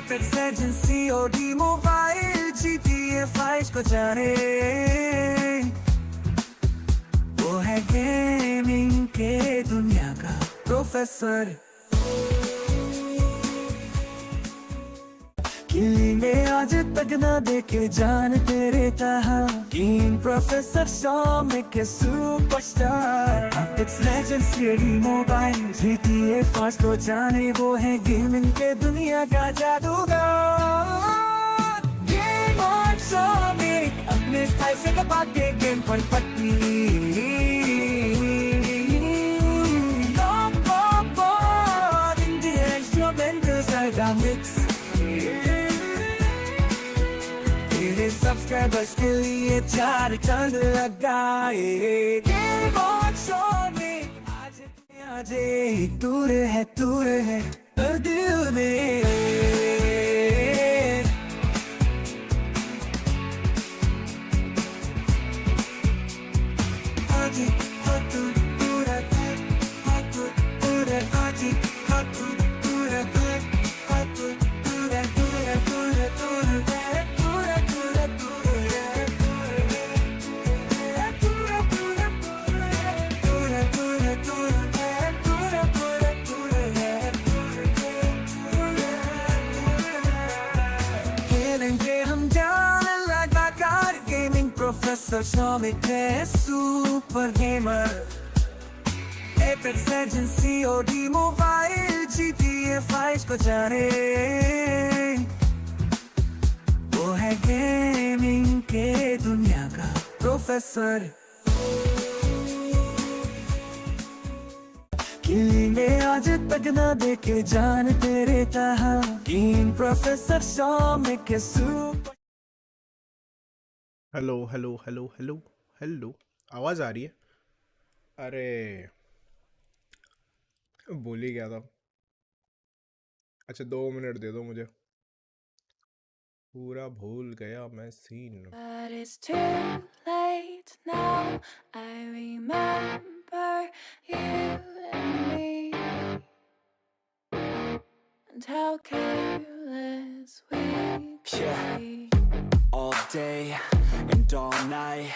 Apex legends COD mobile GTA 5 को जाने, वो है गेमिंग के दुनिया का प्रोफेसर। किली में आज तक ना देखे जान तेरे तहा, गेम प्रोफेसर सौमिक के superstar. Apex legends COD mobile GTA 5 को जाने, वो है गेमिंग के दुनिया का जादूगर। गेमर्स सौमिक अपने स्टाइल से दबा के गेम पर पट्टी, सब्सक्राइबर्स के लिए 4 चांद लगाए। गेमर्स सौमिक आज दूर है दिल में। प्रोफेसर सौमिक है super gamer. Apex legends COD mobile GTA 5 को जाने, वो है गेमिंग के दुनिया का प्रोफेसर। किली में आज तक ना देखे जान तेरे तहा, गेम प्रोफेसर सौमिक के super. Hello hello hello hello hello, आवाज़ आ रही है? अरे भूल ही गया था। अच्छा 2 मिनट दे दो मुझे, पूरा भूल गया मैं scene. But it's too late now. I remember you and me, and how careless we could be. All day and all night,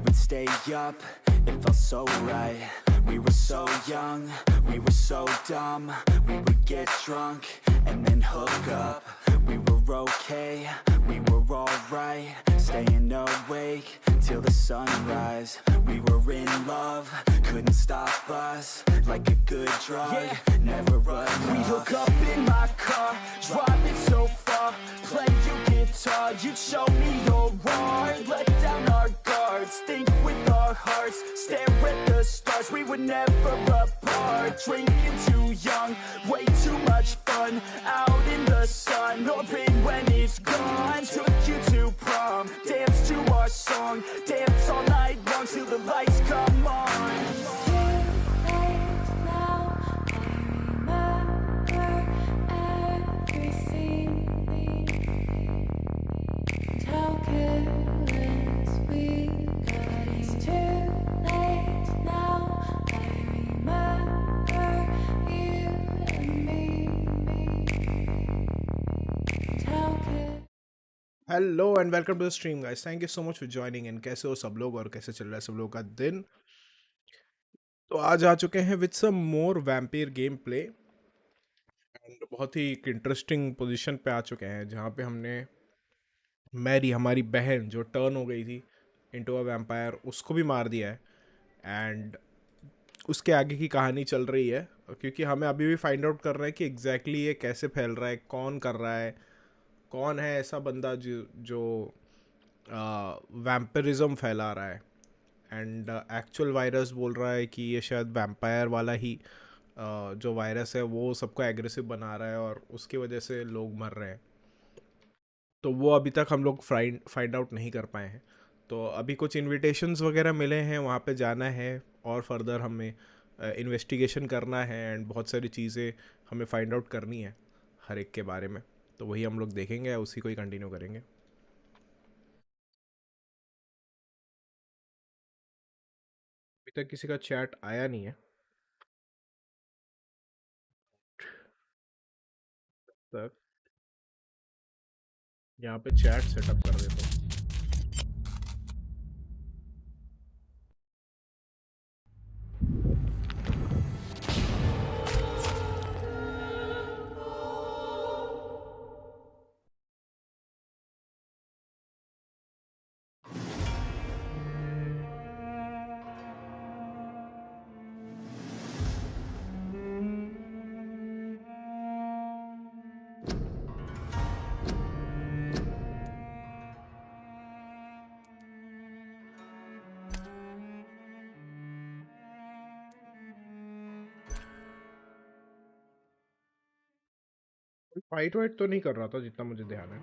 we'd stay up, it felt so right. We were so young, we were so dumb. We would get drunk and then hook up. We were okay, we were alright, staying awake till the sunrise. We were in love, couldn't stop us, like a good drug, never enough. We hook up in my car, driving so far, play you guitar, you'd show me your art, let down our guards, think with our hearts, stare at the stars. We were never apart, drinking too young, way too much fun, out in the sun, hoping when it's gone. Took you to prom, dance to our song, dance all night long till the lights come on. Hello and welcome to the stream guys, thank you so much for joining in. कैसे हो सब लोग और कैसे चल रहा है सब लोगों का दिन? तो आज आ चुके हैं with some more vampire game play and बहुत ही एक इंटरेस्टिंग पोजीशन पे आ चुके हैं जहाँ पे हमने मैरी, हमारी बहन जो टर्न हो गई थी इनटू अ वैम्पायर, उसको भी मार दिया है। एंड उसके आगे की कहानी चल रही है क्योंकि हमें अभी भी फाइंड आउट कर रहे हैं कि एग्जैक्टली ये कैसे फैल रहा है, कौन कर रहा है, कौन है ऐसा बंदा जो वैम्पिरिज्म फैला रहा है। एंड एक्चुअल वायरस बोल रहा है कि ये शायद वैम्पायर वाला ही जो वायरस है वो सबको एग्रेसिव बना रहा है और उसकी वजह से लोग मर रहे हैं। तो वो अभी तक हम लोग फाइंड आउट नहीं कर पाए हैं। तो अभी कुछ इनविटेशंस वगैरह मिले हैं, वहाँ पे जाना है और फर्दर हमें इन्वेस्टिगेशन करना है एंड बहुत सारी चीज़ें हमें फाइंड आउट करनी है हर एक के बारे में। तो वही हम लोग देखेंगे, उसी को ही कंटिन्यू करेंगे। अभी तक किसी का चैट आया नहीं है तक। यहाँ पे चैट सेटअप कर देता हूँ। फाइट वाइट तो नहीं कर रहा था जितना मुझे ध्यान है।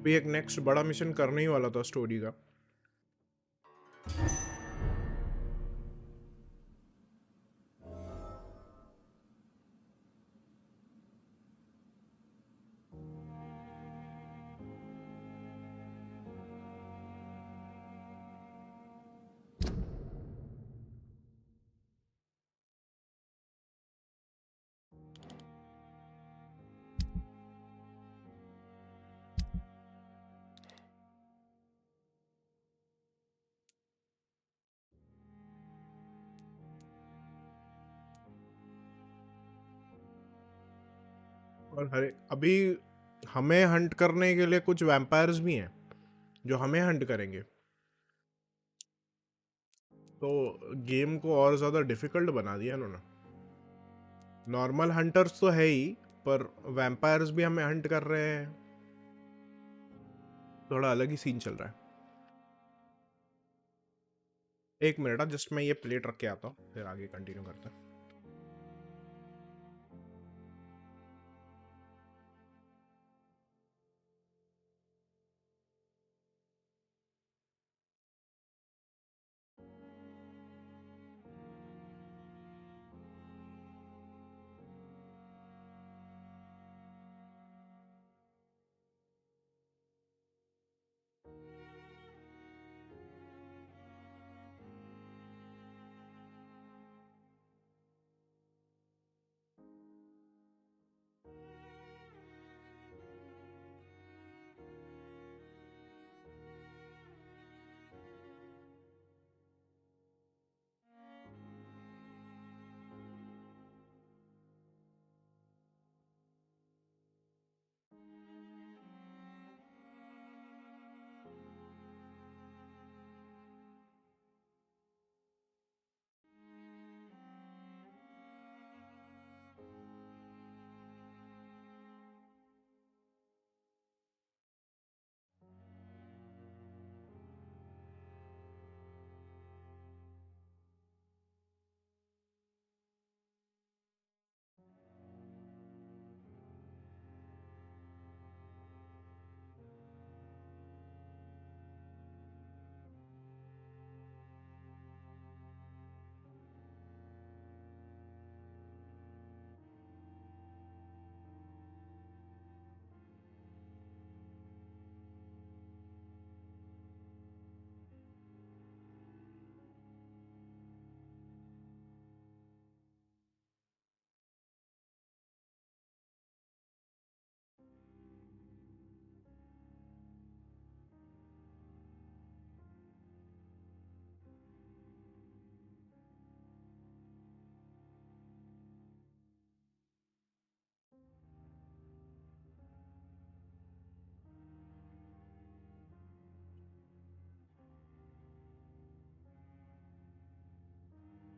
भी एक नेक्स्ट बड़ा मिशन करने ही वाला था स्टोरी का। और हरे अभी हमें हंट करने के लिए कुछ वैम्पायर्स भी हैं जो हमें हंट करेंगे, तो गेम को और ज़्यादा डिफिकल्ट बना दिया इन्होंने। नॉर्मल हंटर्स तो है ही, पर वैम्पायर्स भी हमें हंट कर रहे हैं। थोड़ा अलग ही सीन चल रहा है। एक मिनट, जस्ट मैं ये प्लेट रख के आता हूँ, फिर आगे कंटिन्यू करते हैं।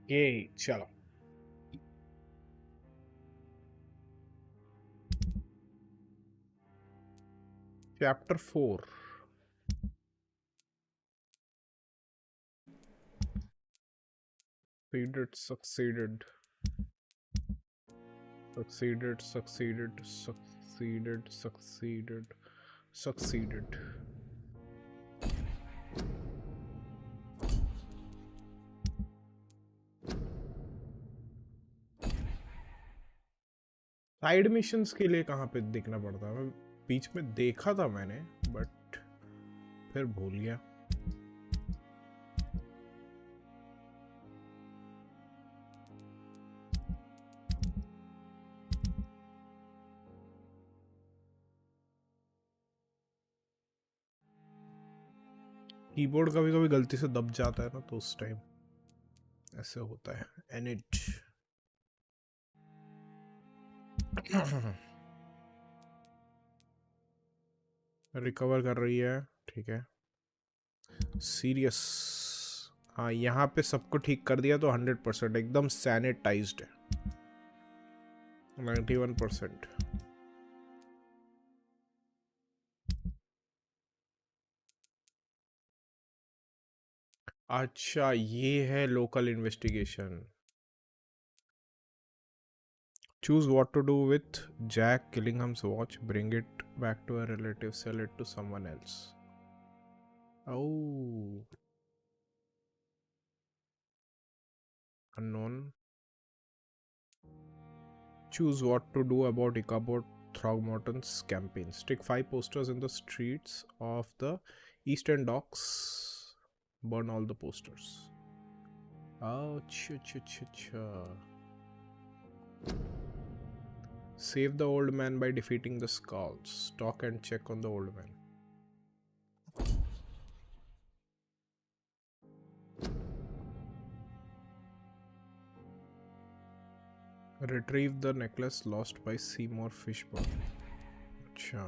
ये चलो, chapter 4। succeeded succeeded succeeded succeeded succeeded succeeded side missions के लिए कहाँ पे देखना पड़ता है? बीच में देखा था मैंने, बट फिर भूल गया। कीबोर्ड कभी कभी गलती से दब जाता है ना, तो उस टाइम ऐसे होता है। एनिट रिकवर कर रही है, ठीक है। सीरियस, हाँ यहाँ पे सबको ठीक कर दिया तो 100% एकदम सैनिटाइज्ड है। 91%। अच्छा ये है local investigation. Choose what to do with Jack Killingham's watch. Bring it back to a relative. Sell it to someone else. Oh. Unknown. Choose what to do about Ichabod Throgmorton's campaign. Stick 5 posters in the streets of the Eastern Docks. Burn all the posters. Oh, cha. Save the old man by defeating the skulls. Stalk and check on the old man. Retrieve the necklace lost by Seymour Fishburne. Acha.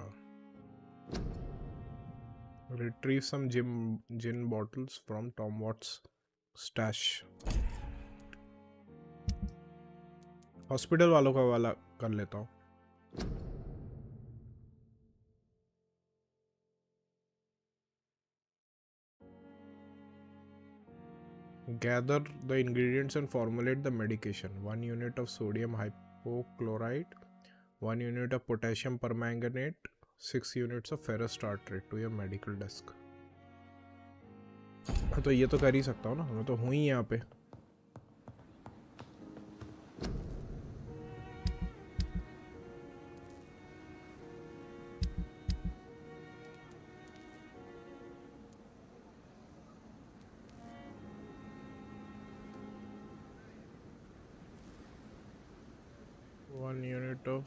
Retrieve some gin bottles from Tom Watt's stash. Hospital वालों का वाला कर लेता हूँ। Gather the ingredients and formulate the medication. 1 unit of sodium hypochlorite, 1 unit of potassium permanganate, 6 units of ferrous tartrate to your medical desk. तो ये तो कर ही सकता हूँ ना, मैं तो हूँ ही यहाँ पे। One unit of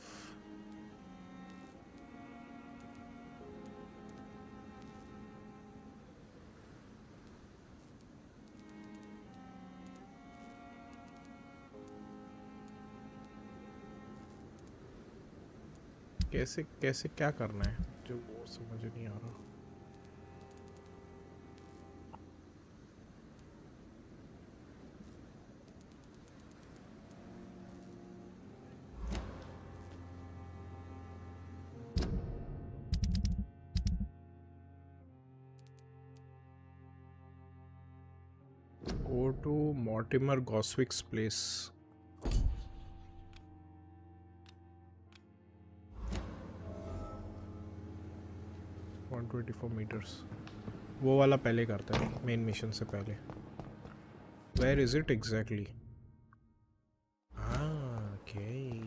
कैसे कैसे क्या करना है जो वो समझ नहीं आ रहा। Go to Mortimer Goswick's place. meters. वो वाला पहले करता है, मेन मिशन से पहले। Where is it exactly? Okay.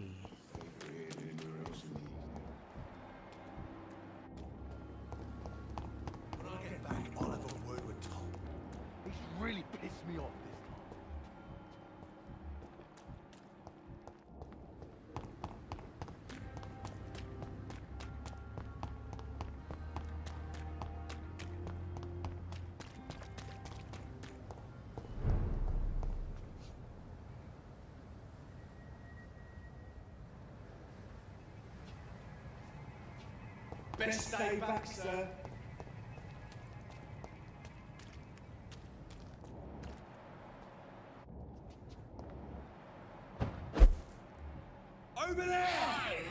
When I get back, I'll have a word with Tom. He's really pissed me off this time. Best stay back, sir. Over there!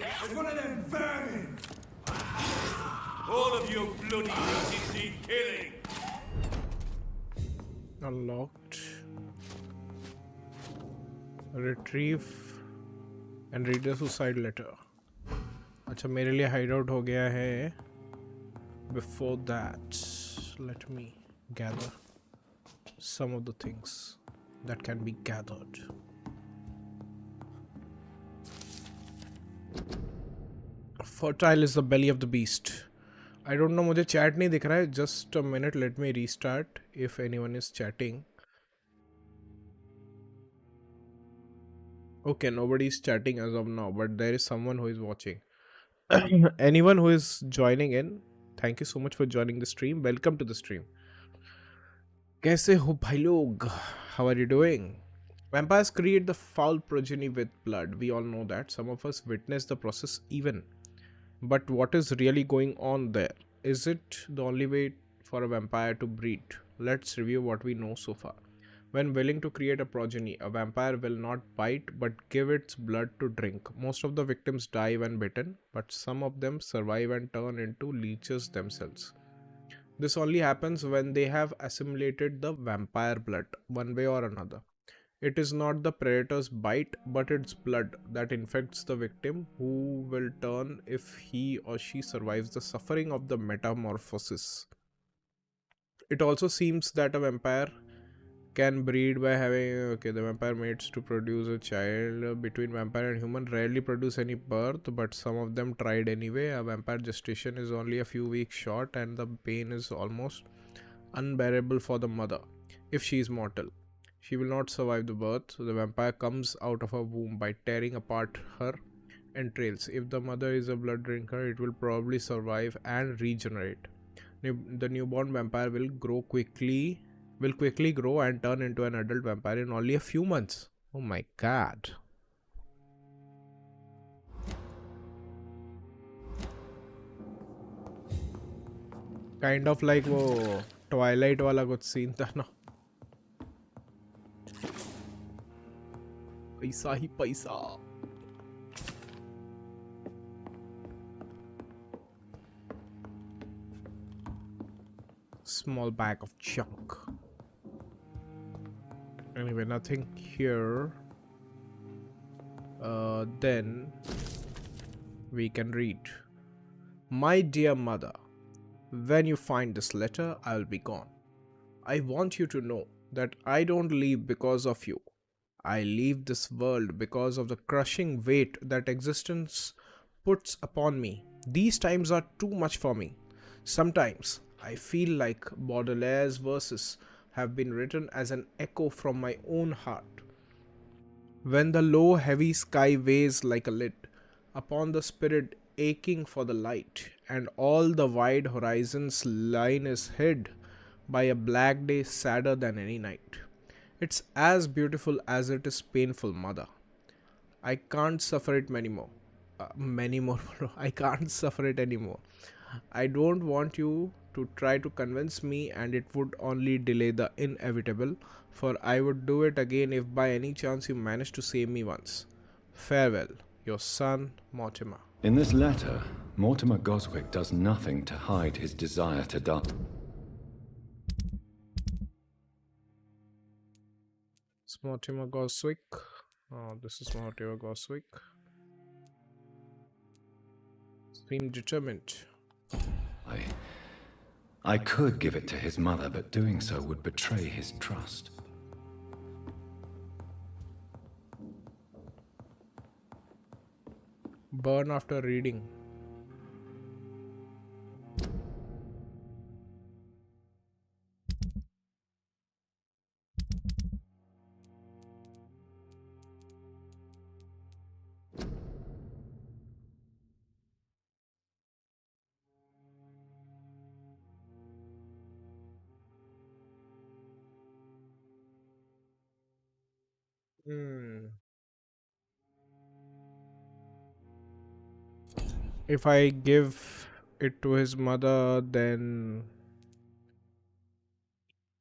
There's one of them vermin! All of you bloody bitches need killing! Unlocked. Retrieve and read the suicide letter. अच्छा मेरे लिए hideout हो गया है. Before that, let me gather some of the things that can be gathered. Fertile is the belly of the beast. I don't know, मुझे chat नहीं दिख रहा है. Just a minute, let me restart if anyone is chatting. Okay, nobody is chatting as of now, but there is someone who is watching. Anyone who is joining in, thank you so much for joining the stream. Welcome to the stream. कैसे हो भाई लोग? How are you doing? Vampires create the foul progeny with blood. We all know that. Some of us witness the process even. But what is really going on there? Is it the only way for a vampire to breed? Let's review what we know so far. When willing to create a progeny, a vampire will not bite but give its blood to drink. Most of the victims die when bitten, but some of them survive and turn into leeches themselves. This only happens when they have assimilated the vampire blood, one way or another. It is not the predator's bite, but its blood that infects the victim, who will turn if he or she survives the suffering of the metamorphosis. It also seems that a vampire can breed by having the vampire mates to produce a child. Between vampire and human rarely produce any birth, but some of them tried anyway. A vampire gestation is only a few weeks short and the pain is almost unbearable for the mother. If she is mortal, she will not survive the birth. The vampire comes out of her womb by tearing apart her entrails. If the mother is a blood drinker, it will probably survive and regenerate. The newborn vampire will quickly grow and turn into an adult vampire in only a few months. Oh my god. Kind of like वो Twilight वाला कुछ scene था ना. पैसा ही पैसा. Small bag of junk. Anyway, nothing here. Then we can read. My dear mother, when you find this letter, I will be gone. I want you to know that I don't leave because of you. I leave this world because of the crushing weight that existence puts upon me. These times are too much for me. Sometimes I feel like Baudelaire's verses have been written as an echo from my own heart. When the low, heavy sky weighs like a lid upon the spirit aching for the light, and all the wide horizon's line is hid by a black day sadder than any night. It's as beautiful as it is painful, mother. I can't suffer it many more. I can't suffer it anymore. I don't want you to try to convince me, and it would only delay the inevitable, for I would do it again if by any chance you managed to save me once. Farewell, your son, Mortimer. In this letter, Mortimer Goswick does nothing to hide his desire to die. It's Mortimer Goswick. Oh, this is Mortimer Goswick. Seem determined. I could give it to his mother, but doing so would betray his trust. Burn after reading. If I give it to his mother, then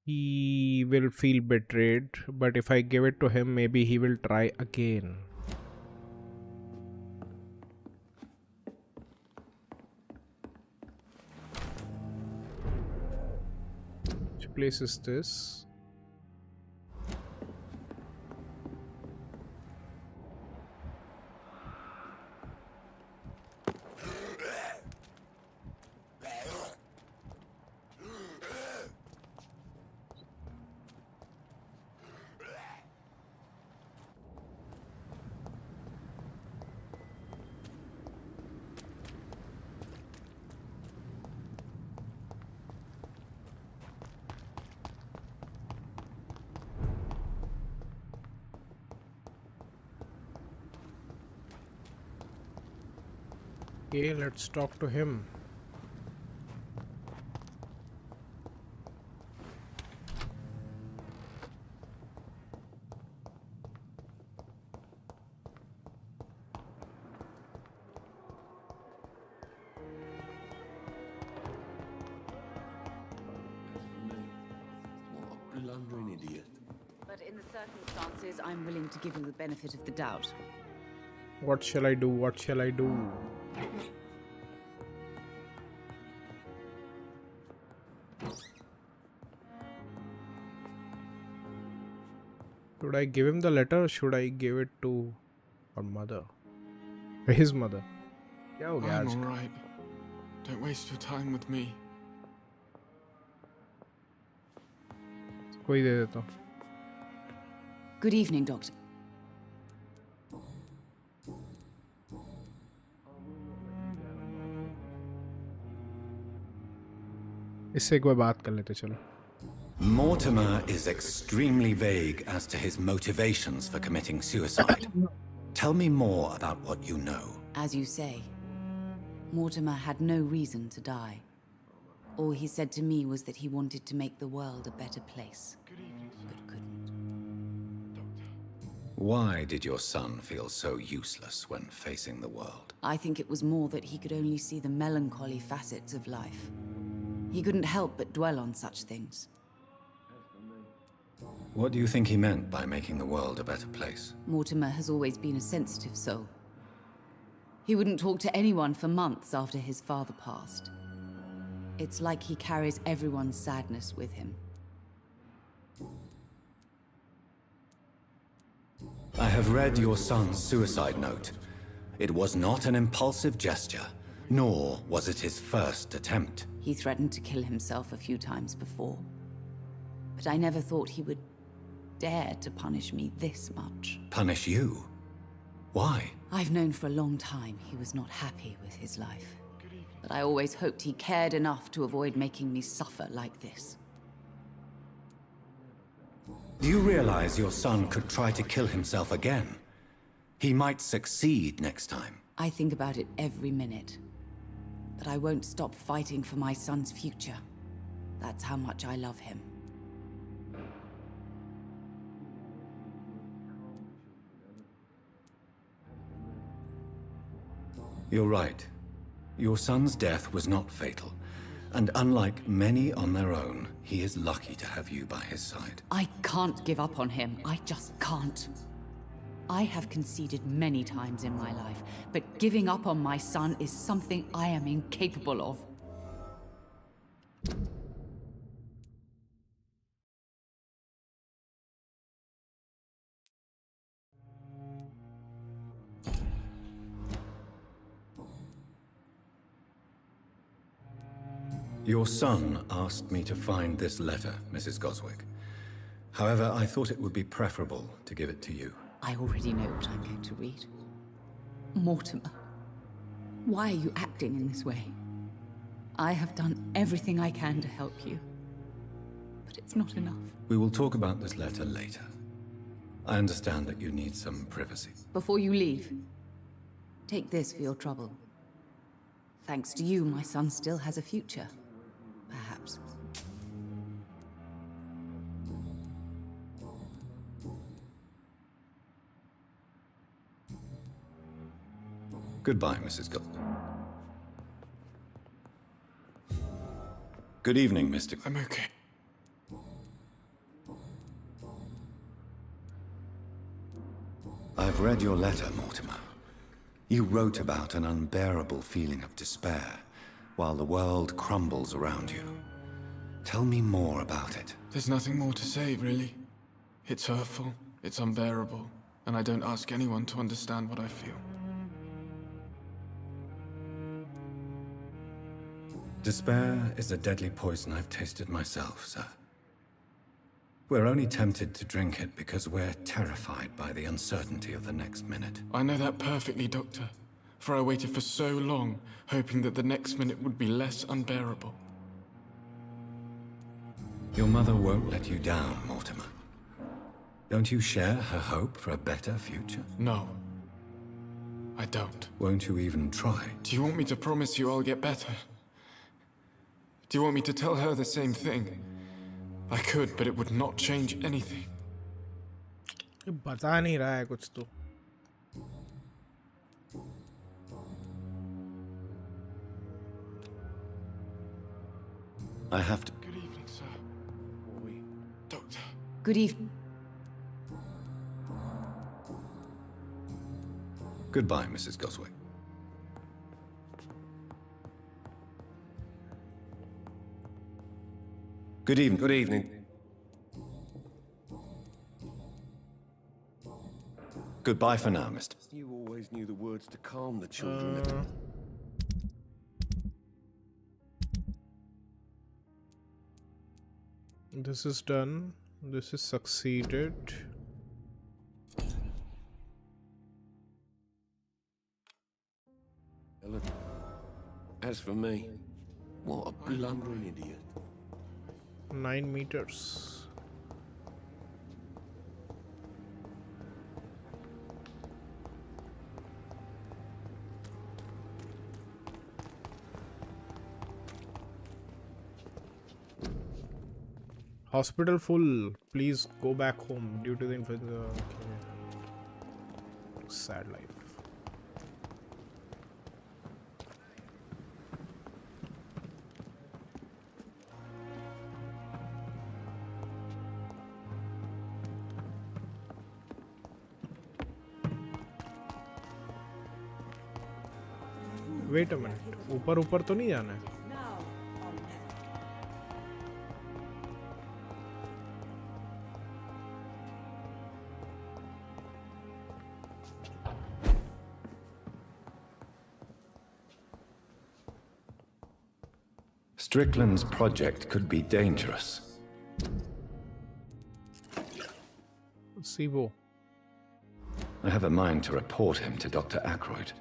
he will feel betrayed. But if I give it to him, maybe he will try again. Which place is this? Okay, let's talk to him. blundering idiot. But in the circumstances, I'm willing to give you the benefit of the doubt. What shall I do? What shall I do? Should I give him the letter or should I give it to her mother? His mother. क्या हो गया I'm आज? alright. Don't waste your time with me. कोई दे देता हूँ. Good evening, Doctor. इससे एक बार बात कर लेते चलो. Mortimer is extremely vague as to his motivations for committing suicide. Tell me more about what you know. As you say, Mortimer had no reason to die. All he said to me was that he wanted to make the world a better place, but couldn't. Why did your son feel so useless when facing the world? I think it was more that he could only see the melancholy facets of life. He couldn't help but dwell on such things. What do you think he meant by making the world a better place? Mortimer has always been a sensitive soul. He wouldn't talk to anyone for months after his father passed. It's like he carries everyone's sadness with him. I have read your son's suicide note. It was not an impulsive gesture, nor was it his first attempt. He threatened to kill himself a few times before. But I never thought he would dare to punish me this much. Punish you? Why? I've known for a long time he was not happy with his life. But I always hoped he cared enough to avoid making me suffer like this. Do you realize your son could try to kill himself again? He might succeed next time. I think about it every minute. But I won't stop fighting for my son's future. That's how much I love him. You're right. Your son's death was not fatal. And unlike many on their own, he is lucky to have you by his side. I can't give up on him. I just can't. I have conceded many times in my life, but giving up on my son is something I am incapable of. Your son asked me to find this letter, Mrs. Goswick. However, I thought it would be preferable to give it to you. I already know what I'm going to read. Mortimer, why are you acting in this way? I have done everything I can to help you, but it's not enough. We will talk about this letter later. I understand that you need some privacy. Before you leave, take this for your trouble. Thanks to you, my son still has a future. Perhaps. Goodbye, Mrs. Good evening, Mr. I'm okay. I've read your letter, Mortimer. You wrote about an unbearable feeling of despair while the world crumbles around you. Tell me more about it. There's nothing more to say, really. It's hurtful, it's unbearable, and I don't ask anyone to understand what I feel. Despair is a deadly poison I've tasted myself, sir. We're only tempted to drink it because we're terrified by the uncertainty of the next minute. I know that perfectly, Doctor. For I waited for so long, hoping that the next minute would be less unbearable. Your mother won't let you down, Mortimer. Don't you share her hope for a better future? No. I don't. Won't you even try? Do you want me to promise you I'll get better? Do you want me to tell her the same thing? I could, but it would not change anything. बता नहीं रहा है कुछ तो. I have to. Good evening, sir. Doctor. Good evening. Goodbye, Mrs. Goswick. Good evening. Good evening. Goodbye for now, Mr. You always knew the words to calm the children. This is done. This is succeeded. Ellen, as for me, what a blundering idiot. 9 meters. Hospital full. Please go back home due to the influenza. Okay. Sad life. Wait a minute. ऊपर ऊपर तो नहीं जाना है. Strickland's project could be dangerous. Saibro. I have a mind to report him to Dr. Aykroyd.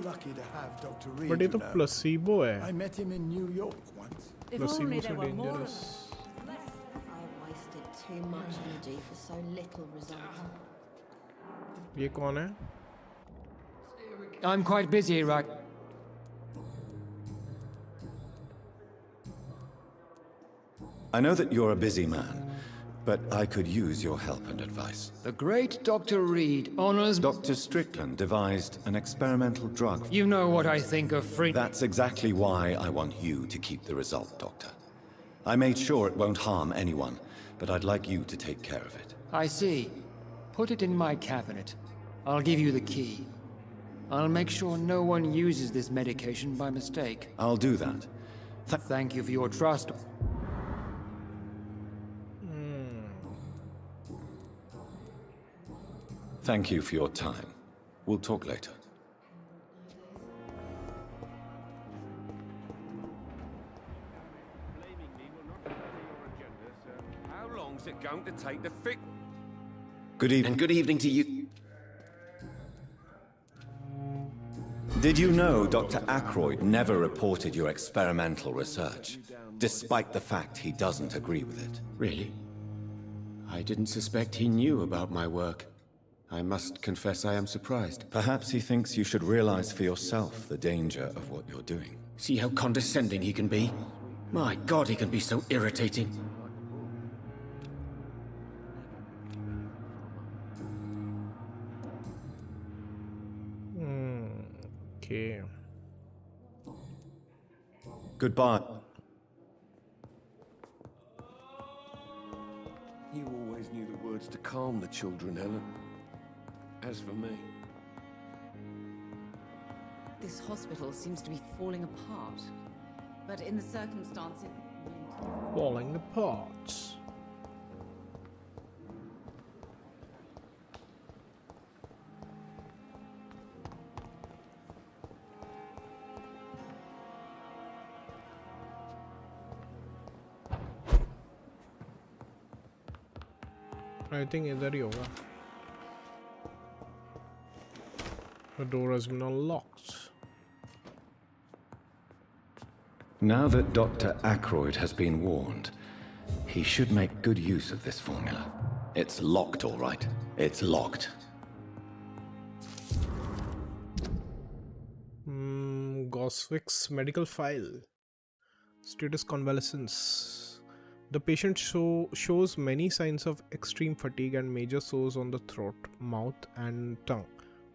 Lucky to have Dr. Reed. But it's a placebo. I met him in New York once. Placebo is dangerous. I wasted too much energy for so little result. ये कौन है? I'm quite busy right. I know that you're a busy man, but I could use your help and advice. The great Dr. Reed honors... Dr. Strickland devised an experimental drug. You know what I think of free... That's exactly why I want you to keep the result, Doctor. I made sure it won't harm anyone, but I'd like you to take care of it. I see. Put it in my cabinet. I'll give you the key. I'll make sure no one uses this medication by mistake. I'll do that. Thank you for your trust. Thank you for your time. We'll talk later. How long's it going to take to fix? Good evening. And good evening to you. Did you know Dr. Aykroyd never reported your experimental research, despite the fact he doesn't agree with it? Really? I didn't suspect he knew about my work. I must confess I am surprised. Perhaps he thinks you should realize for yourself the danger of what you're doing. See how condescending he can be? My God, he can be so irritating. Okay. Goodbye. You always knew the words to calm the children, Ellen. As for me... This hospital seems to be falling apart. But in the circumstances... Falling apart. I think इधर ही होगा. The door has been unlocked. Now that Dr. Aykroyd has been warned, he should make good use of this formula. It's locked, all right. It's locked. Goswick's medical file. Status convalescence. The patient shows many signs of extreme fatigue and major sores on the throat, mouth and tongue,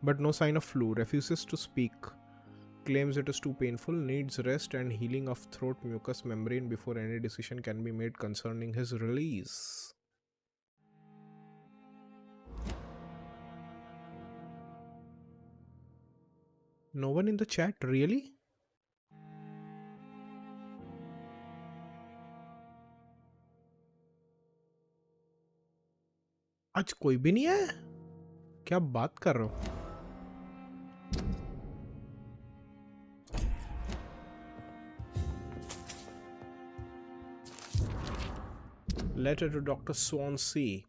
but no sign of flu. Refuses to speak. Claims it is too painful. Needs rest and healing of throat mucous membrane before any decision can be made concerning his release. No one in the chat, really? आज कोई भी नहीं है? क्या बात कर रहे हो? Letter to Dr. Swansea.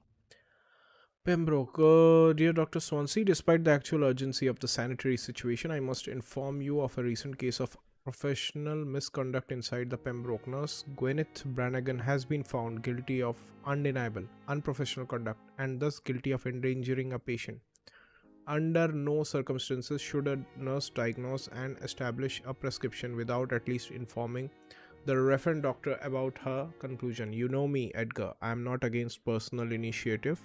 Pembroke, dear Dr. Swansea, despite the actual urgency of the sanitary situation, I must inform you of a recent case of professional misconduct inside the Pembroke. Nurse Gwyneth Brannigan has been found guilty of undeniable, unprofessional conduct and thus guilty of endangering a patient. Under no circumstances should a nurse diagnose and establish a prescription without at least informing the referent doctor about her conclusion. You know me, Edgar. I am not against personal initiative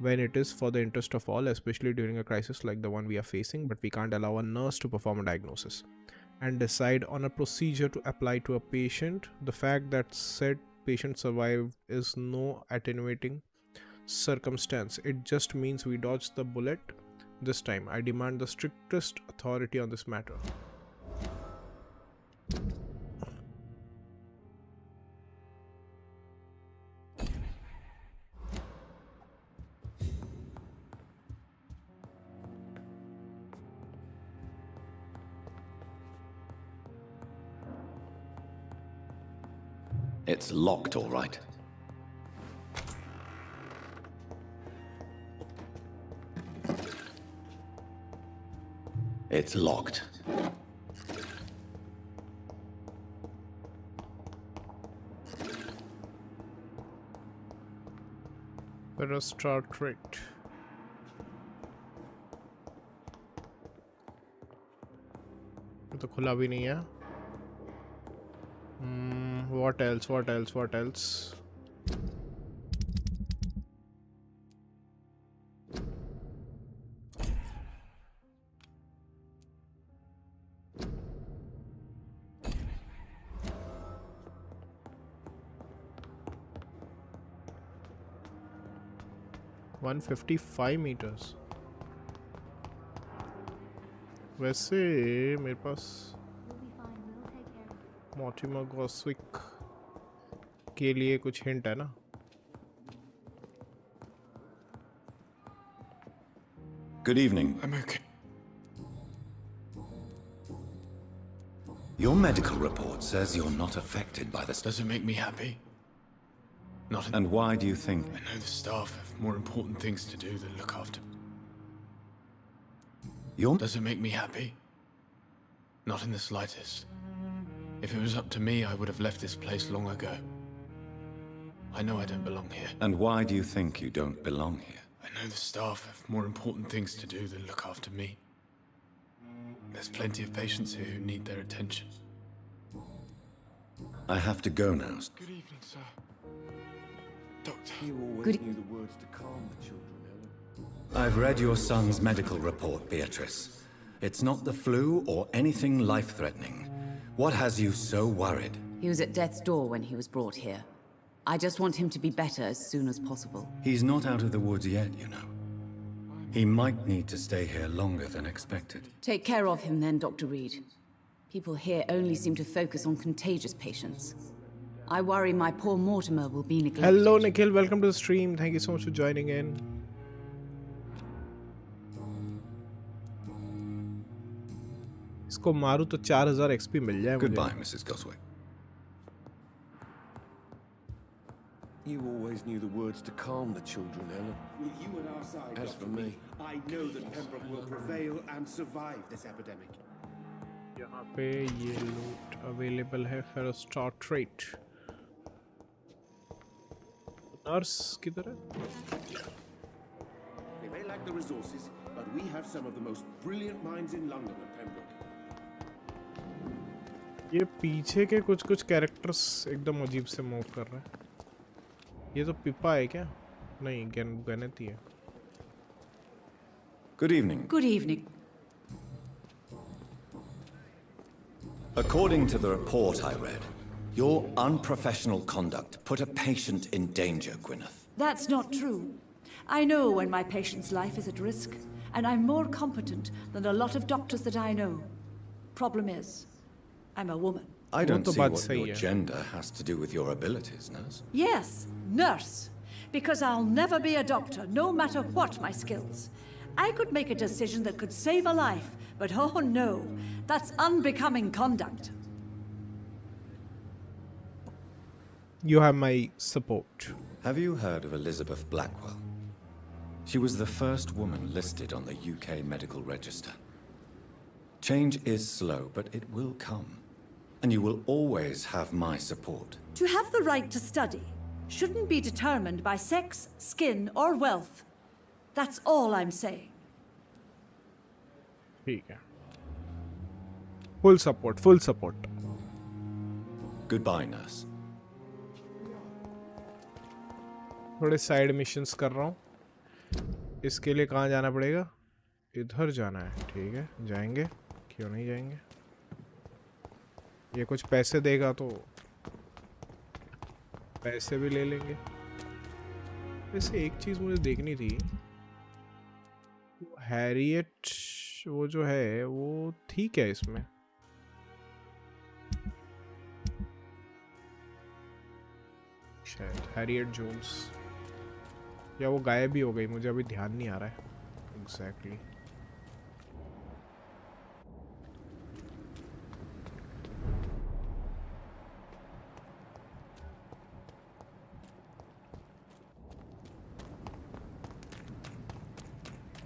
when it is for the interest of all, especially during a crisis like the one we are facing, but we can't allow a nurse to perform a diagnosis and decide on a procedure to apply to a patient. The fact that said patient survived is no attenuating circumstance. It just means we dodged the bullet this time. I demand the strictest authority on this matter. It's locked, all right. It's locked. Let us start right. तो खुला भी नहीं है. What else? What else? What else? $155 वैसे मेरे पास Mortimer गॉस्विक के लिए कुछ हिंट है ना? Good evening. I'm okay. Your medical report says you're not affected by this. Does it make me happy? Not. And why do you think? I know the staff have more important things to do than look after. Does it make me happy? Not in the slightest. If it was up to me, I would have left this place long ago. I know I don't belong here. And why do you think you don't belong here? I know the staff have more important things to do than look after me. There's plenty of patients here who need their attention. I have to go now. Good evening, sir. Doctor. You always knew the words to calm the children, Ellen. I've read your son's medical report, Beatrice. It's not the flu or anything life-threatening. What has you so worried? He was at death's door when he was brought here. I just want him to be better as soon as possible. He's not out of the woods yet, you know. He might need to stay here longer than expected. Take care of him then, Dr. Reed. People here only seem to focus on contagious patients. I worry my poor Mortimer will be neglected. Hello Nikhil, welcome to the stream. Thank you so much for joining in. इसको मारू तो 4000 XP मिल जाए मुझे. Goodbye, Mrs. Goswick. You always knew the words to calm the children, Ellen. With you at our side, As for Dr. me, Reed, I know that Pembroke will prevail and survive this epidemic. यहाँ पे ये loot available है. First start rate. Nurse किधर है? They may lack the resources, but we have some of the most brilliant minds in London at Pembroke. ये पीछे के कुछ कैरेक्टर्स एकदम अजीब से मूव कर रहे हैं. ये तो पिपा है क्या? नहीं, गणित ही है. Good evening. Good evening. According to the report I read, your unprofessional conduct put a patient in danger, Gwyneth. That's not true. I know when my patient's life is at risk, and I'm more competent than a lot of doctors that I know. Problem is, I'm a woman. I don't see what your gender has to do with your abilities, nurse. Yes, nurse. Because I'll never be a doctor, no matter what my skills. I could make a decision that could save a life, but oh no, that's unbecoming conduct. You have my support. Have you heard of Elizabeth Blackwell? She was the first woman listed on the UK medical register. Change is slow, but it will come. And you will always have my support. To have the right to study shouldn't be determined by sex, skin, or wealth. That's all I'm saying. ठीक है. Full support, full support. Goodbye, nurse. थोड़े side missions कर रहा हूँ. इसके लिए कहाँ जाना पड़ेगा? इधर जाना है. ठीक है, जाएंगे. क्यों नहीं जाएंगे? ये कुछ पैसे देगा तो पैसे भी ले लेंगे. वैसे एक चीज़ मुझे देखनी थी. हैरियट वो जो है वो ठीक है इसमें. शायद हैरियट जोन्स, या वो गायब भी हो गई, मुझे अभी ध्यान नहीं आ रहा है exactly.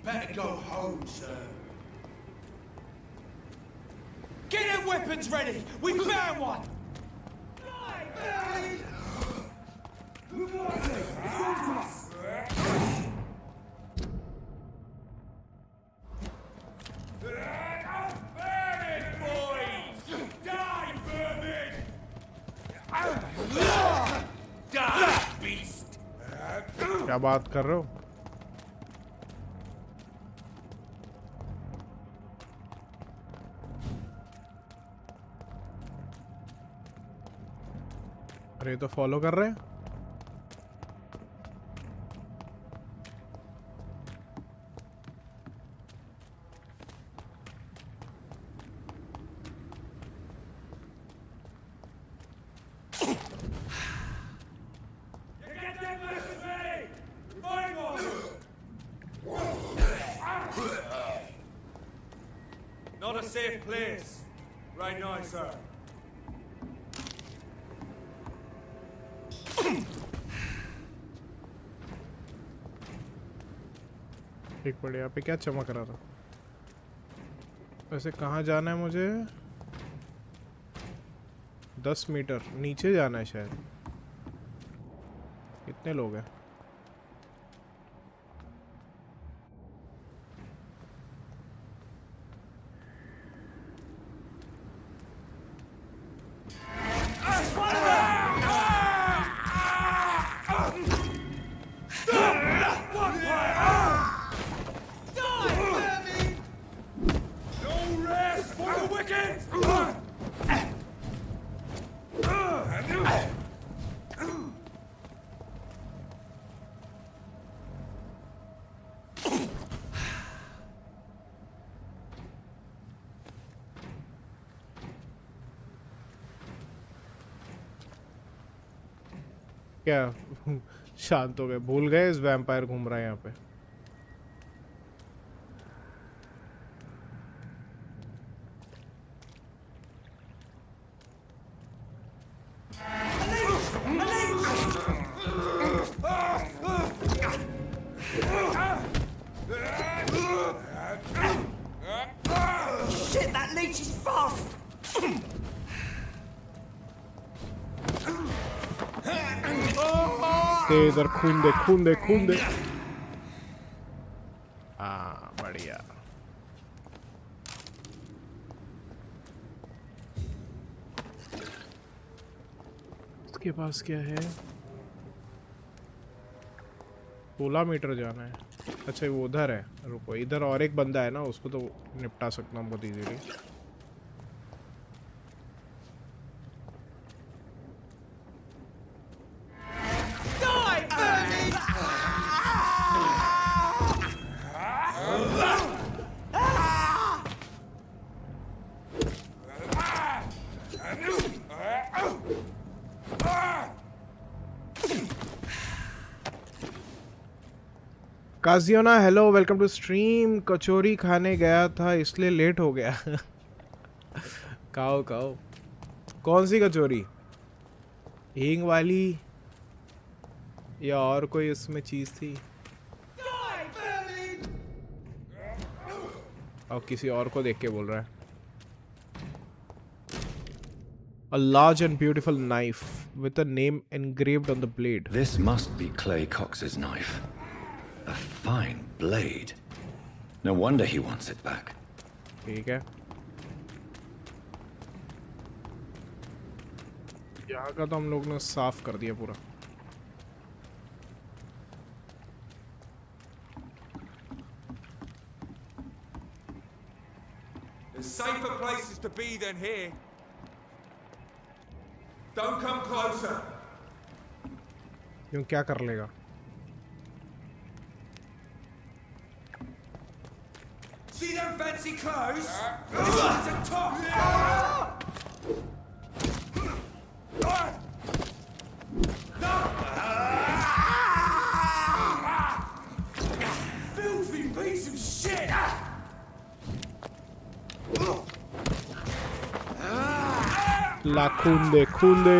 Better go home, sir. Get their weapons ready! We found one! क्या बात कर रहे हो? अरे तो फॉलो कर रहे हैं. Not a safe place. Right now, sir. एक मिनट, यहाँ पे क्या चमक रहा था? वैसे कहाँ जाना है मुझे? 10 मीटर नीचे जाना है शायद. कितने लोग हैं? क्या शांत हो गए? भूल गए इस वैम्पायर घूम रहा है यहाँ पे. Shit, that leech is fast! इधर खून दे, खून दे, खून दे. हाँ, बढ़िया. इसके पास क्या है? 16 मीटर जाना है। अच्छा वो उधर है, रुको इधर और एक बंदा है ना, उसको तो निपटा सकता हूँ बहुत इजीली। काजियोना हेलो, वेलकम टू स्ट्रीम। कचौरी खाने गया था इसलिए लेट हो गया। खाओ खाओ। कौन सी कचौरी? हींग वाली या और कोई उसमें चीज थी? और किसी और को देख के बोल रहा है। A large and beautiful knife with a name engraved on the blade. This must be Clay Cox's knife. A fine blade. No wonder he wants it back. ठीक है। यहाँ का तो हम लोग ने साफ कर दिया पूरा। There's safer places to be than here. Don't come closer. क्यों, क्या कर लेगा? See them fancy clothes? It's a top! Filthy piece of shit! La kunde kunde.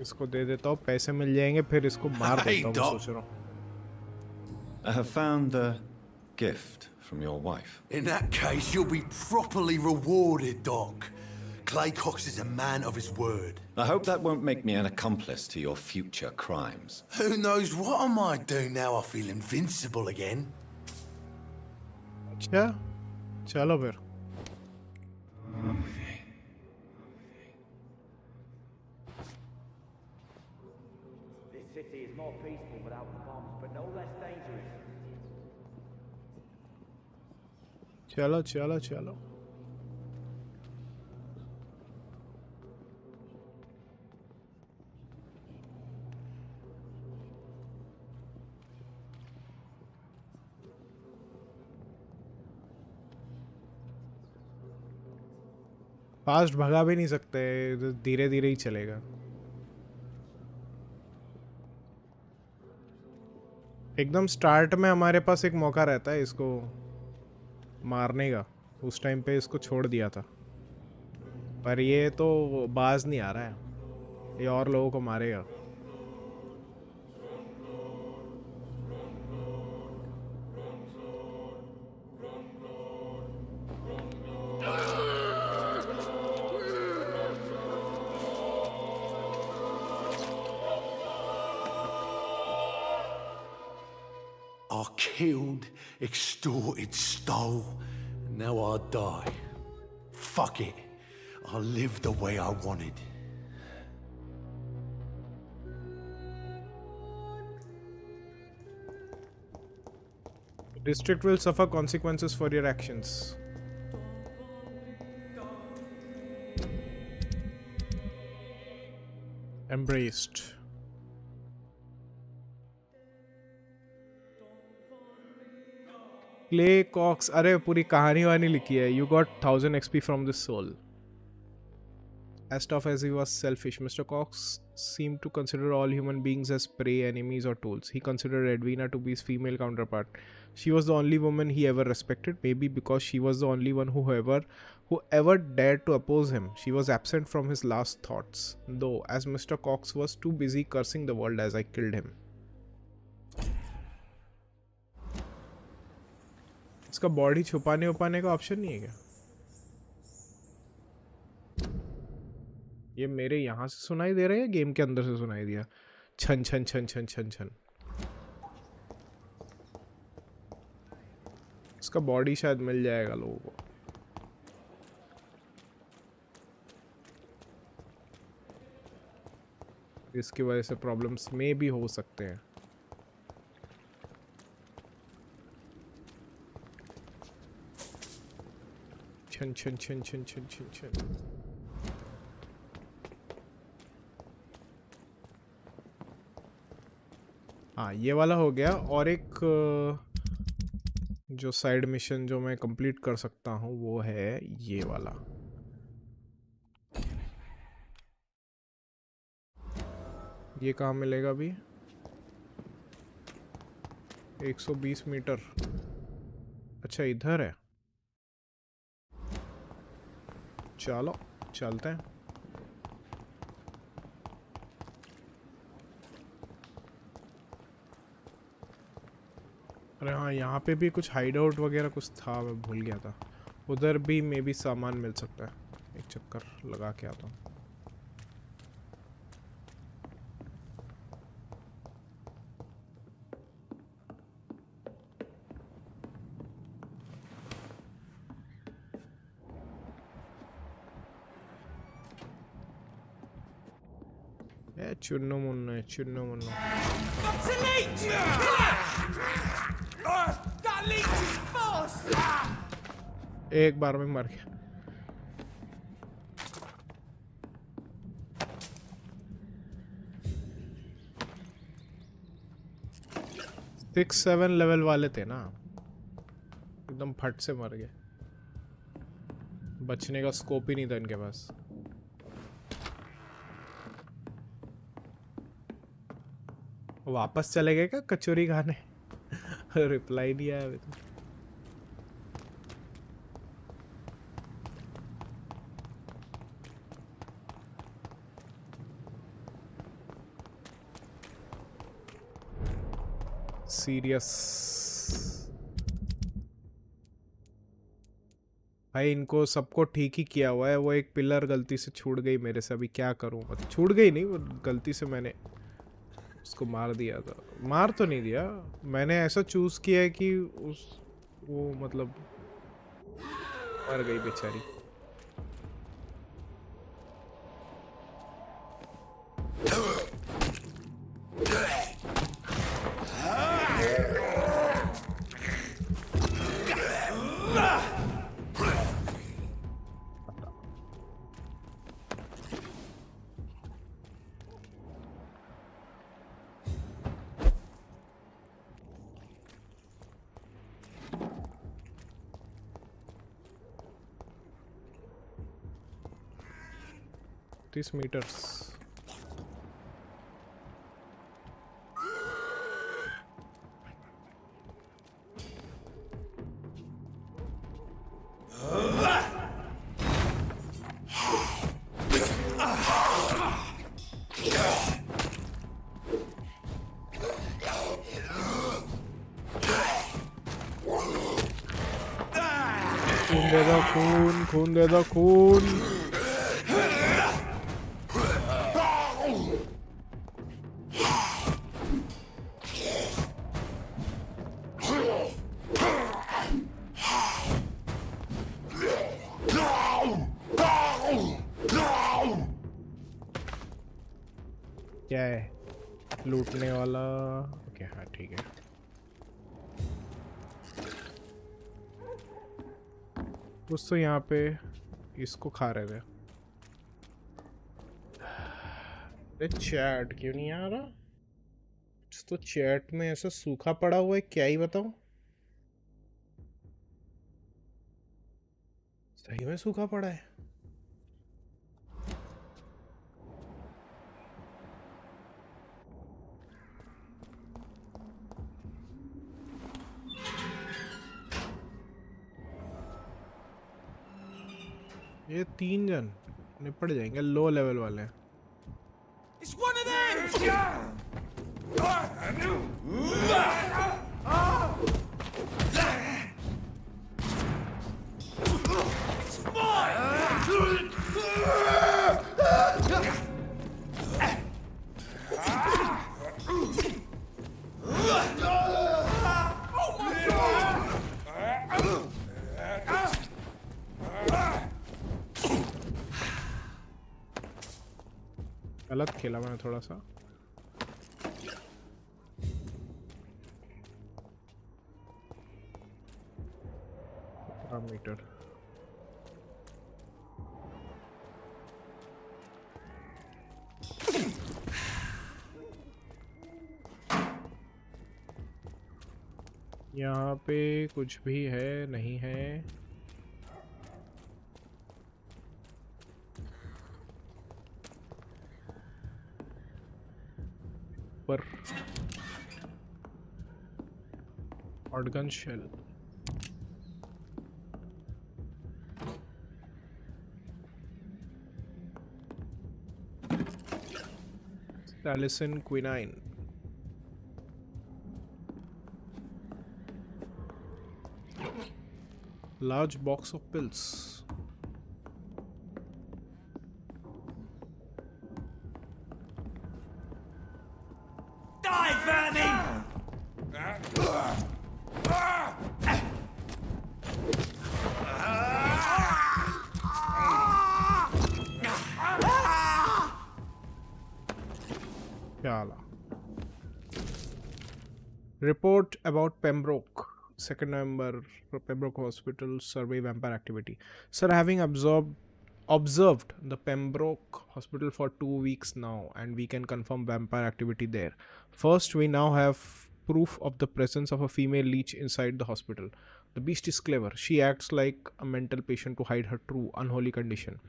इसको दे देता हूँ, पैसे मिल जाएंगे, फिर इसको मार देता हूँ। मैं सोच रहा हूँ। I have found a gift from your wife. In that case, you'll be properly rewarded, Doc. Clay Cox is a man of his word. I hope that won't make me an accomplice to your future crimes. Who knows what I might do now I feel invincible again. अच्छा, चलो फिर। City is more peaceful without the bombs, but no less dangerous. चलो चलो चलो। Fast भगा भी नहीं सकते, धीरे धीरे ही चलेगा। एकदम स्टार्ट में हमारे पास एक मौका रहता है इसको मारने का, उस टाइम पे इसको छोड़ दिया था, पर ये तो बाज नहीं आ रहा है, ये और लोगों को मारेगा। I killed, extorted, stole, and now I die. Fuck it. I live the way I wanted. The district will suffer consequences for your actions. Embraced. Clay Cox, अरे पूरी कहानी वानी लिखी है। You got 1000 XP from this soul. As tough as he was selfish, Mr. Cox seemed to consider all human beings as prey, enemies, or tools. He considered Edwina to be his female counterpart. She was the only woman he ever respected, maybe because she was the only one who ever dared to oppose him. She was absent from his last thoughts, though, as Mr. Cox was too busy cursing the world as I killed him. इसका body छुपाने उपाने का option नहीं है क्या? ये मेरे यहाँ से सुनाई दे रहा है या गेम के अंदर से सुनाई दिया? छन छन छन छन छन छन। इसका बॉडी शायद मिल जाएगा लोगों को। इसकी वजह से प्रॉब्लम्स में भी हो सकते हैं। छन छन छन छन छन छन छन। हाँ ये वाला हो गया। और एक जो साइड मिशन जो मैं कंप्लीट कर सकता हूँ वो है ये वाला। ये कहाँ मिलेगा अभी? 120 मीटर। अच्छा इधर है, चलो चलते हैं। अरे हाँ यहाँ पे भी कुछ हाइड आउट वगैरह कुछ था, मैं भूल गया था। उधर भी मे भी सामान मिल सकता है। एक चक्कर लगा के आता हूँ। चुन्नो मुन्नो है, चुन्नो मुन्नो। एक बार में मर गया। सिक्स 7 लेवल वाले थे ना, एकदम फट से मर गए। बचने का स्कोप ही नहीं था इनके पास। वापस चले गए क्या कचौरी खाने? रिप्लाई नहीं आया अभी तो। सीरियस भाई, इनको सबको ठीक ही किया हुआ है। वो एक पिलर गलती से छूट गई मेरे से, अभी क्या करूं? मतलब छूट गई नहीं, वो गलती से मैंने उसको मार दिया था। मार तो नहीं दिया, मैंने ऐसा चूज किया है कि वो मतलब मर गई बेचारी। meters. खून दे दो खून। क्या है? लूटने वाला? ओके हाँ ठीक है। कुछ तो यहाँ पे इसको खा रहे थे। चैट क्यों नहीं आ रहा? तो चैट में ऐसा सूखा पड़ा हुआ है, क्या ही बताऊं। सही में सूखा पड़ा है। ये 3 जन निपट जाएंगे, लो लेवल वाले हैं। It's one of them! गलत खेला मैंने थोड़ा सा. मीटर यहाँ पे कुछ भी है नहीं है. पर shotgun shell. Salicin quinine. Large box of pills. Die, vermin! Report about Pembroke. 2nd November, Pembroke Hospital survey vampire activity. Sir, having observed the Pembroke Hospital for 2 weeks now, and we can confirm vampire activity there. First, we now have proof of the presence of a female leech inside the hospital. The beast is clever. She acts like a mental patient to hide her true unholy condition.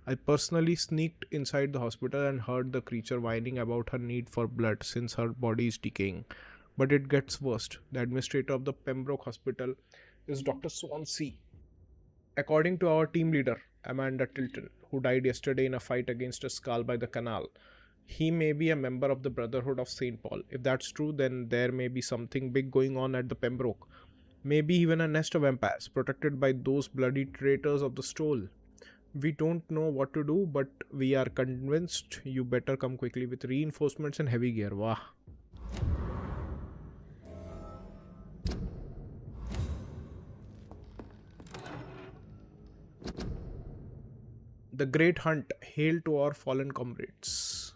I personally sneaked inside the hospital and heard the creature whining about her need for blood since her body is decaying. But it gets worse. The administrator of the Pembroke Hospital is Dr. Swansea. According to our team leader, Amanda Tilton, who died yesterday in a fight against a skull by the canal, he may be a member of the Brotherhood of St. Paul. If that's true, then there may be something big going on at the Pembroke. Maybe even a nest of vampires, protected by those bloody traitors of the stole. We don't know what to do, but we are convinced you better come quickly with reinforcements and heavy gear. Wow. The Great Hunt. Hail to our fallen comrades.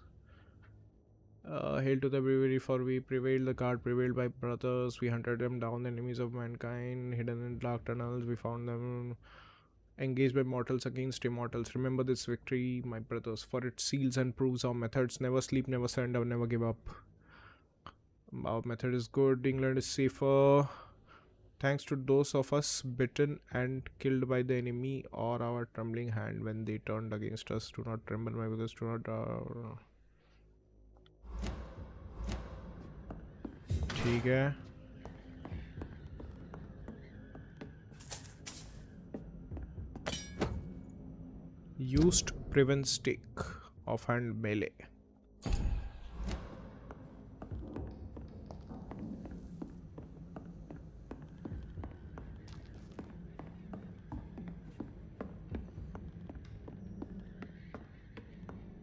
Hail to the bravery, for we prevailed. The guard prevailed by brothers. We hunted them down, the enemies of mankind. Hidden in dark tunnels, we found them. Engaged by mortals against immortals. Remember this victory, my brothers, for it seals and proves our methods. Never sleep, never surrender, never give up. Our method is good. England is safer. Thanks to those of us bitten and killed by the enemy or our trembling hand when they turned against us. Do not tremble, my brothers. Do not. ठीक है. Used prevent stake. Offhand melee.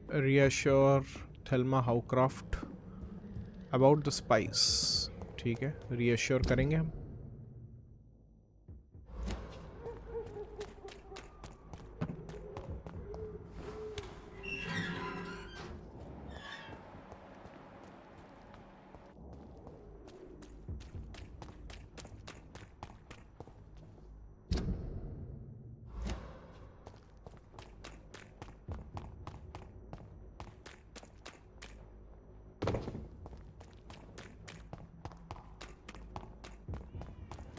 Reassure Thelma Howcroft about the spice. ठीक है, reassure करेंगे हम.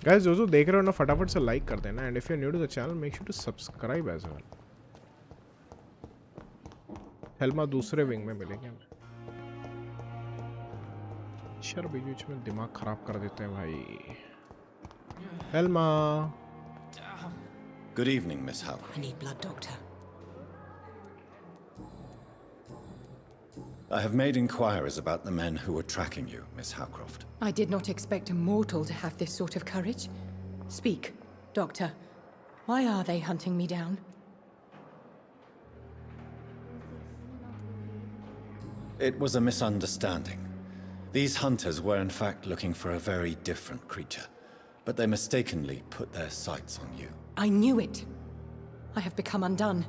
Guys, जो देख रहे हो ना फटाफट से लाइक कर देना, and if you are new to the channel make sure to subscribe as well. हेल्मा दूसरे विंग में मिलेंगे हमें. शर बीच में दिमाग खराब कर देते हैं भाई. हेल्मा. Good evening, Miss Howcroft. I need blood, Doctor. I have made inquiries about the men who were tracking you, Miss Howcroft. I did not expect a mortal to have this sort of courage. Speak, Doctor. Why are they hunting me down? It was a misunderstanding. These hunters were in fact looking for a very different creature, but they mistakenly put their sights on you. I knew it. I have become undone.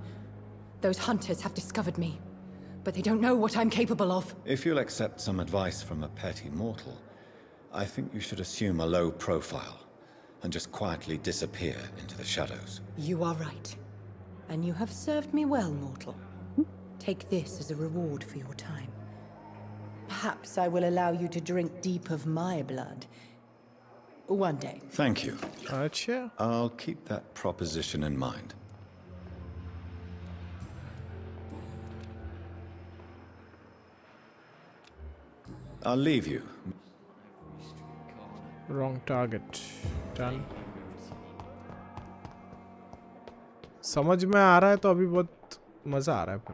Those hunters have discovered me. but they don't know what I'm capable of. If you'll accept some advice from a petty mortal, I think you should assume a low profile and just quietly disappear into the shadows. You are right. And you have served me well, mortal. Take this as a reward for your time. Perhaps I will allow you to drink deep of my blood. One day. Thank you. Achha. I'll keep that proposition in mind. I'll leave you. Wrong target. Done. समझ में आ रहा है तो अभी बहुत मजा आ रहा है, पर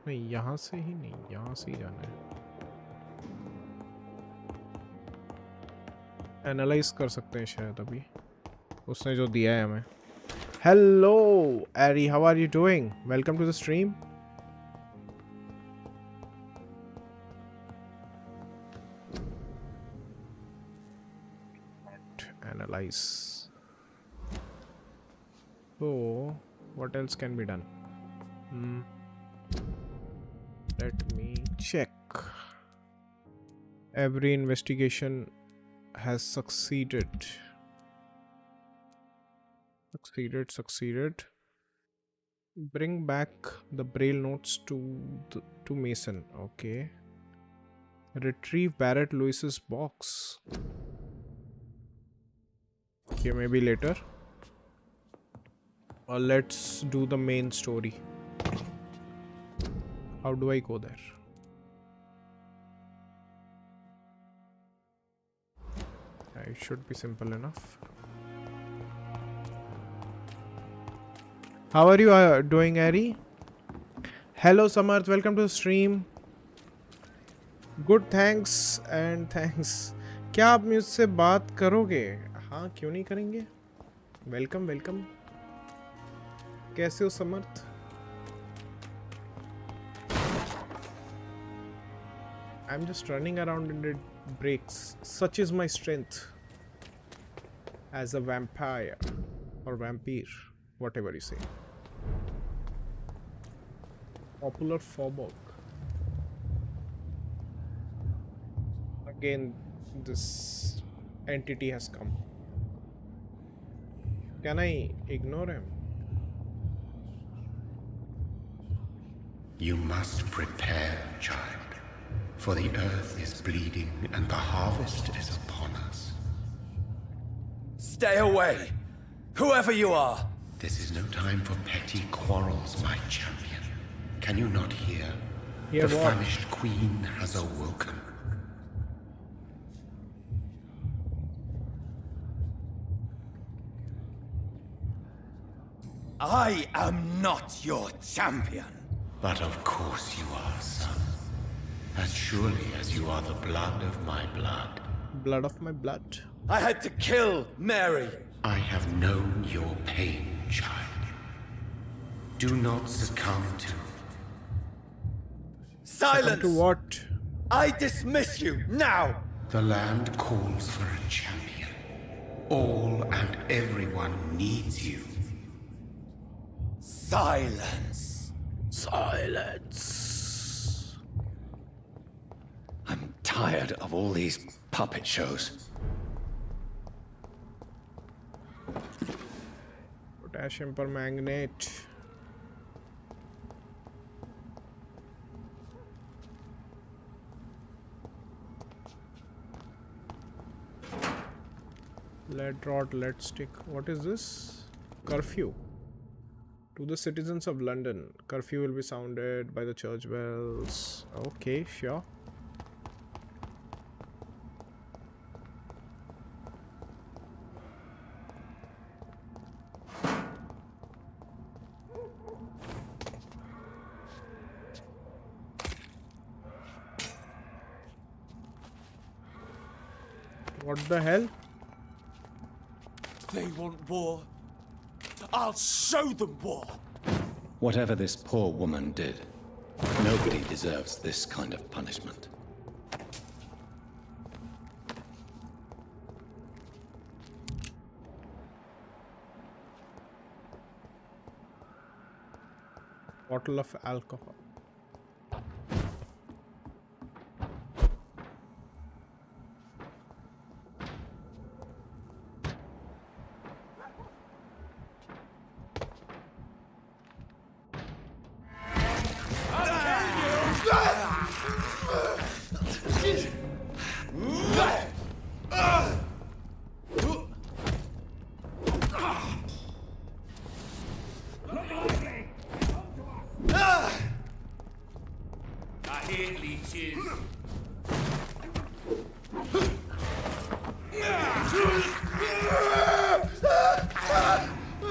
नहीं, यहाँ से ही नहीं, यहाँ से ही जाना है. एनालाइज कर सकते हैं शायद अभी उसने जो दिया है हमें. Hello Ari, how are you doing? Welcome to the stream. Analyze. So, what else can be done? Let me check. Every investigation has succeeded. Succeeded. Bring back the braille notes to Mason. Okay. Retrieve Barrett Lewis's box. Okay, maybe later. Or let's do the main story. How do I go there? It should be simple enough. How are you doing, Ari? Hello, Samarth. Welcome to the stream. Good, thanks and thanks. क्या आप मुझसे बात करोगे? हाँ, क्यों नहीं करेंगे? Welcome welcome. कैसे हो समर्थ? I'm just running around in the breaks. Such is my strength as a vampire or vampyr, whatever you say. Popular Fobog. Again, this entity has come. Can I ignore him? You must prepare, child, for the earth is bleeding and the harvest is upon us. Stay away, whoever you are. This is no time for petty quarrels, my champion. Can you not hear? Hear the what? famished queen has awoken. I am not your champion. But of course you are, son. As surely as you are the blood of my blood. Blood of my blood? I had to kill Mary. I have known your pain, child. Do not succumb to... Silence! To what? I dismiss you, now! The land calls for a champion. All and everyone needs you. Silence! Silence! I'm tired of all these puppet shows. Potassium permanganate. Lead rod, lead stick. What is this? Curfew. To the citizens of London, curfew will be sounded by the church bells. Okay, sure. What the hell? They want war. I'll show them war. Whatever this poor woman did, nobody deserves this kind of punishment. Bottle of alcohol. it, leeches.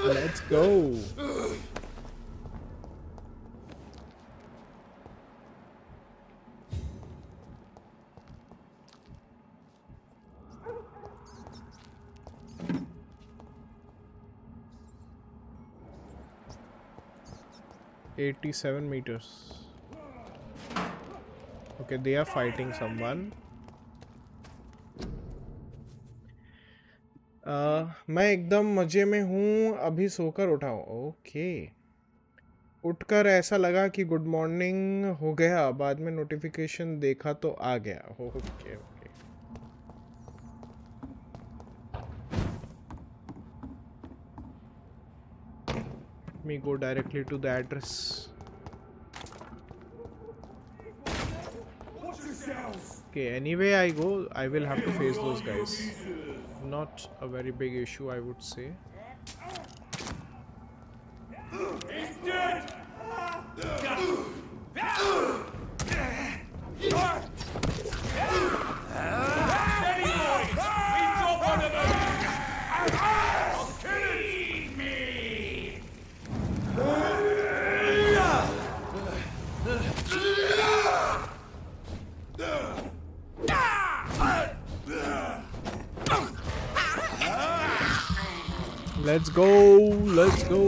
Let's go. $87 meters. Okay, they are fighting someone. मैं एकदम मजे में हूँ, अभी सोकर उठा हूँ. Okay. उठकर ऐसा लगा कि गुड मॉर्निंग हो गया, बाद में नोटिफिकेशन देखा तो आ गया. Okay okay. Let me go directly to the address. Okay, anyway I go, I will have to face those guys. Not a very big issue, I would say. He's dead! Steady, boys! We've got one of them! I'll kill me! Let's go, let's go.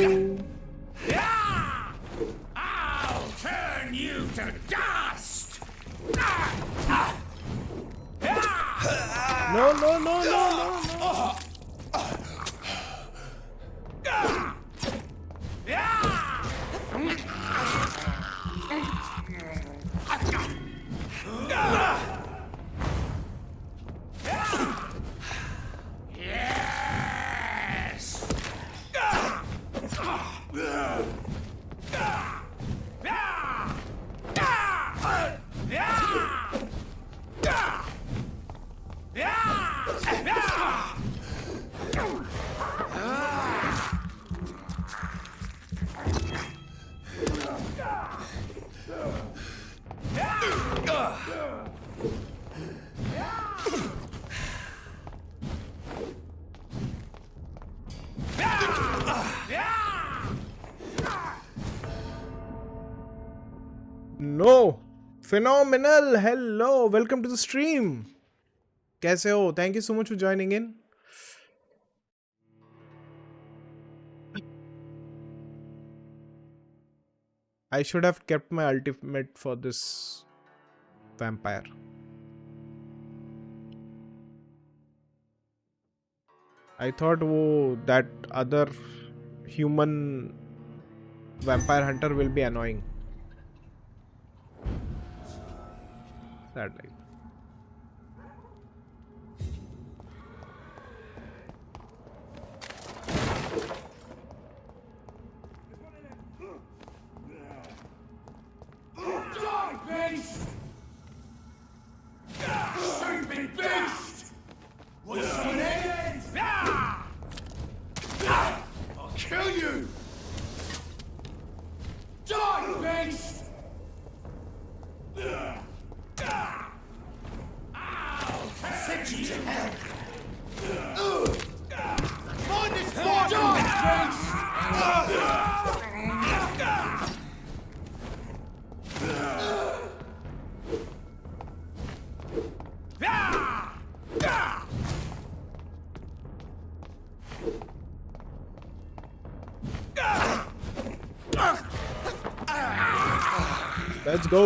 I'll turn you to dust! No, no, no, no, no, no. No, phenomenal. Hello, welcome to the stream. कैसे हो? Thank you so much for joining in. I should have kept my ultimate for this vampire. I thought that other human vampire hunter will be annoying. Sadly. Die, beast! Stupid beast! What's your name? I'll kill you! Die, beast! I'll send you to hell! Find this boy! Die, beast! Let's go.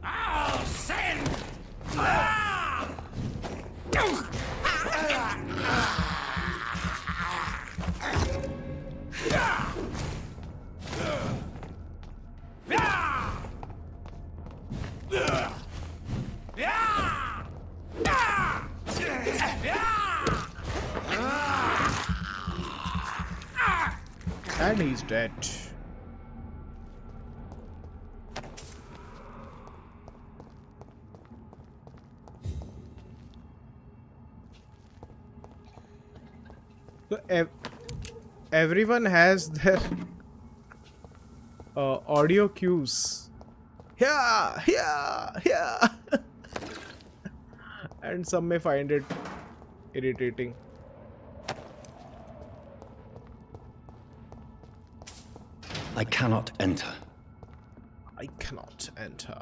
I'll send. And he's dead. So everyone has their audio cues. Yeah. And some may find it irritating. I cannot enter. I cannot enter.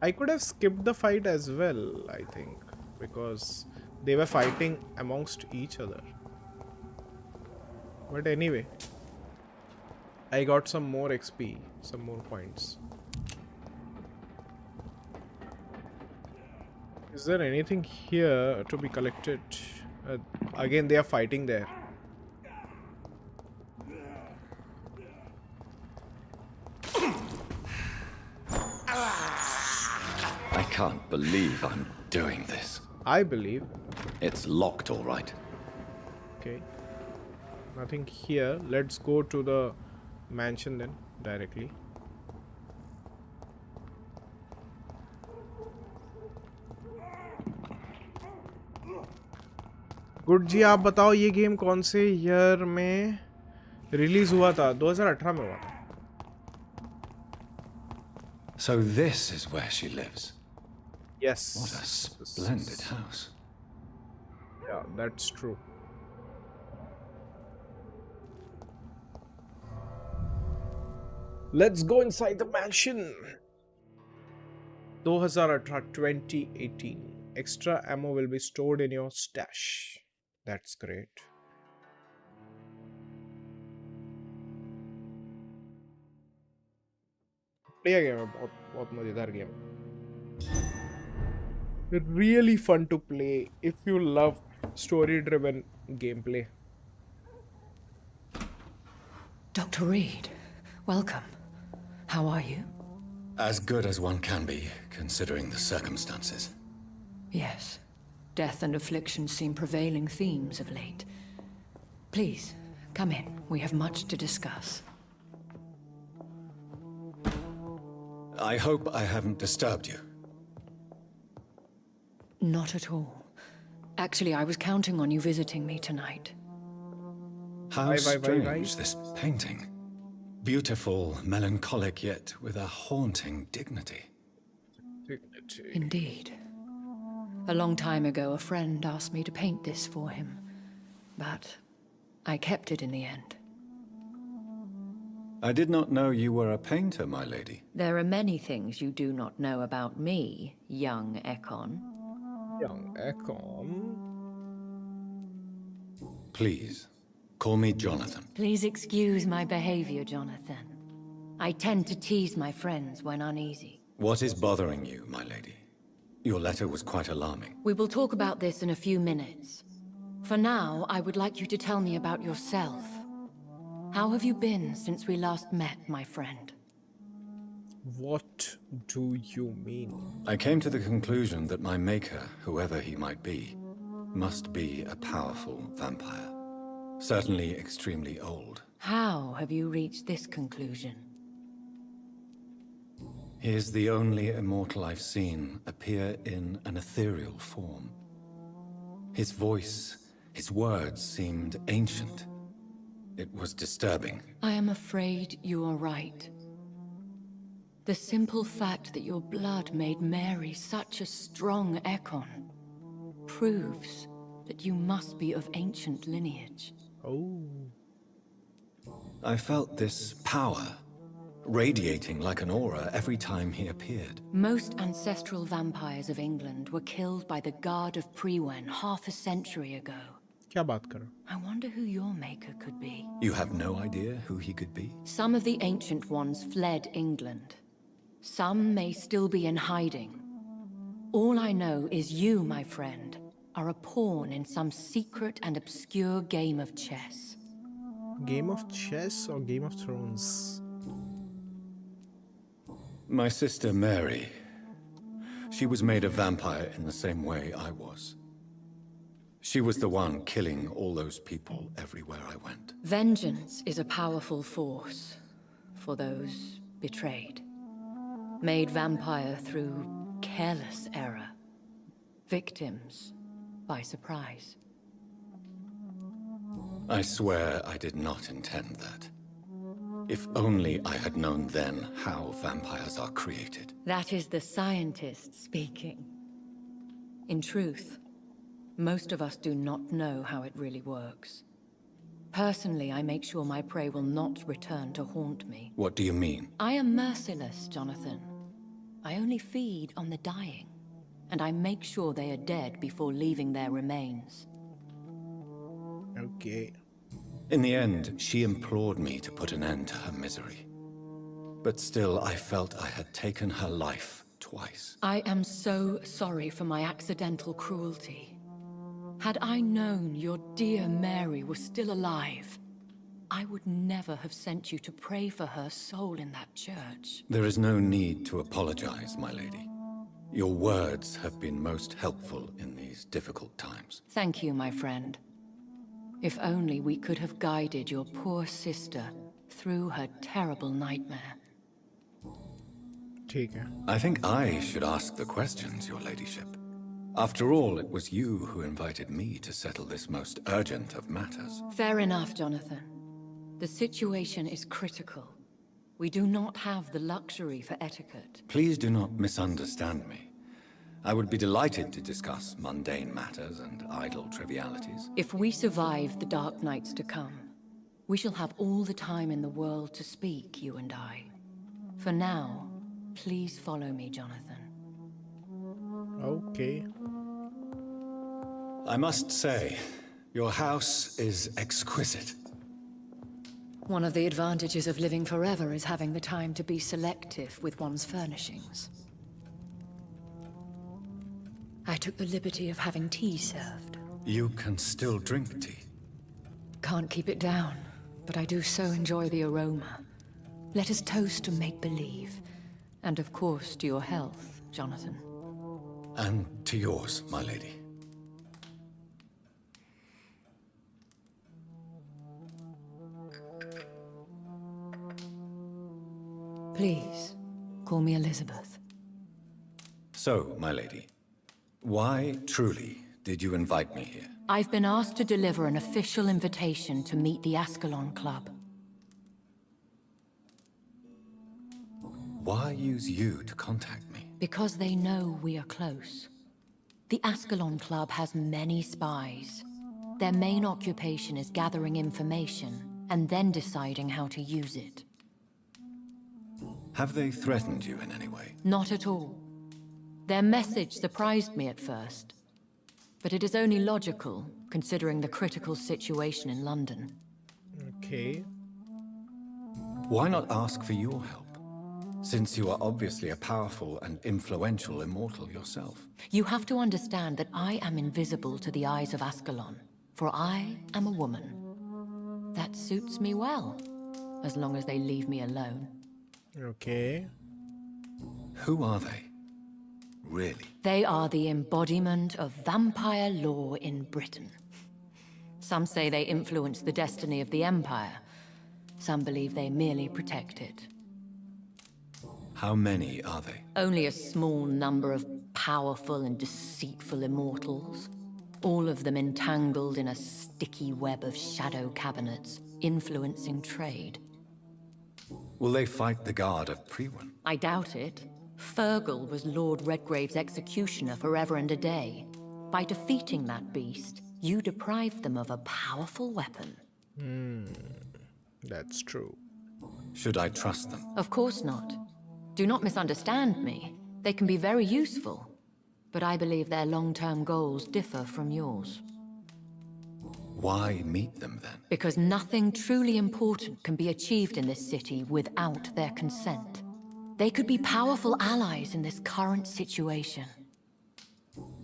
I could have skipped the fight as well, I think, because they were fighting amongst each other. But anyway, I got some more XP, some more points. Is there anything here to be collected? Again, they are fighting there. I can't believe I'm doing this. I believe. It's locked, all right. Okay. Nothing here. Let's go to the mansion then, directly. Good जी, आप बताओ ये game कौन से year में release हुआ था? 2018 में हुआ था. So this is where she lives. Yes. What a splendid house. Yeah, that's true. Let's go inside the mansion. 2018, 2018. Extra ammo will be stored in your stash. That's great. बढ़िया game है, बहुत मजेदार game. Really fun to play if you love story-driven gameplay. Dr. Reed, welcome. How are you? As good as one can be, considering the circumstances. Yes. Death and affliction seem prevailing themes of late. Please, come in. We have much to discuss. I hope I haven't disturbed you. Not at all. Actually, I was counting on you visiting me tonight. How strange, this painting. Beautiful, melancholic, yet with a haunting dignity. Indeed. A long time ago, a friend asked me to paint this for him, but I kept it in the end. I did not know you were a painter, my lady. There are many things you do not know about me, young Ekon. Young Ekon? Please, call me Jonathan. Please excuse my behavior, Jonathan. I tend to tease my friends when uneasy. What is bothering you, my lady? Your letter was quite alarming. We will talk about this in a few minutes. For now, I would like you to tell me about yourself. How have you been since we last met, my friend? What do you mean? I came to the conclusion that my maker, whoever he might be, must be a powerful vampire. Certainly extremely old. How have you reached this conclusion? He is the only immortal I've seen appear in an ethereal form. His voice, his words seemed ancient. It was disturbing. I am afraid you are right. The simple fact that your blood made Mary such a strong Ekon proves that you must be of ancient lineage. Oh. I felt this power radiating like an aura every time he appeared. Most ancestral vampires of England were killed by the Guard of Prewen half a century ago. क्या बात कर रहे हो? I wonder who your maker could be. You have no idea who he could be? Some of the ancient ones fled England. Some may still be in hiding. All I know is you, my friend, are a pawn in some secret and obscure game of chess. Game of chess or Game of Thrones? My sister Mary. She was made a vampire in the same way I was. She was the one killing all those people everywhere I went. Vengeance is a powerful force for those betrayed. Made vampire through careless error. Victims by surprise. I swear I did not intend that. If only I had known then how vampires are created. That is the scientist speaking. In truth, most of us do not know how it really works. Personally, I make sure my prey will not return to haunt me. What do you mean? I am merciless, Jonathan. I only feed on the dying, and I make sure they are dead before leaving their remains. Okay. In the end, she implored me to put an end to her misery. But still, I felt I had taken her life twice. I am so sorry for my accidental cruelty. Had I known your dear Mary was still alive, I would never have sent you to pray for her soul in that church. There is no need to apologize, my lady. Your words have been most helpful in these difficult times. Thank you, my friend. If only we could have guided your poor sister through her terrible nightmare. I think I should ask the questions, your ladyship. After all, it was you who invited me to settle this most urgent of matters. Fair enough, Jonathan. The situation is critical. We do not have the luxury for etiquette. Please do not misunderstand me. I would be delighted to discuss mundane matters and idle trivialities. If we survive the dark nights to come, we shall have all the time in the world to speak, you and I. For now, please follow me, Jonathan. Okay. I must say, your house is exquisite. One of the advantages of living forever is having the time to be selective with one's furnishings. I took the liberty of having tea served. You can still drink tea. Can't keep it down, but I do so enjoy the aroma. Let us toast to make-believe. And of course, to your health, Jonathan. And to yours, my lady. Please, call me Elizabeth. So, my lady, why truly did you invite me here? I've been asked to deliver an official invitation to meet the Ascalon Club. Why use you to contact me? Because they know we are close. The Ascalon Club has many spies. Their main occupation is gathering information and then deciding how to use it. Have they threatened you in any way? Not at all. Their message surprised me at first. But it is only logical, considering the critical situation in London. Okay. Why not ask for your help? Since you are obviously a powerful and influential immortal yourself. You have to understand that I am invisible to the eyes of Ascalon, for I am a woman. That suits me well, as long as they leave me alone. Okay. Who are they? Really? They are the embodiment of vampire law in Britain. Some say they influence the destiny of the Empire. Some believe they merely protect it. How many are they? Only a small number of powerful and deceitful immortals. All of them entangled in a sticky web of shadow cabinets, influencing trade. Will they fight the guard of Priwen? I doubt it. Fergal was Lord Redgrave's executioner forever and a day. By defeating that beast, you deprived them of a powerful weapon. That's true. Should I trust them? Of course not. Do not misunderstand me. They can be very useful. But I believe their long-term goals differ from yours. Why meet them then? Because nothing truly important can be achieved in this city without their consent. They could be powerful allies in this current situation.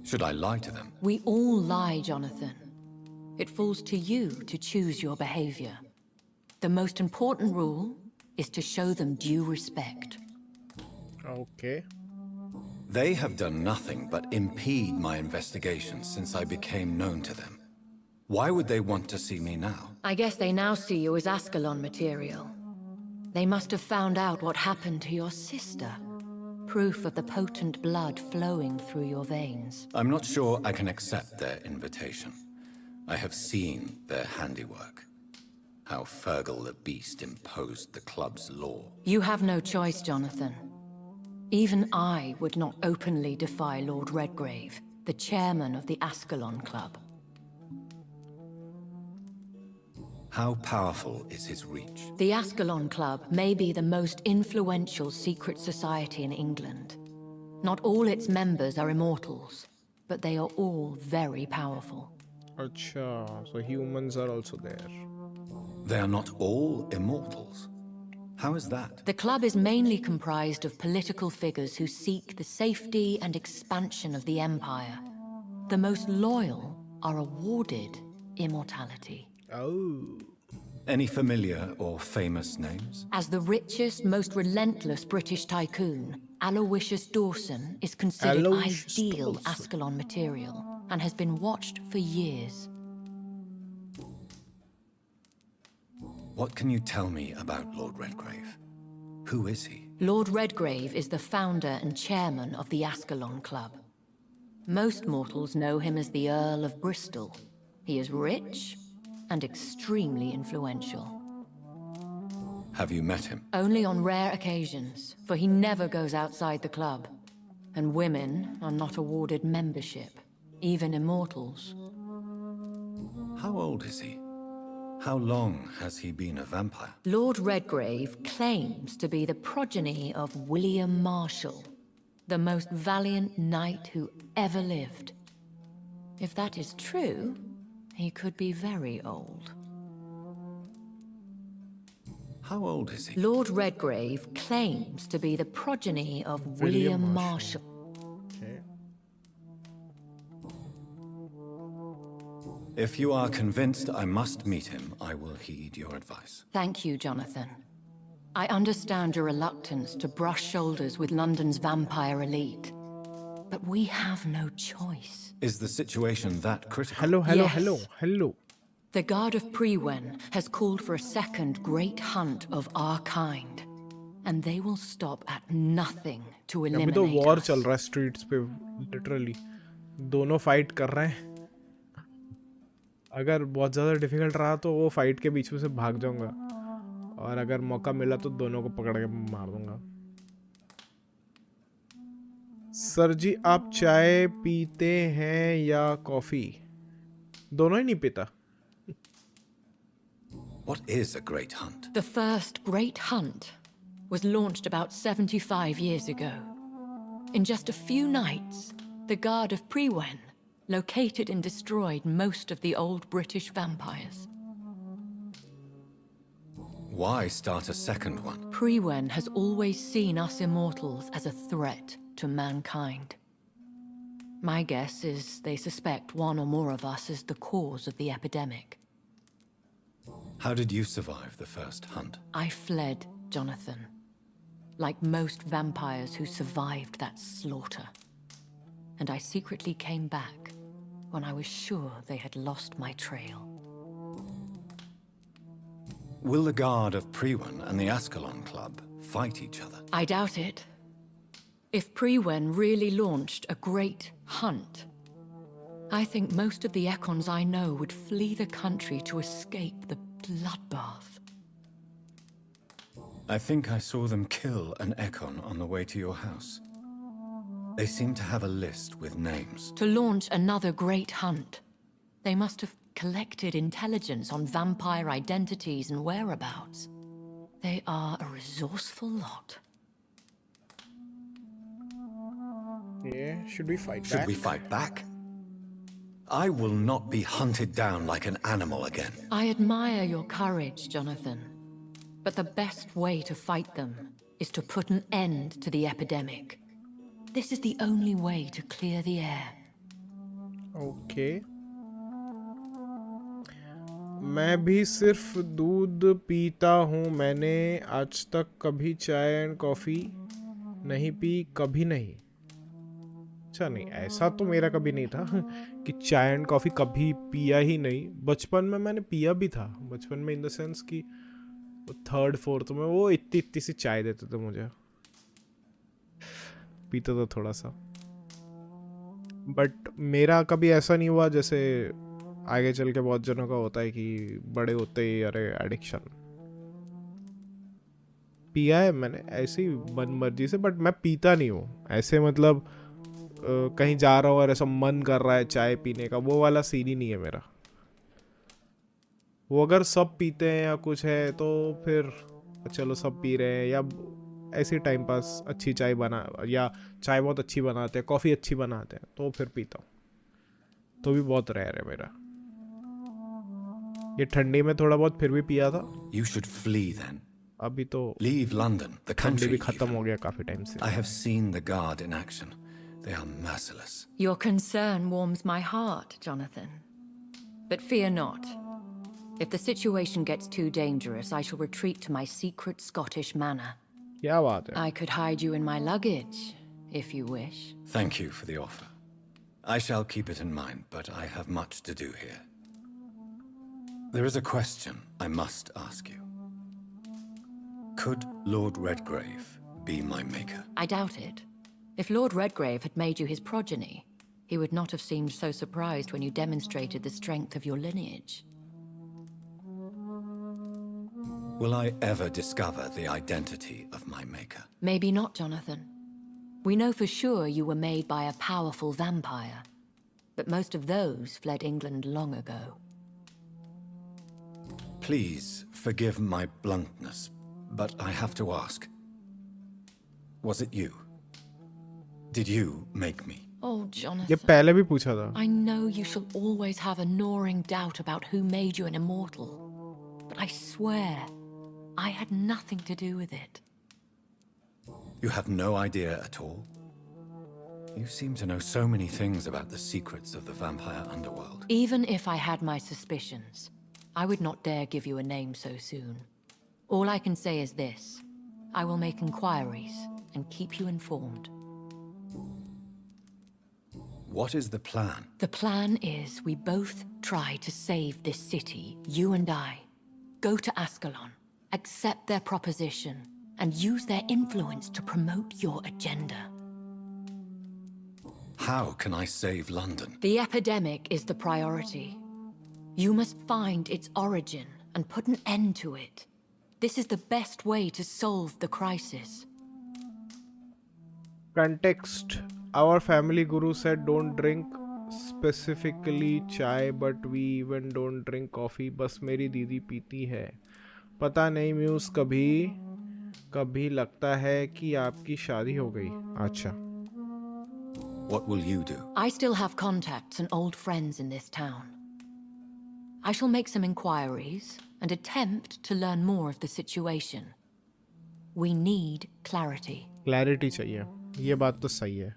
Should I lie to them? We all lie, Jonathan. It falls to you to choose your behavior. The most important rule is to show them due respect. Okay. They have done nothing but impede my investigations since I became known to them. Why would they want to see me now? I guess they now see you as Ascalon material. They must have found out what happened to your sister. proof of the potent blood flowing through your veins. I'm not sure I can accept their invitation. I have seen their handiwork. How Fergal the Beast imposed the club's law. You have no choice, Jonathan. Even I would not openly defy Lord Redgrave, the chairman of the Ascalon Club. How powerful is his reach? The Ascalon Club may be the most influential secret society in England. Not all its members are immortals, but they are all very powerful. Acha, so humans are also there. They are not all immortals. How is that? The club is mainly comprised of political figures who seek the safety and expansion of the Empire. The most loyal are awarded immortality. Oh. Any familiar or famous names? As the richest, most relentless British tycoon, Aloysius Dawson is considered ideal Ascalon material and has been watched for years. What can you tell me about Lord Redgrave? Who is he? Lord Redgrave is the founder and chairman of the Ascalon Club. Most mortals know him as the Earl of Bristol. He is rich and extremely influential. Have you met him? Only on rare occasions, for he never goes outside the club. And women are not awarded membership, even immortals. How old is he? How long has he been a vampire? Lord Redgrave claims to be the progeny of William Marshall, the most valiant knight who ever lived. If that is true, he could be very old. How old is he? Lord Redgrave claims to be the progeny of William Marshall. Okay. If you are convinced I must meet him, I will heed your advice. Thank you, Jonathan. I understand your reluctance to brush shoulders with London's vampire elite. But we have no choice. Is the situation that critical? Hello. The Guard of Prewen has called for a second great hunt of our kind. And they will stop at nothing to अभी eliminate तो war us. चल रहा है streets पे literally. दोनों fight कर रहे हैं. अगर बहुत ज़्यादा difficult रहा तो वो fight के बीच में से भाग जाऊंगा. और अगर मौका मिला तो दोनों को पकड़ के मार दूंगा. सर जी आप चाय पीते हैं या कॉफी? दोनों ही नहीं पीता. What is a great hunt? The first great hunt was launched about 75 years ago. In just a few nights, the Guard of Prewen located and destroyed most of the old British vampires. Why start a second one? Prewen has always seen us immortals as a threat to mankind. My guess is they suspect one or more of us is the cause of the epidemic. How did you survive the first hunt? I fled, Jonathan. Like most vampires who survived that slaughter. And I secretly came back when I was sure they had lost my trail. Will the Guard of Prewen and the Ascalon Club fight each other? I doubt it. If Prewen really launched a great hunt, I think most of the Ekons I know would flee the country to escape the bloodbath. I think I saw them kill an Ekon on the way to your house. They seem to have a list with names. To launch another great hunt, they must have collected intelligence on vampire identities and whereabouts. They are a resourceful lot. Yeah, should we fight back? Should we fight back? I will not be hunted down like an animal again. I admire your courage, Jonathan. But the best way to fight them is to put an end to the epidemic. This is the only way to clear the air. Okay. मैं भी सिर्फ दूध पीता हूँ. मैंने आज तक कभी चाय एंड कॉफ़ी नहीं पी, कभी नहीं. अच्छा नहीं, ऐसा तो मेरा कभी नहीं था कि चाय एंड कॉफ़ी कभी पिया ही नहीं. बचपन में मैंने पिया भी था. बचपन में इन द सेंस कि थर्ड फोर्थ में वो इतनी सी चाय देते थे मुझे. पीता था थोड़ा सा, बट मेरा कभी ऐसा नहीं हुआ जैसे आगे चल के बहुत जनों का होता है कि बड़े होते ही अरे एडिक्शन। पिया है मैंने ऐसे ही मन मर्जी से, बट मैं पीता नहीं हूँ ऐसे, मतलब कहीं जा रहा हूँ और ऐसा मन कर रहा है चाय पीने का, वो वाला सीन ही नहीं है मेरा। वो अगर सब पीते हैं या कुछ है तो फिर चलो सब पी रहे हैं, या ऐसे टाइम पास अच्छी चाय बना, या चाय बहुत अच्छी बनाते हैं, कॉफ़ी अच्छी बनाते हैं तो फिर पीता हूँ, तो भी बहुत रेयर है मेरा। ये ठंडी में थोड़ा बहुत फिर भी पिया था। You should flee then. अभी तो Leave London, the ठंडी country. भी खत्म हो गया काफी टाइम से। I have seen the guard in action. They are merciless. Your concern warms my heart, Jonathan. But fear not. If the situation gets too dangerous, I shall retreat to my secret Scottish manor. क्या बात है? I could hide you in my luggage, if you wish. Thank you for the offer. I shall keep it in mind, but I have much to do here. There is a question I must ask you. Could Lord Redgrave be my maker? I doubt it. If Lord Redgrave had made you his progeny, he would not have seemed so surprised when you demonstrated the strength of your lineage. Will I ever discover the identity of my maker? Maybe not, Jonathan. We know for sure you were made by a powerful vampire, but most of those fled England long ago. Please forgive my bluntness, but I have to ask. Was it you? Did you make me? Oh, ये Jonathan. पहले भी पूछा था। I know you shall always have a gnawing doubt about who made you an immortal, but I swear, I had nothing to do with it. You have no idea at all? You seem to know so many things about the secrets of the vampire underworld. Even if I had my suspicions, I would not dare give you a name so soon. All I can say is this. I will make inquiries and keep you informed. What is the plan? The plan is we both try to save this city, you and I. Go to Ascalon, accept their proposition, and use their influence to promote your agenda. How can I save London? The epidemic is the priority. You must find its origin and put an end to it. This is the best way to solve the crisis. Context. Our family guru said don't drink specifically chai, but we even don't drink coffee. बस मेरी दीदी पीती है। पता नहीं muse कभी लगता है कि आपकी शादी हो गई। अच्छा। What will you do? I still have contacts and old friends in this town. I shall make some inquiries and attempt to learn more of the situation. We need clarity. Clarity चाहिए। ये बात तो सही है,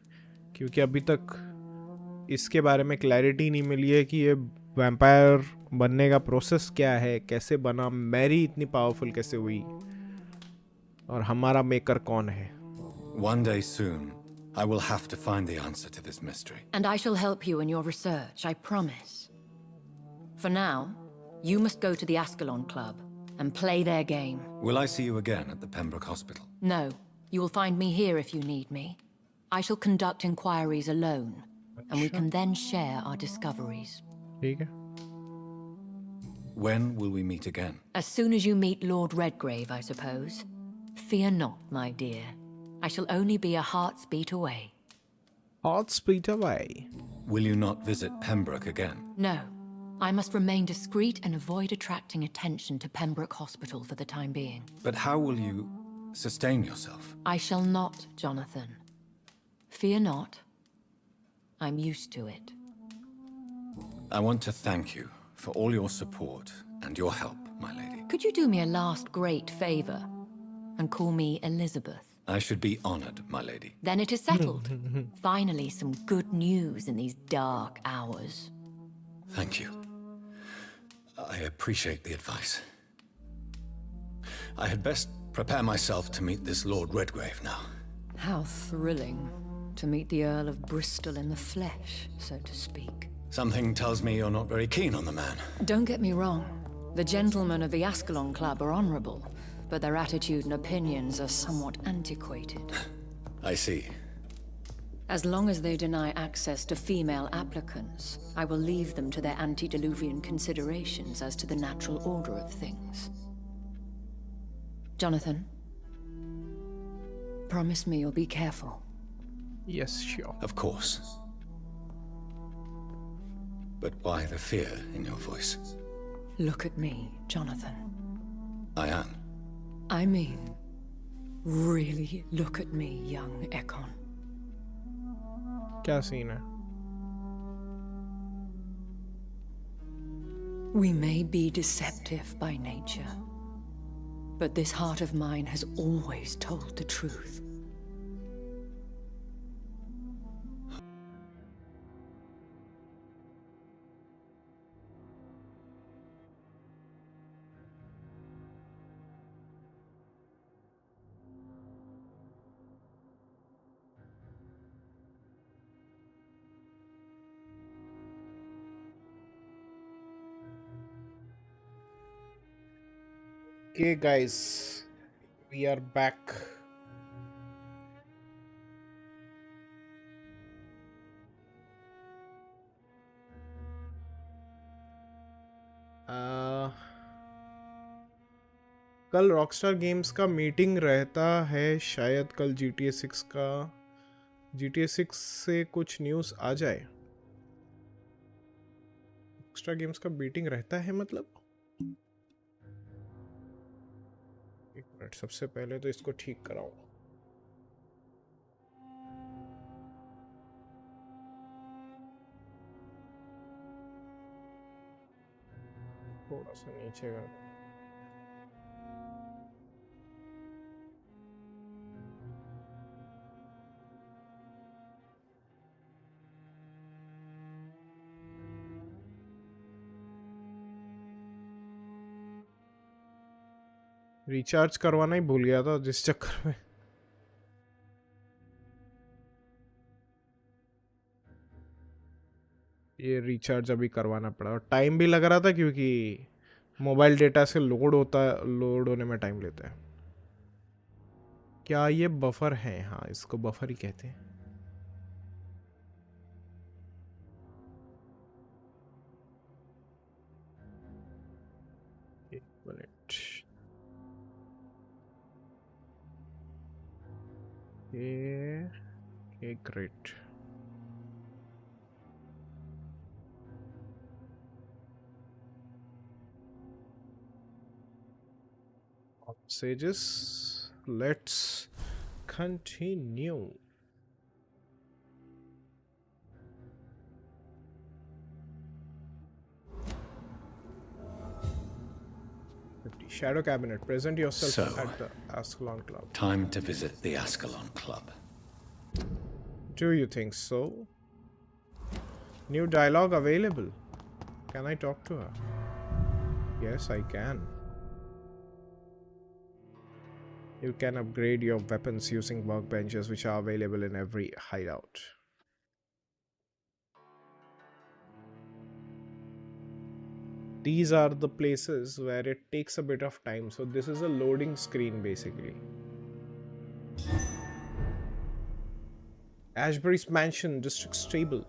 क्योंकि अभी तक इसके बारे में क्लैरिटी नहीं मिली है कि ये वैम्पायर बनने का प्रोसेस क्या है, कैसे बना, मैरी इतनी पावरफुल कैसे हुई, और हमारा मेकर कौन है। One day soon, I will have to find the answer to this mystery. And I shall help you in your research, I promise. For now, you must go to the Ascalon Club and play their game. Will I see you again at the Pembroke Hospital? No, you will find me here if you need me. I shall conduct inquiries alone, and we can then share our discoveries. ठीक है। When will we meet again? As soon as you meet Lord Redgrave, I suppose. Fear not, my dear. I shall only be a heart's beat away. Heart's beat away. Will you not visit Pembroke again? No. I must remain discreet and avoid attracting attention to Pembroke Hospital for the time being. But how will you sustain yourself? I shall not, Jonathan. Fear not. I'm used to it. I want to thank you for all your support and your help, my lady. Could you do me a last great favor and call me Elizabeth? I should be honored, my lady. Then it is settled. Finally, some good news in these dark hours. Thank you. I appreciate the advice. I had best prepare myself to meet this Lord Redgrave now. How thrilling to meet the Earl of Bristol in the flesh, so to speak. Something tells me you're not very keen on the man. Don't get me wrong. The gentlemen of the Ascalon Club are honorable, but their attitude and opinions are somewhat antiquated. I see. As long as they deny access to female applicants, I will leave them to their antediluvian considerations as to the natural order of things. Jonathan, promise me you'll be careful. Yes, sure. Of course. But why the fear in your voice? Look at me, Jonathan. I am. I mean, really look at me, young Ekon. क्या scene है? We may be deceptive by nature, but this heart of mine has always told the truth. Okay, guys, we are back. कल Rockstar games का meeting रहता है शायद कल GTA 6 का GTA 6 से कुछ न्यूज़ आ जाए। रॉकस्टार गेम्स का मीटिंग रहता है मतलब? एक मिनट, सबसे पहले तो इसको ठीक कराऊं। थोड़ा सा नीचे कर। रिचार्ज करवाना ही भूल गया था जिस चक्कर में। ये रिचार्ज अभी करवाना पड़ा और टाइम भी लग रहा था क्योंकि मोबाइल डेटा से लोड होने में टाइम लेता है। क्या ये बफर है? हाँ, इसको बफर ही कहते हैं। एक मिनट। ये great. Sages, let's continue. Shadow Cabinet, present yourself So, at the Ascalon Club. Time to visit the Ascalon Club. Do you think so? New dialogue available. Can I talk to her? Yes, I can. You can upgrade your weapons using workbenches which are available in every hideout. These are the places where it takes a bit of time. So this is a loading screen basically. Ashbury's Mansion, District Stable.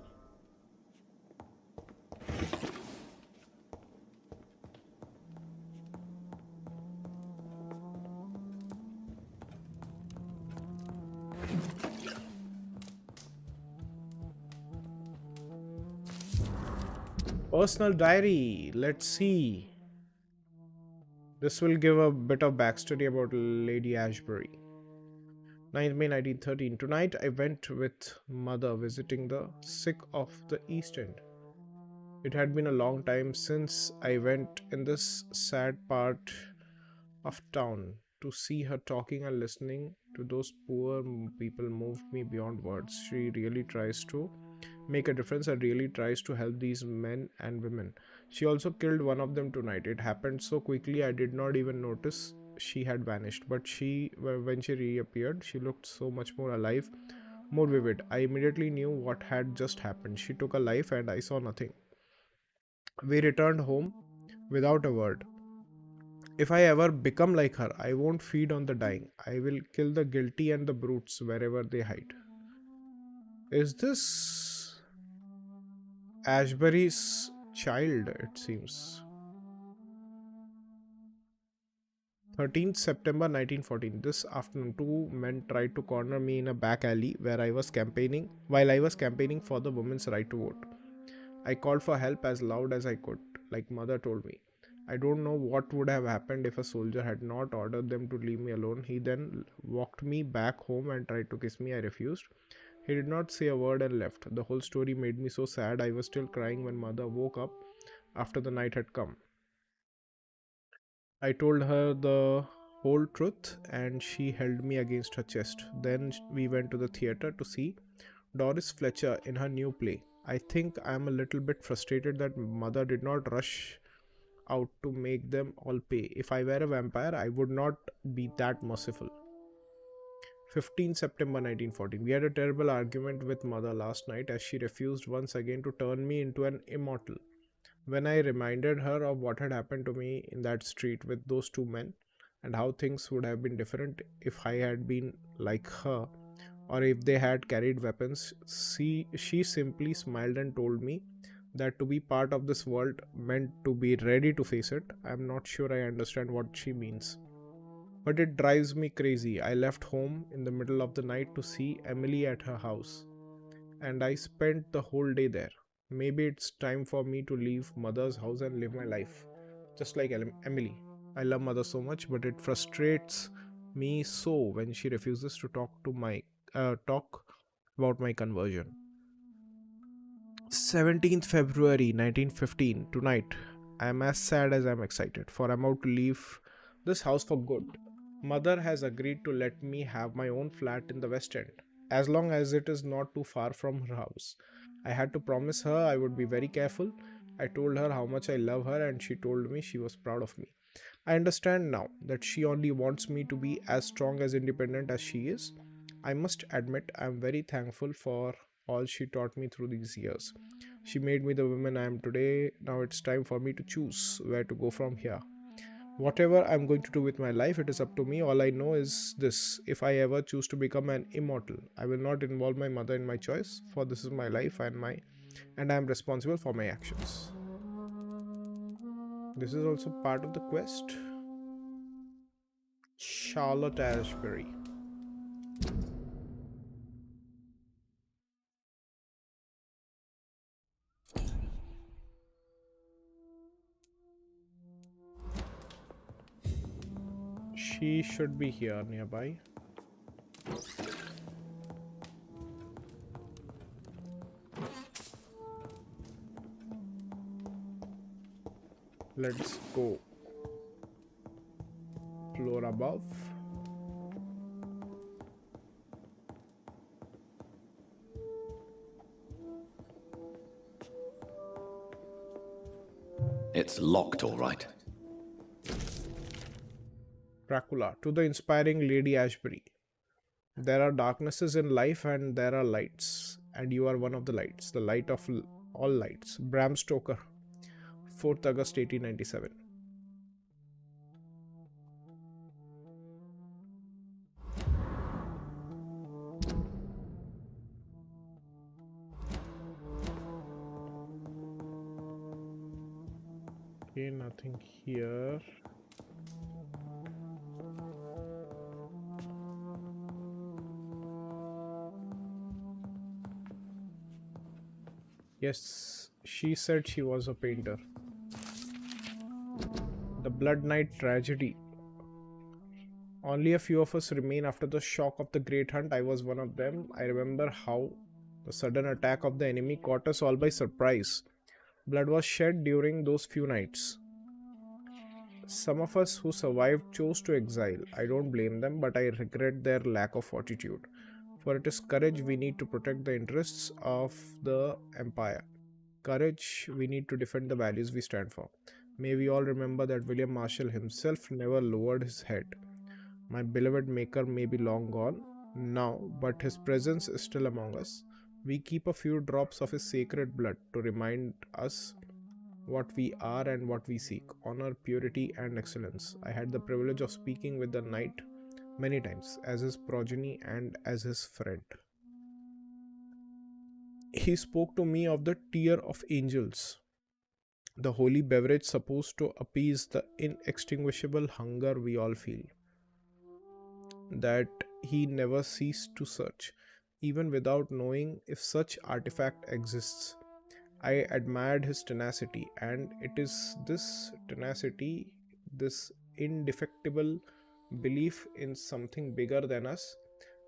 Personal diary. Let's see. This will give a bit of backstory about Lady Ashbury. 9th May 1913. Tonight I went with mother visiting the sick of the East End. It had been a long time since I went in this sad part of town. To see her talking and listening to those poor people moved me beyond words. She really tries to make a difference and really tries to help these men and women. She also killed one of them tonight. It happened so quickly I did not even notice she had vanished. But when she reappeared, she looked so much more alive, more vivid. I immediately knew what had just happened. She took a life and I saw nothing. We returned home without a word. If I ever become like her, I won't feed on the dying. I will kill the guilty and the brutes wherever they hide. Is this Ashbury's child? It seems. 13th September 1914. This afternoon, two men tried to corner me in a back alley while I was campaigning for the women's right to vote. I called for help as loud as I could, like mother told me. I don't know what would have happened if a soldier had not ordered them to leave me alone. He then walked me back home and tried to kiss me. I refused. He did not say a word and left. The whole story made me so sad. I was still crying when mother woke up after the night had come. I told her the whole truth and she held me against her chest. Then we went to the theatre to see Doris Fletcher in her new play. I think I am a little bit frustrated that mother did not rush out to make them all pay. If I were a vampire, I would not be that merciful. 15 September 1914. We had a terrible argument with mother last night as she refused once again to turn me into an immortal. When I reminded her of what had happened to me in that street with those two men and how things would have been different if I had been like her or if they had carried weapons, she simply smiled and told me that to be part of this world meant to be ready to face it. I am not sure I understand what she means, but it drives me crazy. I left home in the middle of the night to see Emily at her house, and I spent the whole day there. Maybe it's time for me to leave mother's house and live my life, just like Emily. I love mother so much, but it frustrates me so when she refuses to talk about my conversion. 17th February 1915. Tonight, I am as sad as I am excited, for I am about to leave this house for good. Mother has agreed to let me have my own flat in the West End, as long as it is not too far from her house. I had to promise her I would be very careful. I told her how much I love her and she told me she was proud of me. I understand now that she only wants me to be as strong as independent as she is. I must admit I am very thankful for all she taught me through these years. She made me the woman I am today. Now it's time for me to choose where to go from here. Whatever I'm going to do with my life, it is up to me. All I know is this: if I ever choose to become an immortal, I will not involve my mother in my choice, for this is my life and I am responsible for my actions. This is also part of the quest. Charlotte Ashbury. She should be here nearby. Let's go. Floor above. It's locked, all right. Dracula. To the inspiring Lady Ashbury. There are darknesses in life and there are lights, and you are one of the lights, the light of all lights. Bram Stoker. 4th August 1897. Okay, nothing here. Yes, she said she was a painter. The Blood Night tragedy. Only a few of us remain after the shock of the Great Hunt. I was one of them. I remember how the sudden attack of the enemy caught us all by surprise. Blood was shed during those few nights. Some of us who survived chose to exile. I don't blame them, but I regret their lack of fortitude. For it is courage we need to protect the interests of the Empire. Courage we need to defend the values we stand for. May we all remember that William Marshall himself never lowered his head. My beloved maker may be long gone now, but his presence is still among us. We keep a few drops of his sacred blood to remind us what we are and what we seek: honor, purity, and excellence. I had the privilege of speaking with the knight many times, as his progeny and as his friend. He spoke to me of the tear of angels, the holy beverage supposed to appease the inextinguishable hunger we all feel, that he never ceased to search, even without knowing if such artifact exists. I admired his tenacity, and it is this tenacity, this indefectible belief in something bigger than us,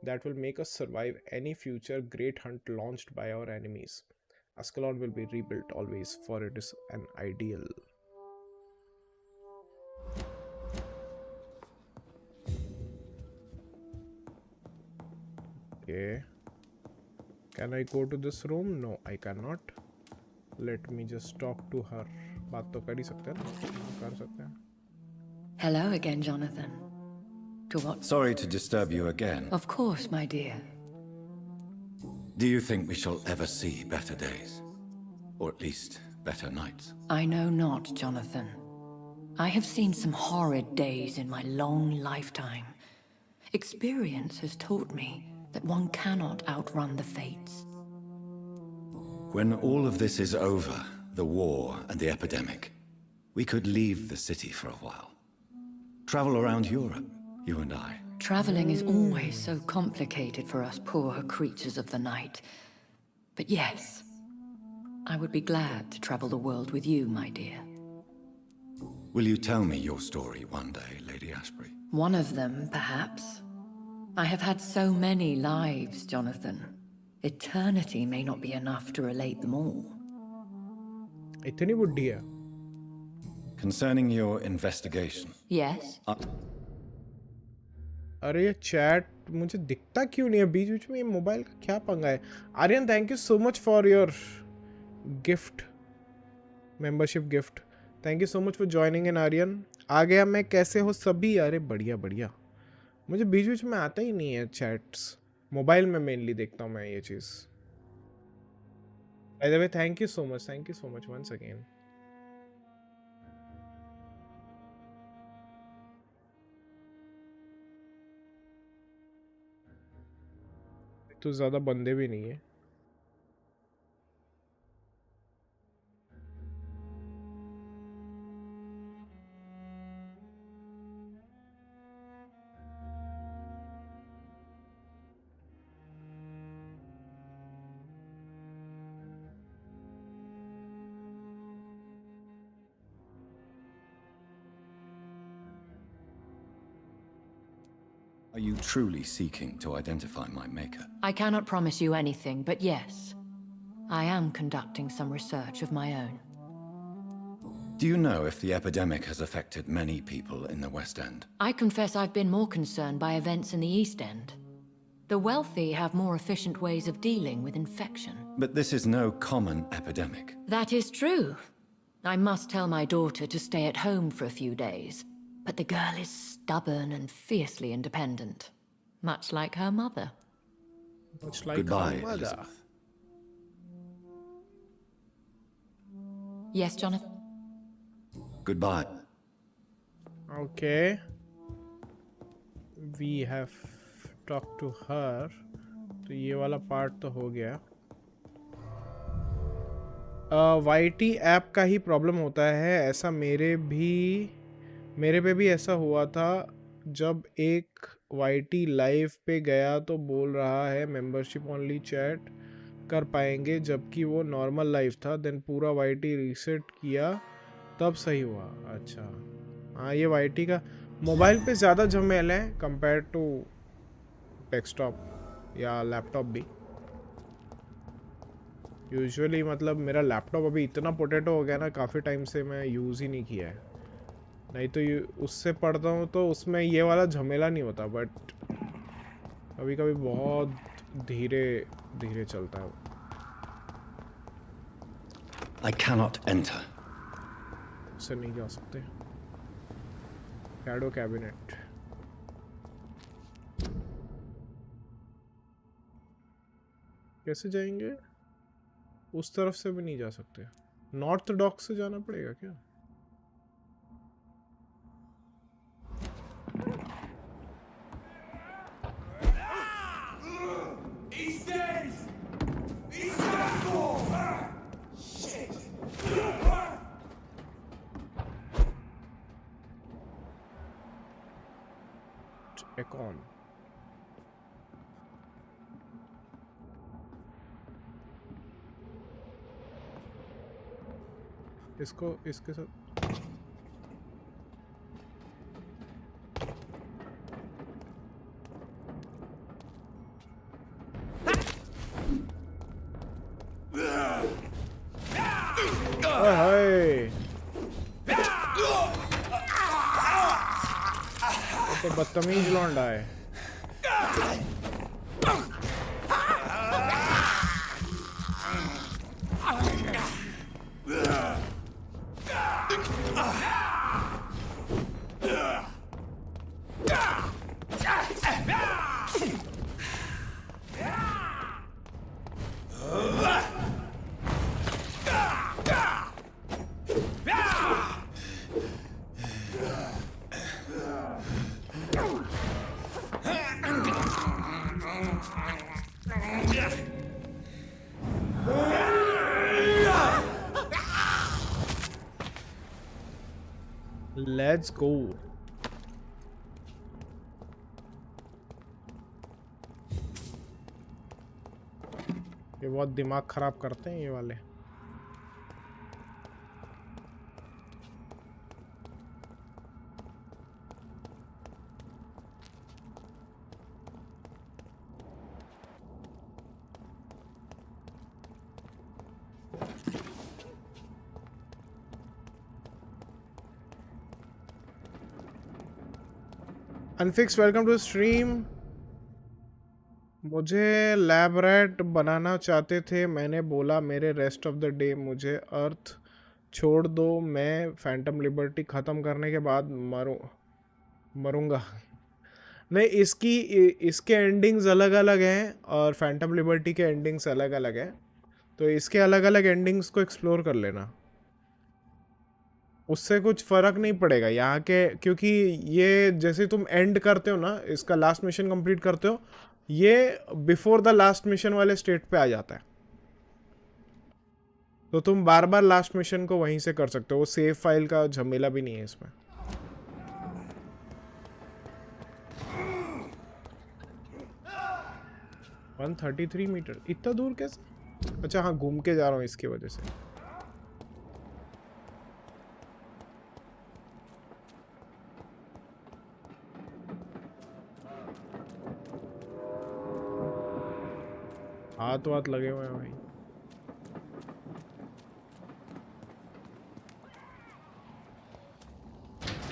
that will make us survive any future great hunt launched by our enemies. Ascalon will be rebuilt always, for it is an ideal. Okay. Can I go to this room? No, I cannot. Let me just talk to her. बात तो कर ही सकते हैं ना? कर सकते हैं. Hello again, Jonathan. To what? Sorry to disturb you again. Of course, my dear. Do you think we shall ever see better days? Or at least better nights? I know not, Jonathan. I have seen some horrid days in my long lifetime. Experience has taught me that one cannot outrun the fates. When all of this is over, the war and the epidemic, we could leave the city for a while. Travel around Europe, you and I. Traveling is always so complicated for us poor creatures of the night. But yes, I would be glad to travel the world with you, my dear. Will you tell me your story one day, Lady Ashbury? One of them, perhaps. I have had so many lives, Jonathan. Eternity may not be enough to relate them all. इतनी बुद्धि है. Concerning your investigation. Yes? अरे ये chat मुझे दिखता क्यों नहीं है बीच बीच में? ये मोबाइल का क्या पंगा है? Aryan, thank you so much for your gift, membership gift. Thank you so much for joining in. Aryan आ गया मैं. कैसे हो सभी? अरे बढ़िया बढ़िया. मुझे बीच बीच में आता ही नहीं है चैट्स. मोबाइल में मेनली देखता हूँ मैं ये चीज़. By the way thank you so much once again. तो ज़्यादा बंदे भी नहीं है. Are you truly seeking to identify my maker? I cannot promise you anything, but yes, I am conducting some research of my own. Do you know if the epidemic has affected many people in the West End? I confess I've been more concerned by events in the East End. The wealthy have more efficient ways of dealing with infection. But this is no common epidemic. That is true. I must tell my daughter to stay at home for a few days. But the girl is stubborn and fiercely independent. Much like her mother. Much like Goodbye, her mother. Elizabeth. Yes, Jonathan? Goodbye. Okay. We have talked to her. तो ये वाला part तो हो गया. YT app का ही problem होता है. ऐसा मेरे पे भी ऐसा हुआ था. जब एक YT लाइव पे गया तो बोल रहा है मेंबरशिप ओनली चैट कर पाएंगे, जबकि वो नॉर्मल लाइव था. देन पूरा YT रीसेट किया तब सही हुआ. अच्छा हाँ, ये YT का मोबाइल पे ज़्यादा झमेल है कंपेयर टू डेस्कटॉप या लैपटॉप भी. यूजुअली मतलब मेरा लैपटॉप अभी इतना पोटैटो हो गया ना, काफ़ी टाइम से मैं यूज़ ही नहीं किया है. नहीं तो उससे पढ़ता हूँ तो उसमें ये वाला झमेला नहीं होता. बट कभी कभी बहुत धीरे धीरे चलता है. I cannot enter. उससे नहीं जा सकते. Shadow cabinet. कैसे जाएंगे? उस तरफ से भी नहीं जा सकते. नॉर्थ डॉक से जाना पड़ेगा क्या? EastEnders! EastEnders! टेकॉन। इसको इसके साथ तो बदतमीज लौंडा है। Let's go. ये बहुत दिमाग खराब करते हैं ये वाले। Unfix welcome to stream. मुझे लैब रैट बनाना चाहते थे, मैंने बोला मेरे रेस्ट ऑफ द डे मुझे अर्थ छोड़ दो, मैं फैंटम लिबर्टी ख़त्म करने के बाद मरूंगा। नहीं, इसके एंडिंग्स अलग अलग हैं और फैंटम लिबर्टी के एंडिंग्स अलग अलग हैं, तो इसके अलग अलग एंडिंग्स को एक्सप्लोर कर लेना, उससे कुछ फ़र्क नहीं पड़ेगा यहाँ के, क्योंकि ये जैसे तुम एंड करते हो ना, इसका लास्ट मिशन कंप्लीट करते हो, ये बिफोर द लास्ट मिशन वाले स्टेट पे आ जाता है, तो तुम बार बार लास्ट मिशन को वहीं से कर सकते हो, वो सेव फाइल का झमेला भी नहीं है इसमें। वन 133 मीटर इतना दूर कैसे? अच्छा हाँ, घूम के जा रहा हूँ इसकी वजह से। हाथ वाथ लगे हुए हैं भाई।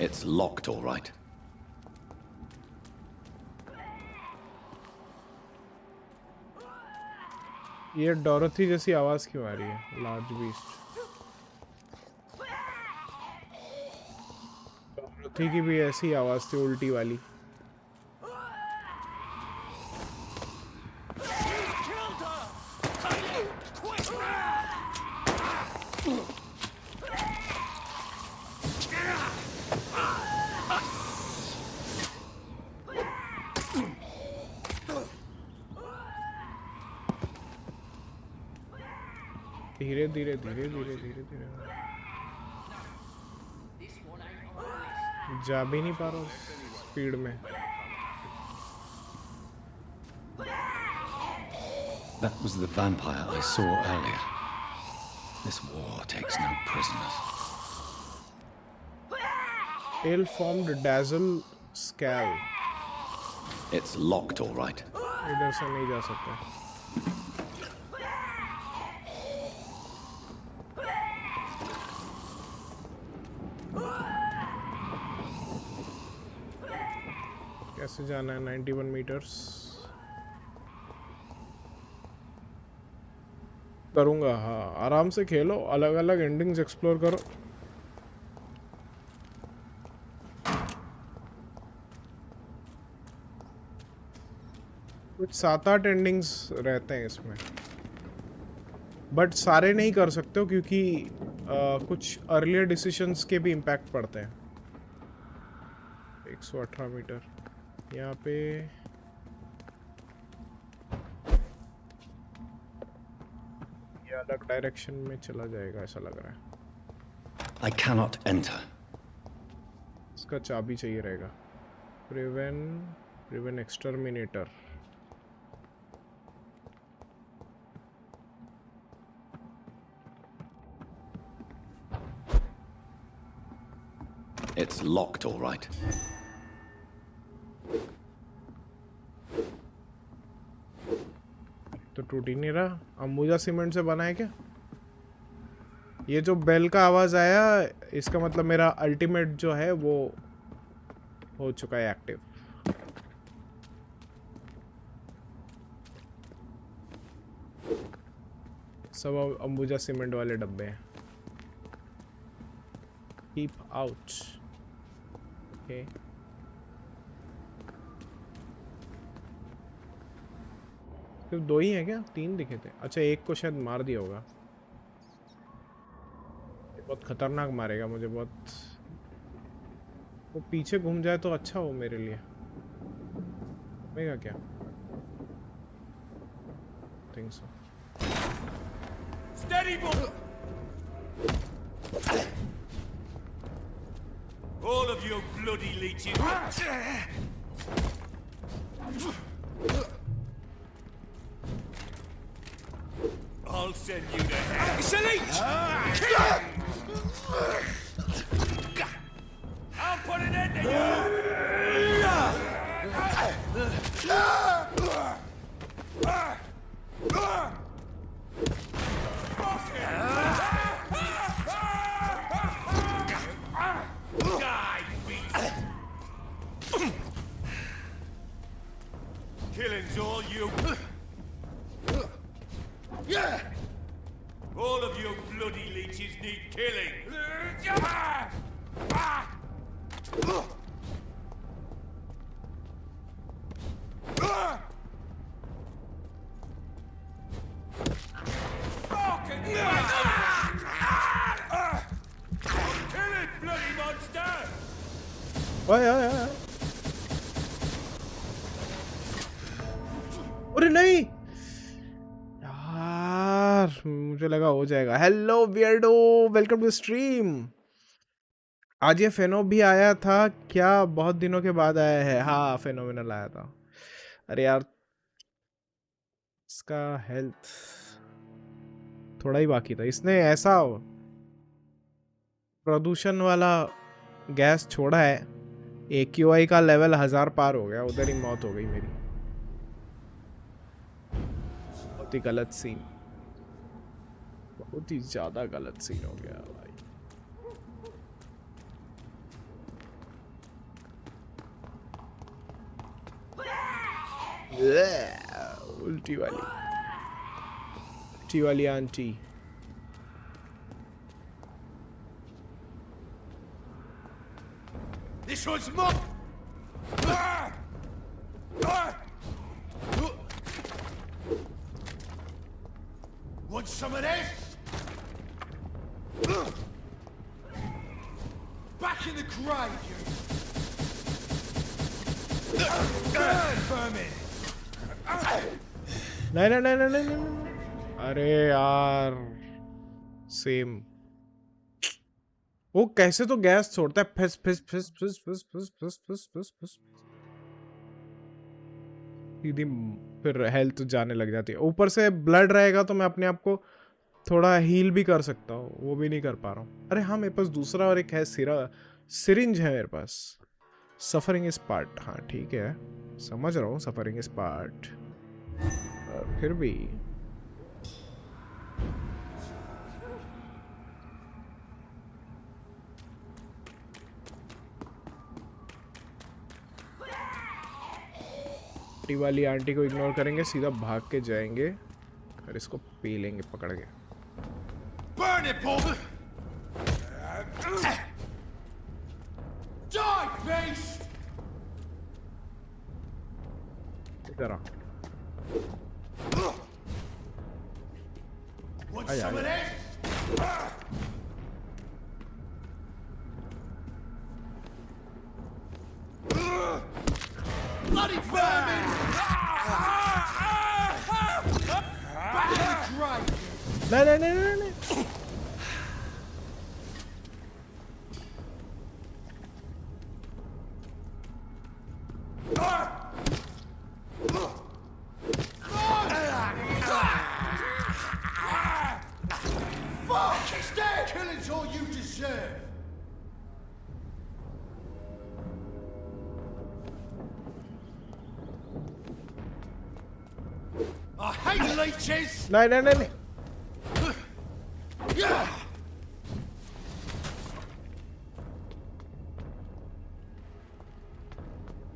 It's locked, all right. ये डोरोथी जैसी आवाज क्यों आ रही है? Large beast. डोरोथी की भी ऐसी आवाज थी, उल्टी वाली। धीरे धीरे धीरे धीरे धीरे धीरे जा भी नहीं पा रहा स्पीड में। That was the vampire I saw earlier. This war takes no prisoners. Ill-formed dazzle scale. It's locked, all right. इधर से नहीं जा सकता। कैसे जाना है? 91 मीटर्स करूंगा। हाँ, आराम से खेलो, अलग अलग एंडिंग्स एक्सप्लोर करो। कुछ 7-8 एंडिंग्स रहते हैं इसमें, बट सारे नहीं कर सकते हो क्योंकि कुछ अर्लियर डिसीजंस के भी इम्पैक्ट पड़ते हैं। 118 मीटर यहाँ पे ये अलग डायरेक्शन में चला जाएगा ऐसा लग रहा है। I cannot enter. इसका चाबी चाहिए रहेगा। Prevent Riven exterminator. It's locked, all right. तो टूट ही नहीं रहा। अंबुजा सीमेंट से बना है क्या? ये जो बेल का आवाज आया इसका मतलब मेरा अल्टीमेट जो है वो हो चुका है एक्टिव। सब अंबुजा सीमेंट वाले डब्बे हैं। Keep out. ओके सिर्फ 2 ही हैं क्या? 3 दिखे थे। अच्छा एक को शायद मार दिया होगा। बहुत खतरनाक मारेगा मुझे बहुत। वो पीछे घूम जाए तो अच्छा हो मेरे लिए। होगा क्या? Think so. Steady, boy! All of you bloody leeches! I'll send you to hell. It's a leech! I'll put an end to you! Die, beast! Killing's all you. All of you bloody leeches need killing. Kill it, bloody monster! ओए ओए ओए। अरे नहीं यार मुझे लगा हो जाएगा। Hello weirdo, welcome to stream. आज ये फेनो भी आया था क्या? बहुत दिनों के बाद आया है। हाँ फेनोमिनल आया था। अरे यार इसका हेल्थ थोड़ा ही बाकी था। इसने ऐसा प्रदूषण वाला गैस छोड़ा है, AQI का लेवल 1000 पार हो गया। उधर ही मौत हो गई मेरी। बहुत ही गलत सीन, बहुत ही ज्यादा गलत सीन हो गया भाई। उल्टी वाली aunty. This one's mine! Want some of this? Back in the grave, you! Burn, vermin! नहीं। अरे यार सेम। वो कैसे तो गैस छोड़ता है, फिस फिस फिस फिस फिस फिस फिस फिस फिस फिस। सीधी फिर हेल्थ जाने लग जाती है। ऊपर से ब्लड रहेगा तो मैं अपने आप को थोड़ा हील भी कर सकता हूँ, वो भी नहीं कर पा रहा हूँ। अरे हाँ मेरे पास दूसरा और एक है सिरिंज है मेरे पास। सफरिंग इज पार्ट, हाँ ठीक है समझ रहा हूँ सफरिंग इज पार्ट, फिर भी वाली आंटी को इग्नोर करेंगे, सीधा भाग के जाएंगे और इसको पी लेंगे पकड़ के। Burn it, Paul! Die, beast! इधर आ। Want some of this? Bloody vermin! Back in the grave! नहीं। I hate leeches! नहीं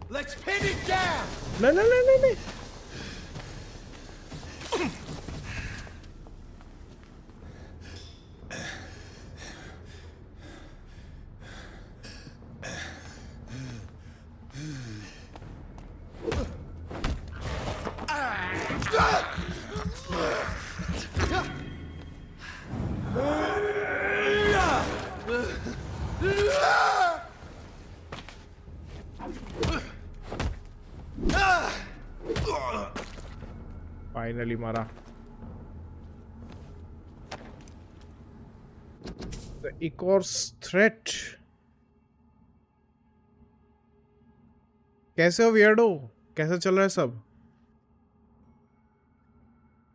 Let's pin it down! नहीं फाइनली मारा। The Ecor's threat। कैसे हो वियर्डो? कैसा चल रहा है सब?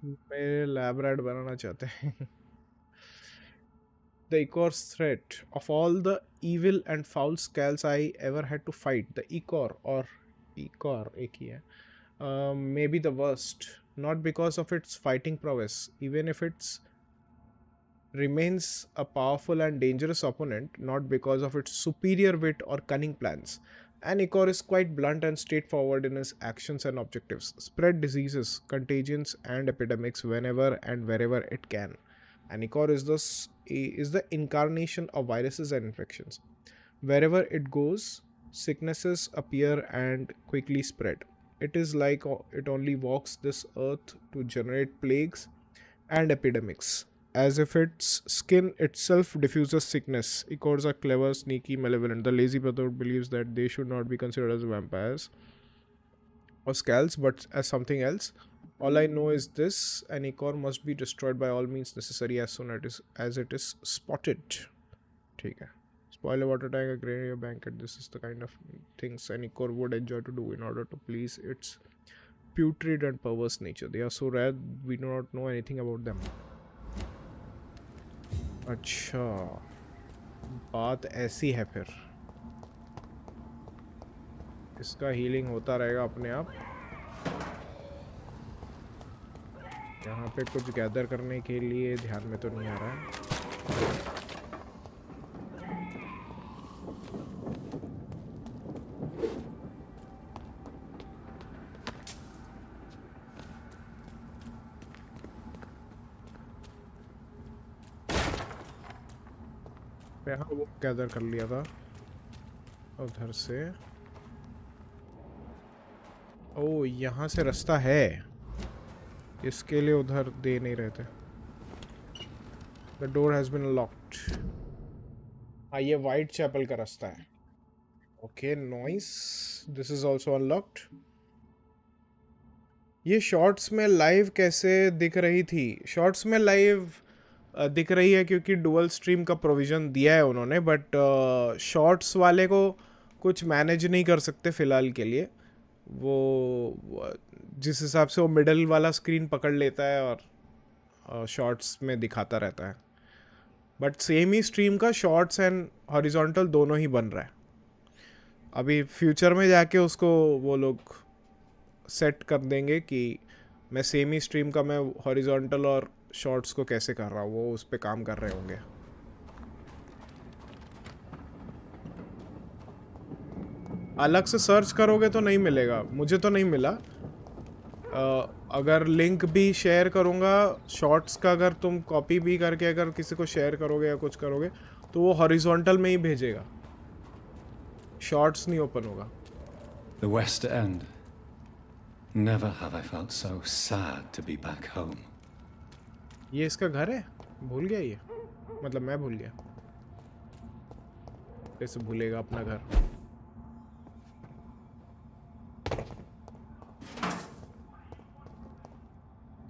मेरे लैब रैट बनाना चाहते हैं। The Ecor's threat. Of all the evil and foul scales I ever had to fight, the Ecor or Ecor एक ही है, may be the worst. Not because of its fighting prowess, even if it remains a powerful and dangerous opponent, not because of its superior wit or cunning plans. An Ecor is quite blunt and straightforward in his actions and objectives. Spread diseases, contagions and epidemics whenever and wherever it can. An Ecor is the incarnation of viruses and infections. Wherever it goes, sicknesses appear and quickly spread. It is like it only walks this earth to generate plagues and epidemics. As if its skin itself diffuses sickness. Ecors are clever, sneaky, malevolent. The lazy brotherhood believes that they should not be considered as vampires or scales, but as something else. All I know is this: an Ecor must be destroyed by all means necessary as soon as it is spotted. ठीक है. Spoil a water tank, a grenade, a banquet. This is the kind of things an Ecor would enjoy to do in order to please its putrid and perverse nature. They are so rare, we do not know anything about them. अच्छा, बात ऐसी है फिर। इसका healing होता रहेगा अपने आप। यहाँ पे कुछ गैदर करने के लिए ध्यान में तो नहीं आ रहा है। यहाँ वो गैदर कर लिया था उधर से। ओ, यहाँ से रास्ता है, इसके लिए उधर दे नहीं रहे थे। The door has been locked. हाँ, ये वाइट चैपल का रास्ता है। Okay, noise. This is also unlocked. ये शॉर्ट्स में लाइव कैसे दिख रही थी? शॉर्ट्स में लाइव दिख रही है क्योंकि डुअल स्ट्रीम का प्रोविज़न दिया है उन्होंने, बट शॉर्ट्स वाले को कुछ मैनेज नहीं कर सकते फ़िलहाल के लिए। वो जिस हिसाब से वो मिडल वाला स्क्रीन पकड़ लेता है और शॉर्ट्स में दिखाता रहता है, बट सेम ही स्ट्रीम का शॉर्ट्स एंड हॉरिजॉन्टल दोनों ही बन रहा है। अभी फ्यूचर में जाके उसको वो लोग सेट कर देंगे कि मैं सेम ही स्ट्रीम का मैं हॉरिजॉन्टल और शॉर्ट्स को कैसे कर रहा हूँ, वो उस पर काम कर रहे होंगे। अलग से सर्च करोगे तो नहीं मिलेगा, मुझे तो नहीं मिला। अगर लिंक भी शेयर करूँगा शॉर्ट्स का, अगर तुम कॉपी भी करके अगर किसी को शेयर करोगे या कुछ करोगे तो वो हॉरिजॉन्टल में ही भेजेगा, शॉर्ट्स नहीं ओपन होगा। The West End. Never have I felt so sad to be back home. ये इसका घर है? भूल गया ये, मतलब मैं भूल गया। कैसे भूलेगा अपना घर?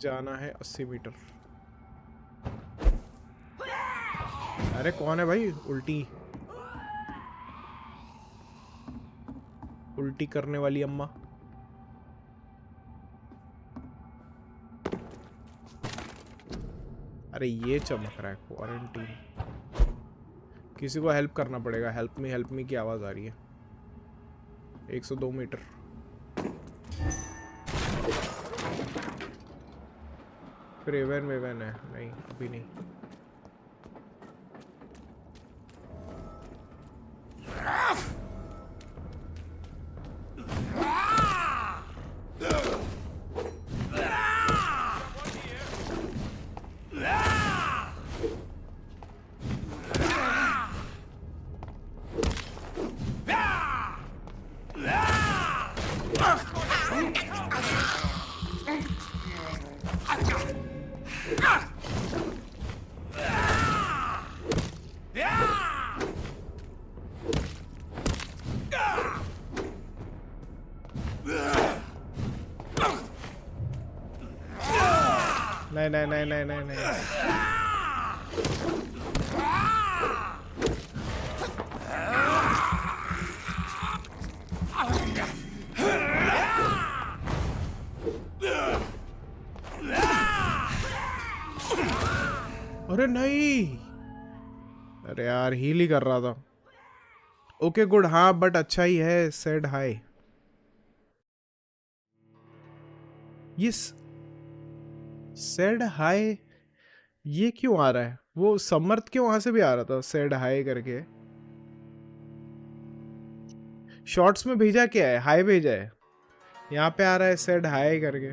जाना है 80 मीटर। अरे कौन है भाई? उल्टी करने वाली अम्मा। अरे ये चमक रहा है क्वारंटीन। किसी को हेल्प करना पड़ेगा। हेल्प मी की आवाज़ आ रही है। 102 मीटर। फिर एवन वेवन है? नहीं अभी नहीं। नहीं। अरे नहीं, अरे यार हील ही कर रहा था। ओके गुड, हाँ बट अच्छा ही है। Said high. ये सेड हाई ये क्यों आ रहा है? वो समर्थ क्यों वहां से भी आ रहा था सेड हाई करके? शॉर्ट्स में भेजा क्या है? हाई भेजा है, यहाँ पे आ रहा है सेड हाई करके।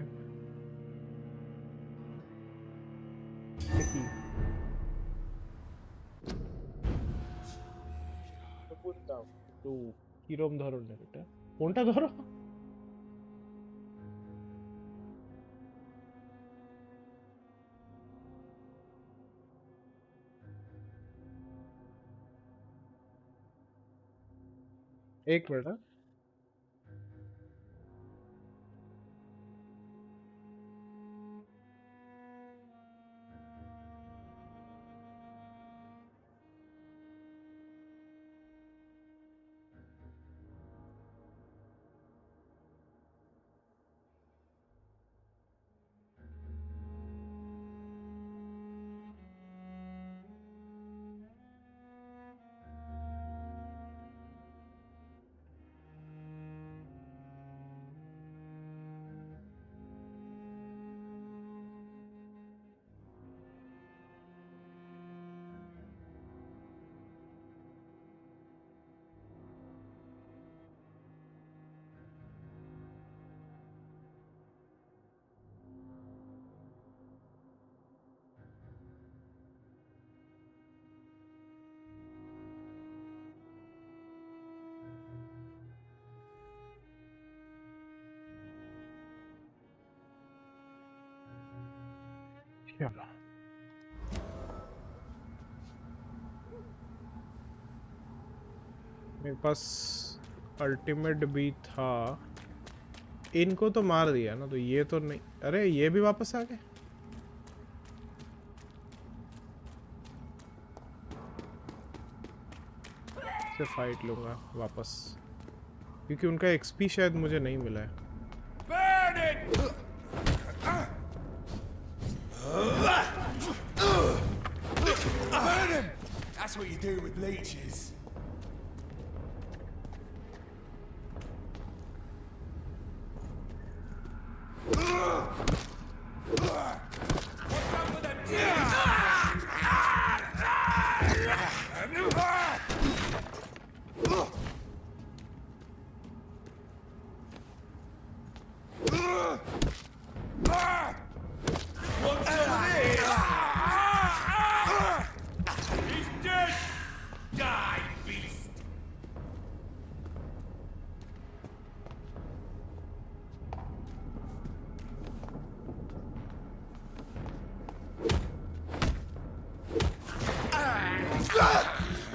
কিরম ধরনের এটা? কোনটা ধরো? एक मिनट। चलो मेरे पास अल्टीमेट भी था, इनको तो मार दिया ना, तो ये तो नहीं। अरे ये भी वापस आ गए। से फाइट लूंगा वापस, क्योंकि उनका एक्सपी शायद मुझे नहीं मिला है। Burn him! That's what you do with leeches.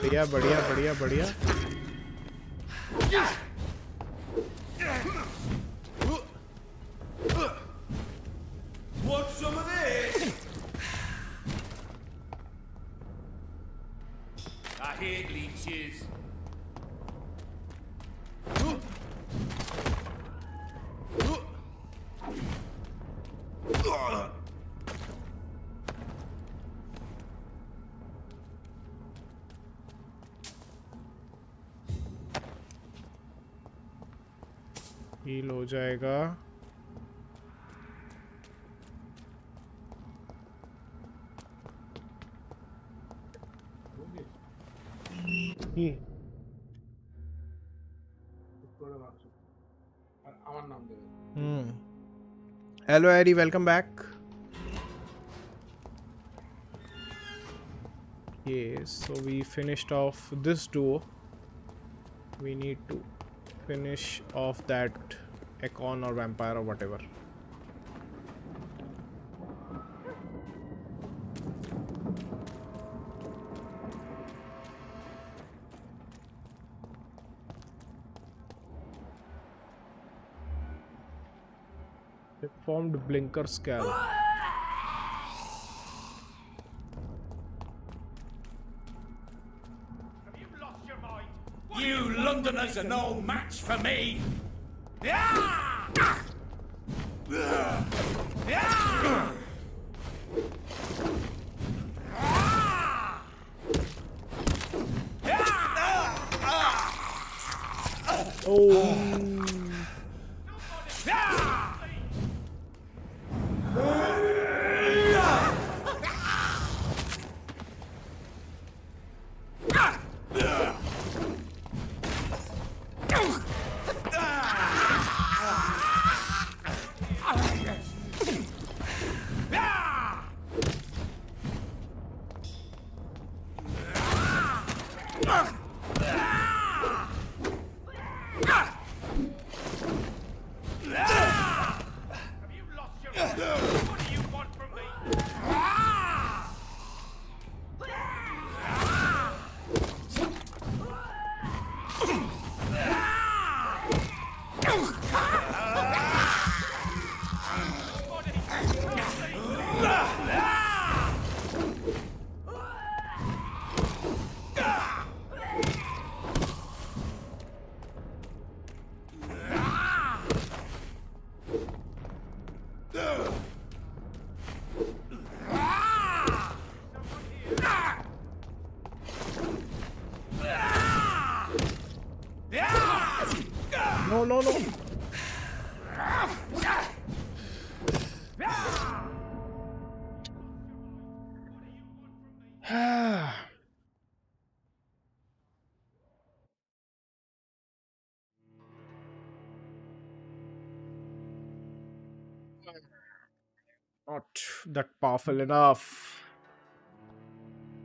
बढ़िया बढ़िया बढ़िया बढ़िया। Want some of this? I hate leeches. Heal हो जाएगा। Hello, Harry. Welcome back. Okay, so we finished off this duo. We need to finish off that Econ or Vampire or whatever. Formed blinker scale. You Londoners are no match for me! Yeah! Yeah! Oh. No. Not that powerful enough.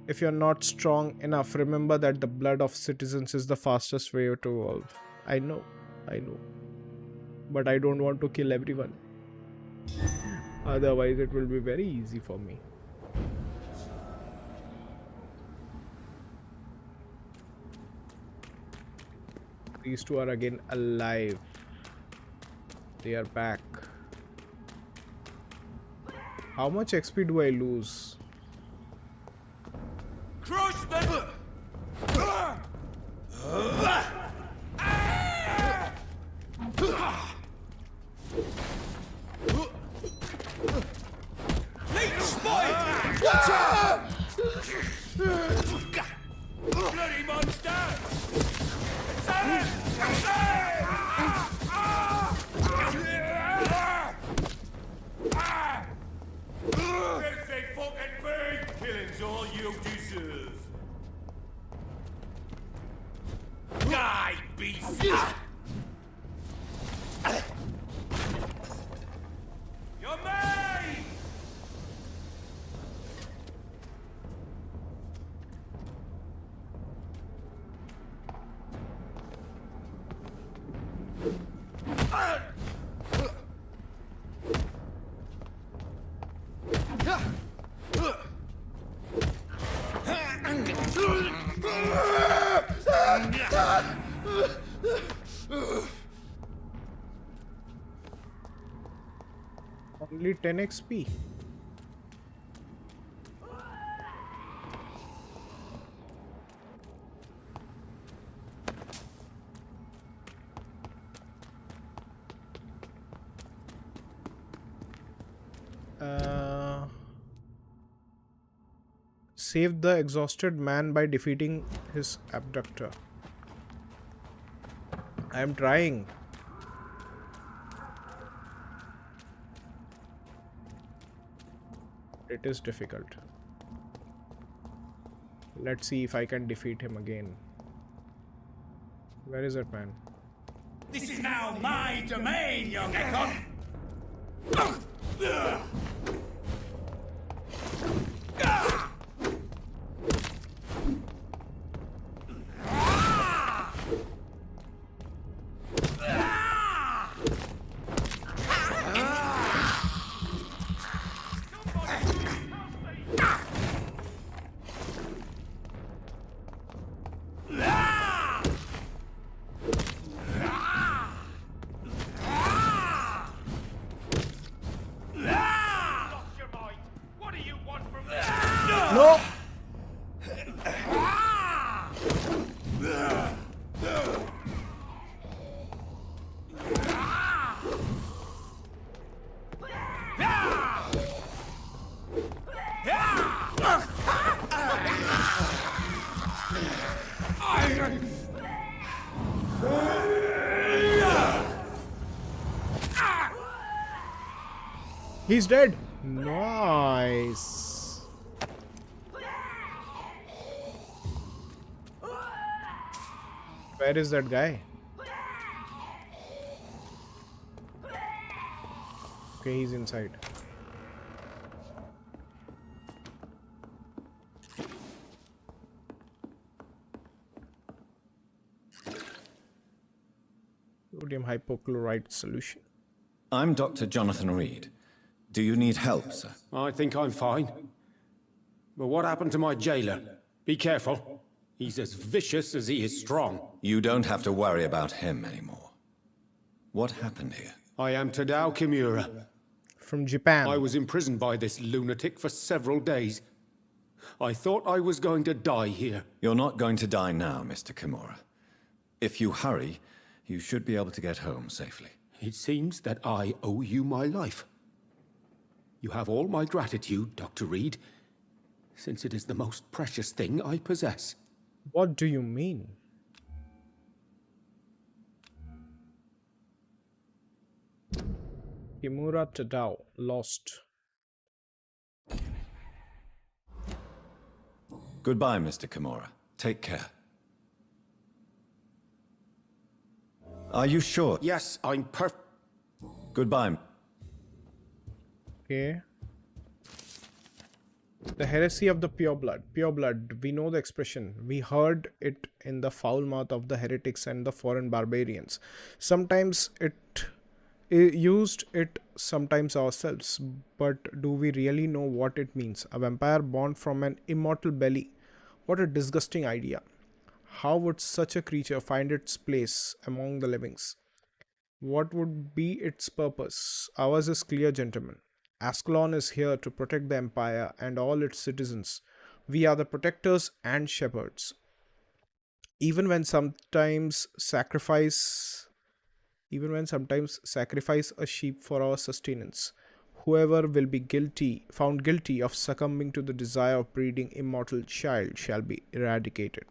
If you're not strong enough, remember that the blood of citizens is the fastest way to evolve. I know. But I don't want to kill everyone. Otherwise, it will be very easy for me. These two are again alive. They are back. How much XP do I lose? Crush them! Leech spotted! Watch out! Bloody monster! Birthday fucking bird! Killing's all you deserve. Die, beast! You're mine! Only 10 XP. Save the exhausted man by defeating his abductor. I am trying. It is difficult. Let's see if I can defeat him again. Where is that man? This is now my domain, young Ekon! No! He's dead. Nice. Where is that guy? Okay, he's inside. Sodium hypochlorite solution. I'm Dr. Jonathan Reed. Do you need help, sir? I think I'm fine. But what happened to my jailer? Be careful. He's as vicious as he is strong. You don't have to worry about him anymore. What happened here? I am Tadao Kimura. From Japan. I was imprisoned by this lunatic for several days. I thought I was going to die here. You're not going to die now, Mr. Kimura. If you hurry, you should be able to get home safely. It seems that I owe you my life. You have all my gratitude, Dr. Reed, since it is the most precious thing I possess. What do you mean? Kimura Tadao, lost. Goodbye, Mr. Kimura. Take care. Are you sure? Yes, I'm Goodbye. Okay. The heresy of the pure blood. Pure blood. We know the expression. We heard it in the foul mouth of the heretics and the foreign barbarians. Sometimes it used it, sometimes ourselves. But do we really know what it means? A vampire born from an immortal belly. What a disgusting idea. How would such a creature find its place among the livings? What would be its purpose? Ours is clear, gentlemen. Ascalon is here to protect the Empire and all its citizens. We are the protectors and shepherds. Even when sometimes sacrifice a sheep for our sustenance, whoever will be found guilty of succumbing to the desire of breeding immortal child shall be eradicated.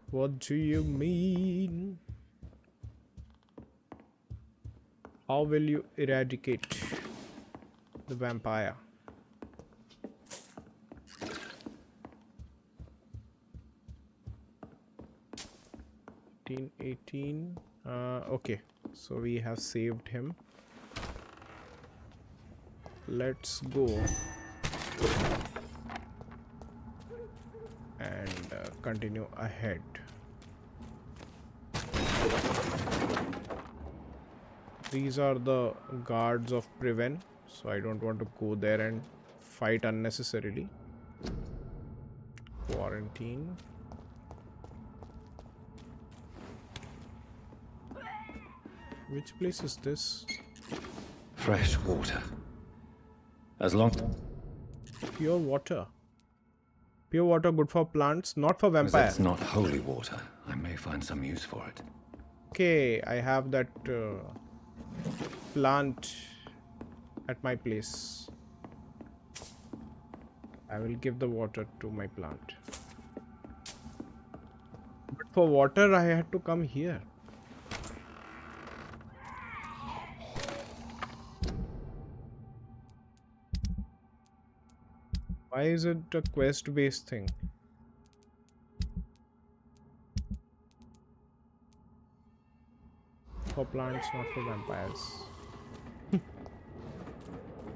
What do you mean? How will you eradicate the vampire? 18. Okay, so we have saved him. Let's go and continue ahead. These are the guards of Preven, so I don't want to go there and fight unnecessarily. Quarantine. Which place is this? Fresh water. As long... Pure water. Pure water good for plants, not for vampires. It's not holy water. I may find some use for it. Okay, I have that plant at my place. I will give the water to my plant. But for water, I had to come here. Why is it a quest-based thing? for plants, not for vampires.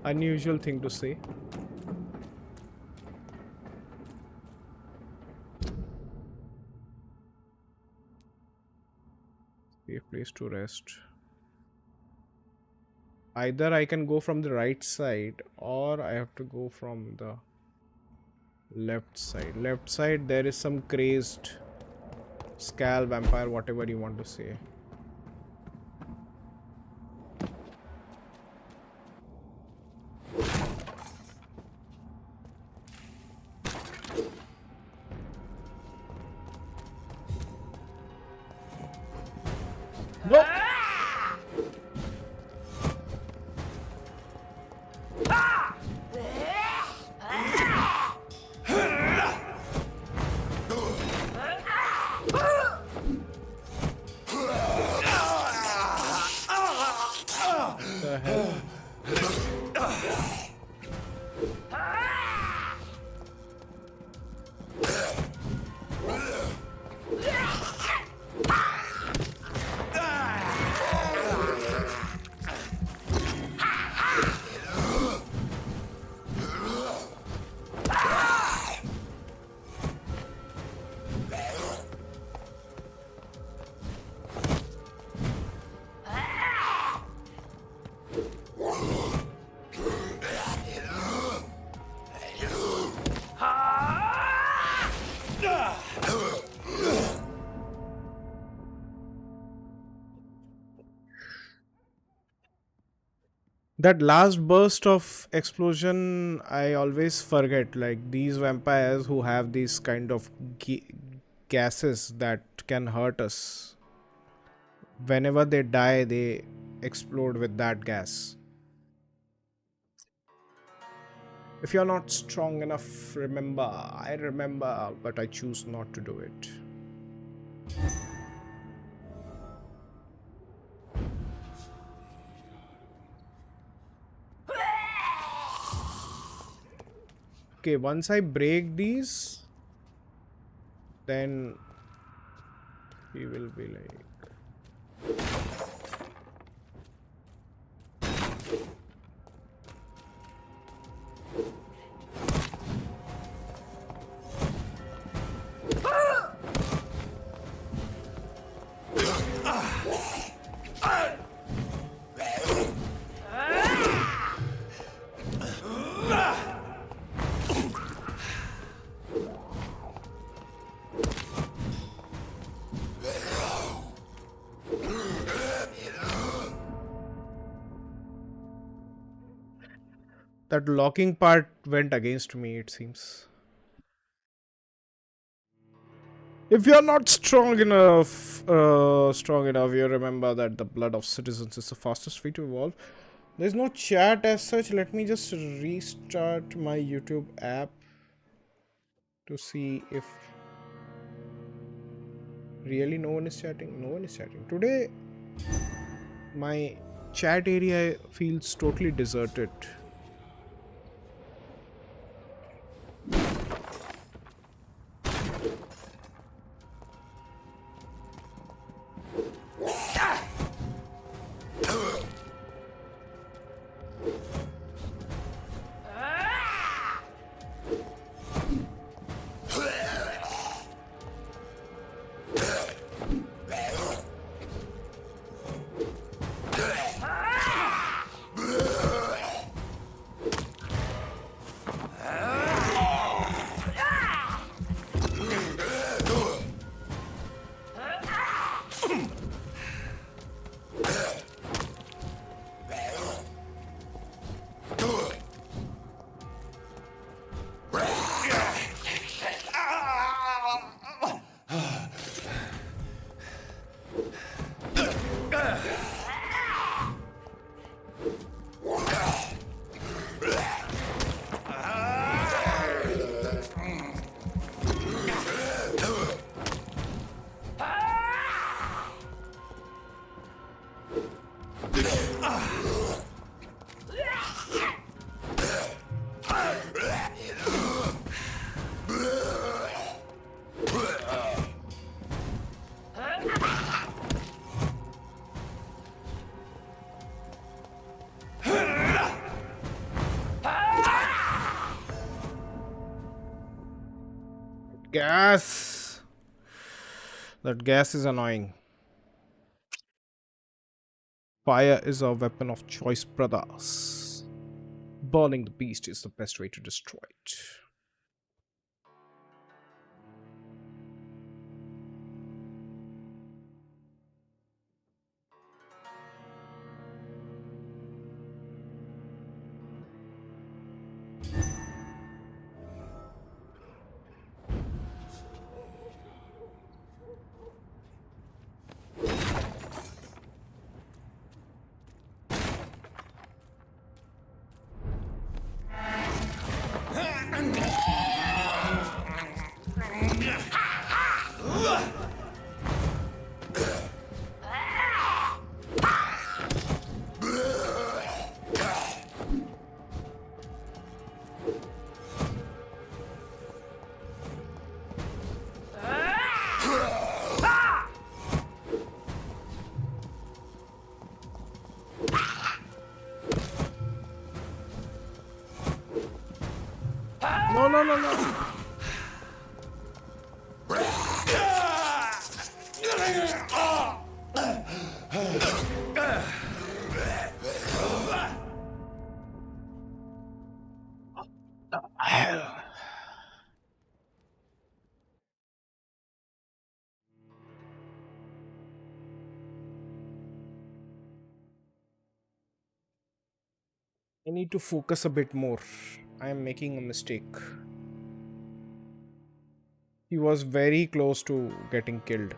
Unusual thing to say. Safe place to rest. Either I can go from the right side or I have to go from the left side. Left side there is some crazed Skal vampire, whatever you want to say. No. That last burst of explosion, I always forget. Like these vampires who have these kind of gases that can hurt us. Whenever they die, they explode with that gas. If you're not strong enough, remember. I remember, but I choose not to do it. Okay, once I break these, then we will be like... That locking part went against me, it seems. If you're not strong enough, you remember that the blood of citizens is the fastest way to evolve. There's no chat as such. Let me just restart my YouTube app to see if really no one is chatting. No one is chatting. Today, my chat area feels totally deserted. gas. That gas is annoying. Fire is our weapon of choice, brothers. Burning the beast is the best way to destroy it. No. Hell. I need to focus a bit more. I am making a mistake. He was very close to getting killed.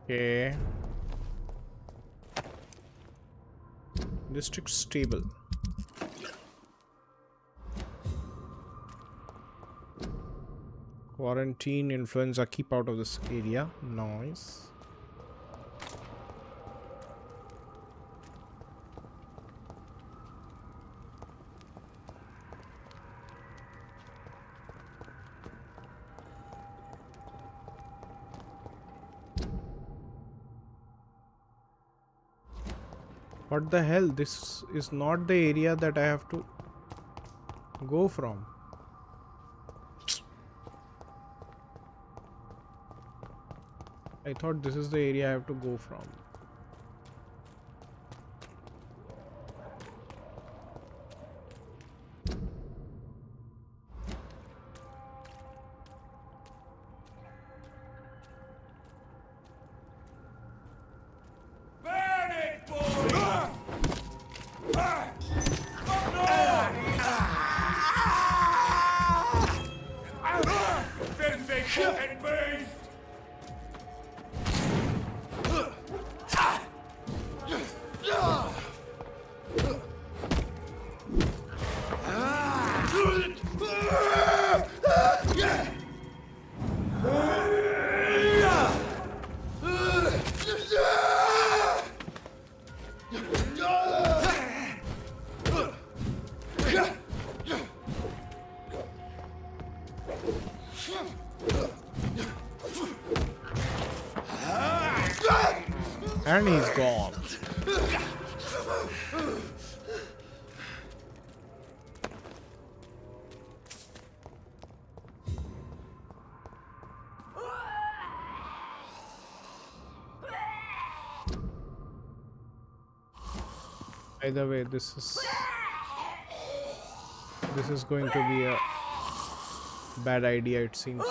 Okay. District stable. Quarantine influenza, keep out of this area. Nice. What the hell? This is not the area that I have to go from. I thought this is the area I have to go from. And he's gone. Either way, this is going to be a bad idea, it seems.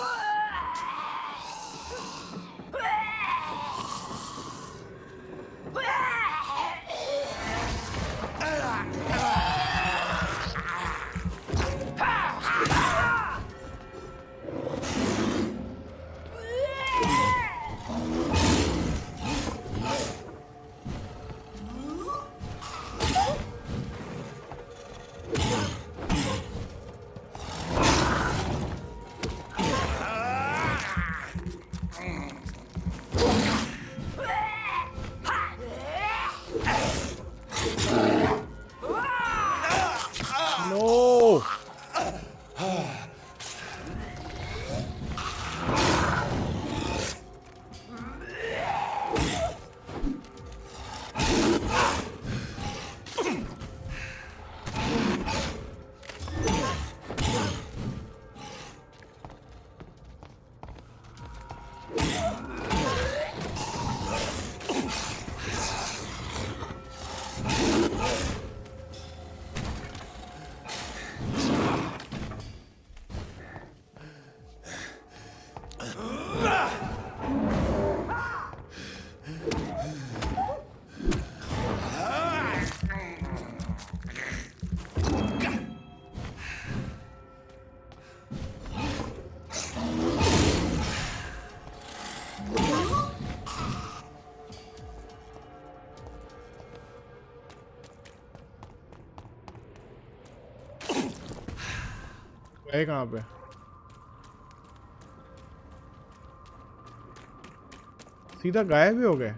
गए कहाँ पे? सीधा गायब ही हो गए.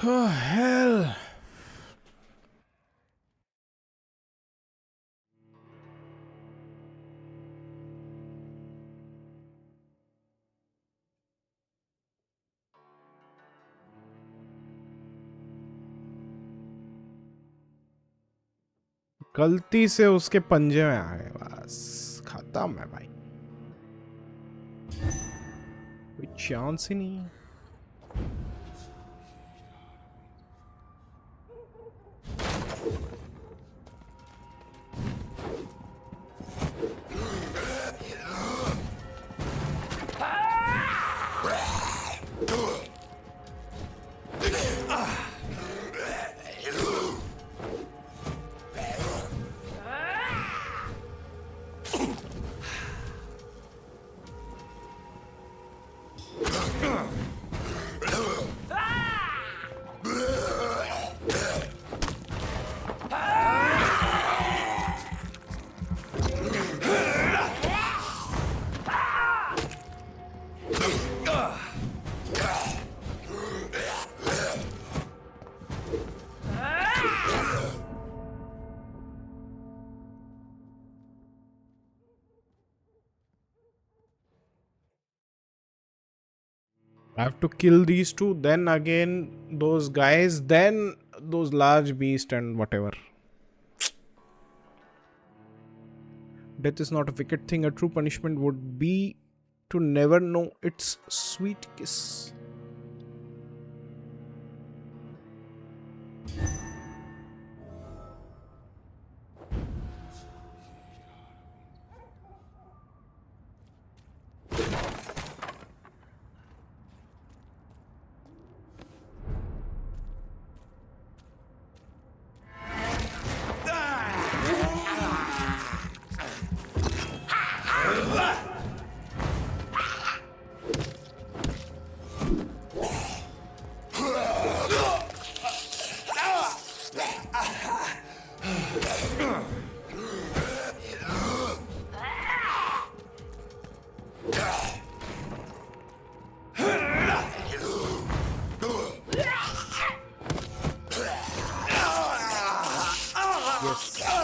Oh, hell. गलती से उसके पंजे में आ गए. बस खत्म है भाई. कोई चांस ही नहीं है. I have to kill these two, then again those guys, then those large beasts and whatever. Death is not a wicked thing. A true punishment would be to never know its sweet kiss.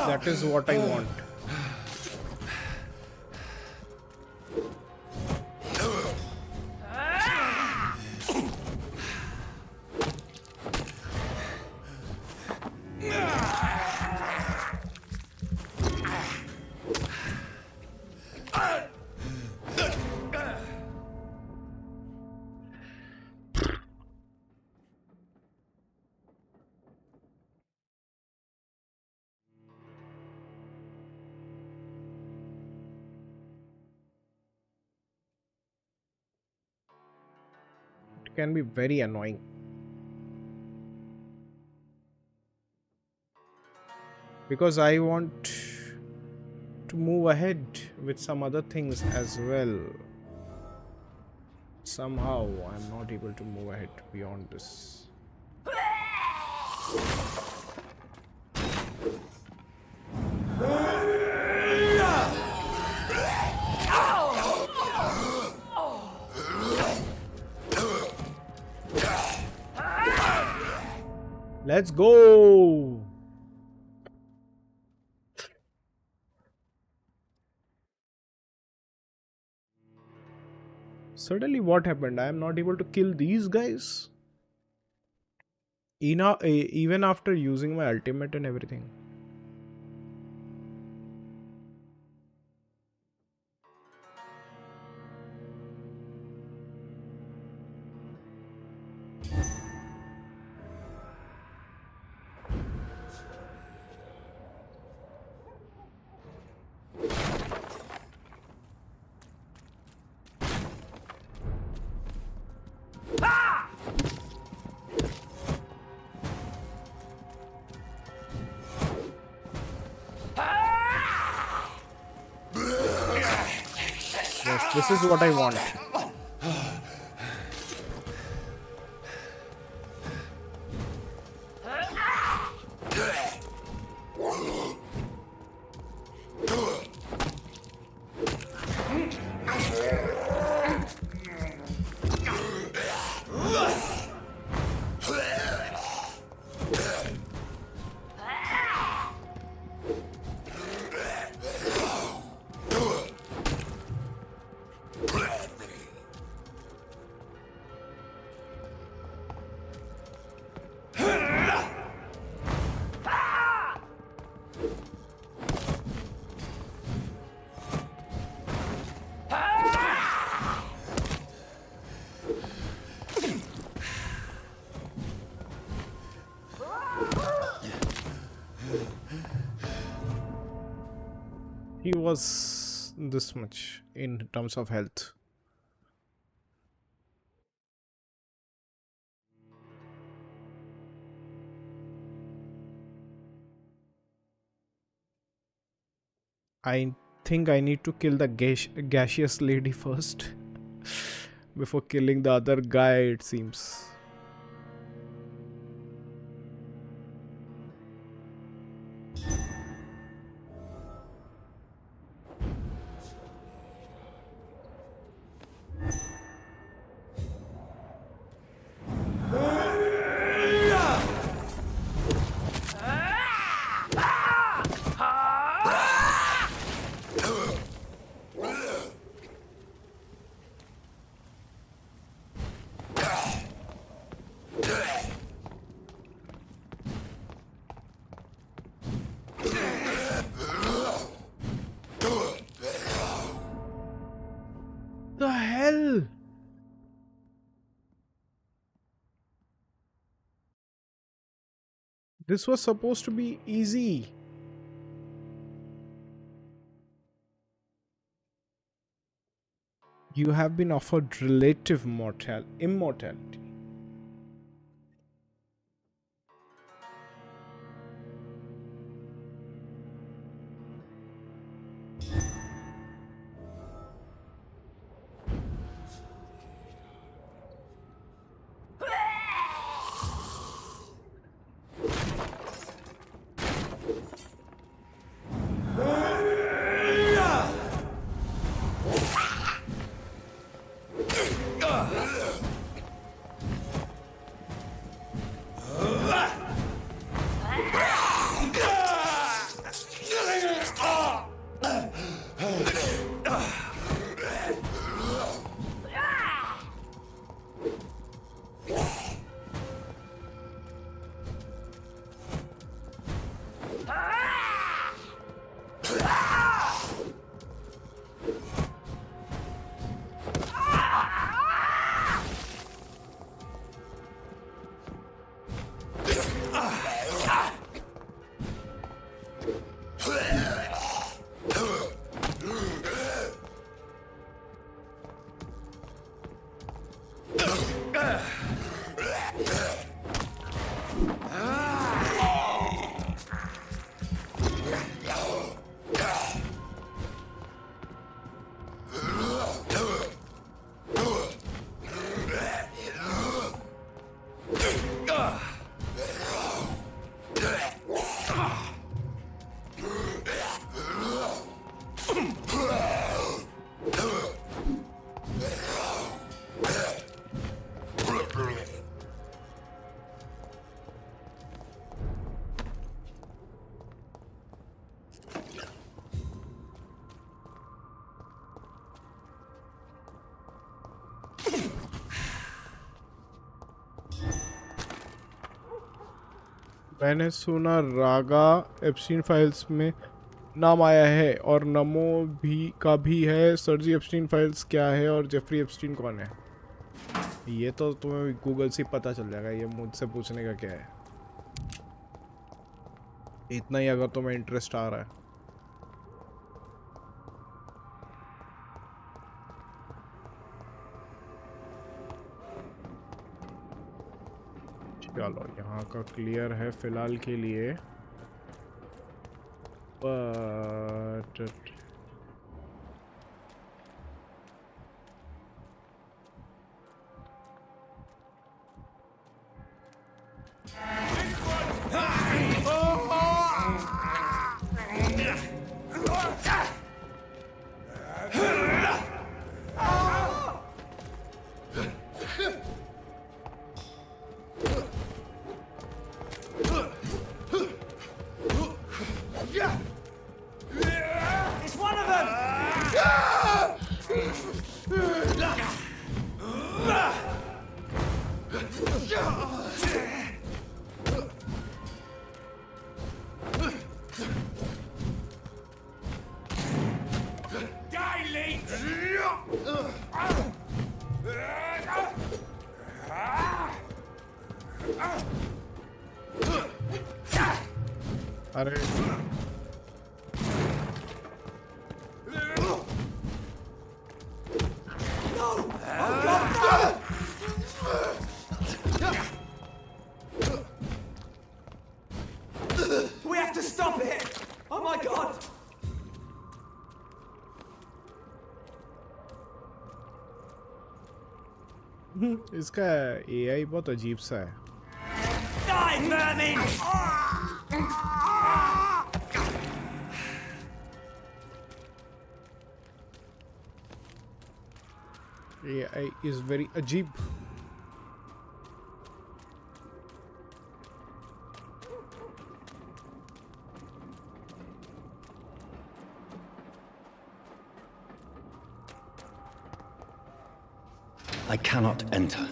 That is what I want. Can be very annoying. Because I want to move ahead with some other things as well. Somehow I'm not able to move ahead beyond this. Let's go. Suddenly what happened? I am not able to kill these guys. Even after using my ultimate and everything. This is what I want. He was this much in terms of health. I think I need to kill the gaseous lady first before killing the other guy, it seems. The hell? This was supposed to be easy. You have been offered relative immortality. मैंने सुना रागा Epstein files में नाम आया है और नमो भी है। सर्जी Epstein files क्या है और जेफरी एप्स्टीन कौन है? ये तो तुम्हें गूगल से पता चल जाएगा, ये मुझसे पूछने का क्या है। इतना ही अगर तुम्हें इंटरेस्ट आ रहा है। चलो यहाँ का क्लियर है फिलहाल के लिए, बट अरे We have to stop it! Oh my god! इसका AI बहुत अजीब सा है. Die, vermin! AI is very अजीब. I cannot enter.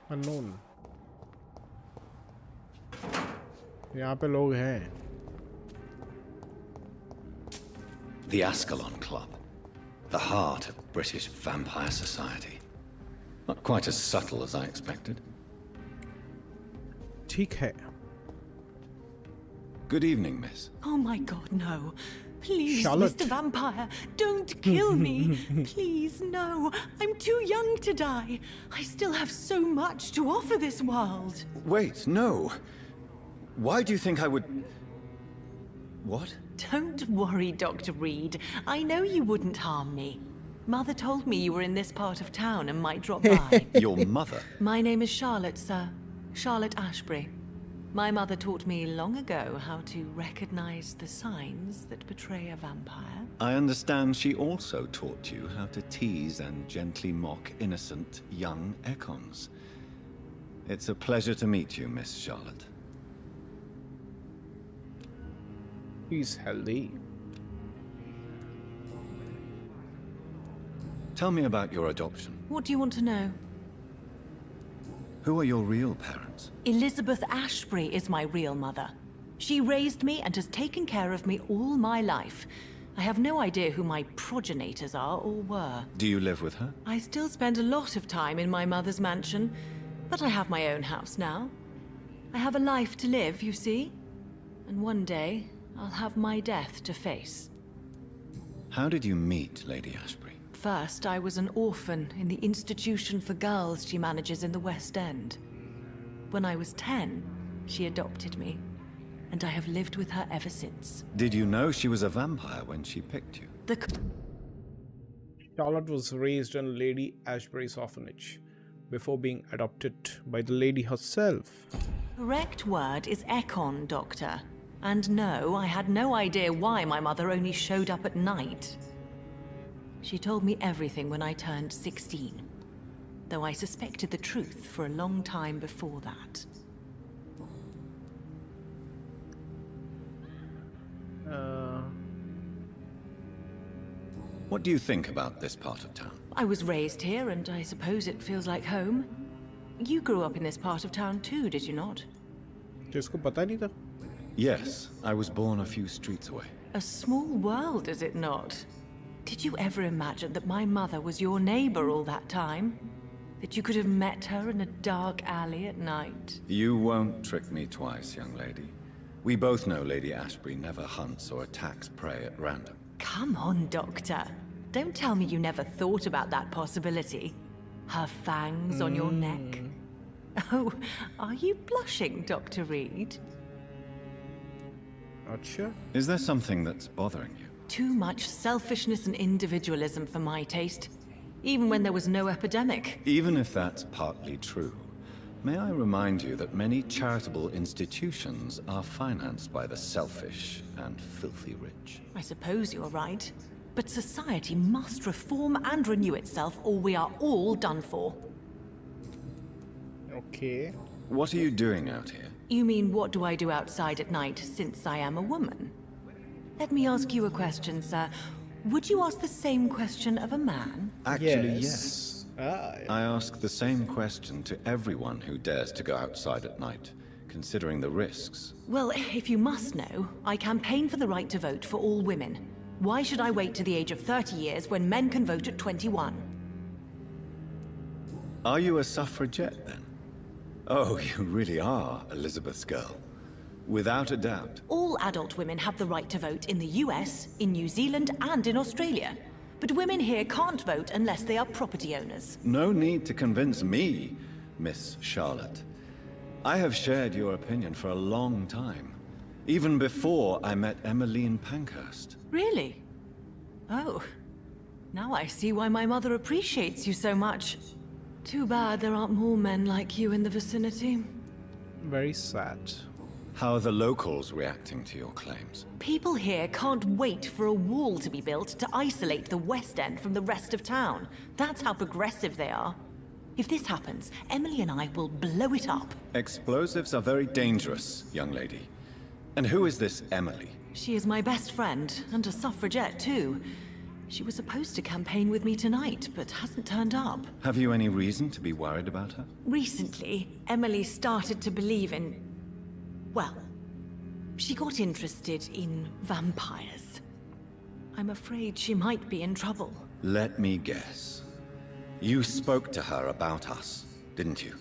Unknown. यहाँ पे लोग हैं. The Ascalon Club. The heart of British vampire society. Not quite as subtle as I expected. ठीक है. Good evening, miss. Oh my god, no. Please, Charlotte. Mr. Vampire, don't kill me. Please, no. I'm too young to die. I still have so much to offer this world. Wait, no. Why do you think I would... What? Don't worry, Dr. Reed. I know you wouldn't harm me. Mother told me you were in this part of town and might drop by. Your mother? My name is Charlotte, sir. Charlotte Ashbury. My mother taught me long ago how to recognize the signs that betray a vampire. I understand she also taught you how to tease and gently mock innocent young Ekons. It's a pleasure to meet you, Miss Charlotte. He's healthy. Tell me about your adoption. What do you want to know? Who are your real parents? Elizabeth Ashbury is my real mother. She raised me and has taken care of me all my life. I have no idea who my progenitors are or were. Do you live with her? I still spend a lot of time in my mother's mansion, but I have my own house now. I have a life to live, you see? And one day, I'll have my death to face. How did you meet Lady Ashbury? First, I was an orphan in the institution for girls she manages in the West End. When I was 10, she adopted me, and I have lived with her ever since. Did you know she was a vampire when she picked you? Charlotte was raised in Lady Ashbury's orphanage before being adopted by the lady herself. Correct word is Ekon, Doctor. And no, I had no idea why my mother only showed up at night. She told me everything when I turned 16, though I suspected the truth for a long time before that. What do you think about this part of town? I was raised here, and I suppose it feels like home. You grew up in this part of town too, did you not? जिसको पता नहीं था? Yes, I was born a few streets away. A small world, is it not? Did you ever imagine that my mother was your neighbor all that time? That you could have met her in a dark alley at night? You won't trick me twice, young lady. We both know Lady Ashbury never hunts or attacks prey at random. Come on, Doctor. Don't tell me you never thought about that possibility. Her fangs on your neck. Oh, are you blushing, Dr. Reed? Not sure. Is there something that's bothering you? Too much selfishness and individualism for my taste. Even when there was no epidemic. Even if that's partly true, may I remind you that many charitable institutions are financed by the selfish and filthy rich. I suppose you're right. But society must reform and renew itself, or we are all done for. Okay. What are you doing out here? You mean, what do I do outside at night, since I am a woman? Let me ask you a question, sir. Would you ask the same question of a man? Actually, yes. I ask the same question to everyone who dares to go outside at night, considering the risks. Well, if you must know, I campaign for the right to vote for all women. Why should I wait to the age of 30 years when men can vote at 21? Are you a suffragette, then? Oh, you really are Elizabeth's girl. Without a doubt. All adult women have the right to vote in the US, in New Zealand, and in Australia. But women here can't vote unless they are property owners. No need to convince me, Miss Charlotte. I have shared your opinion for a long time. Even before I met Emmeline Pankhurst. Really? Oh. Now I see why my mother appreciates you so much. Too bad there aren't more men like you in the vicinity. Very sad. How are the locals reacting to your claims? People here can't wait for a wall to be built to isolate the West End from the rest of town. That's how progressive they are. If this happens, Emily and I will blow it up. Explosives are very dangerous, young lady. And who is this Emily? She is my best friend, and a suffragette too. She was supposed to campaign with me tonight, but hasn't turned up. Have you any reason to be worried about her? Recently, Emily started to believe in... well, she got interested in vampires. I'm afraid she might be in trouble. Let me guess. You spoke to her about us, didn't you?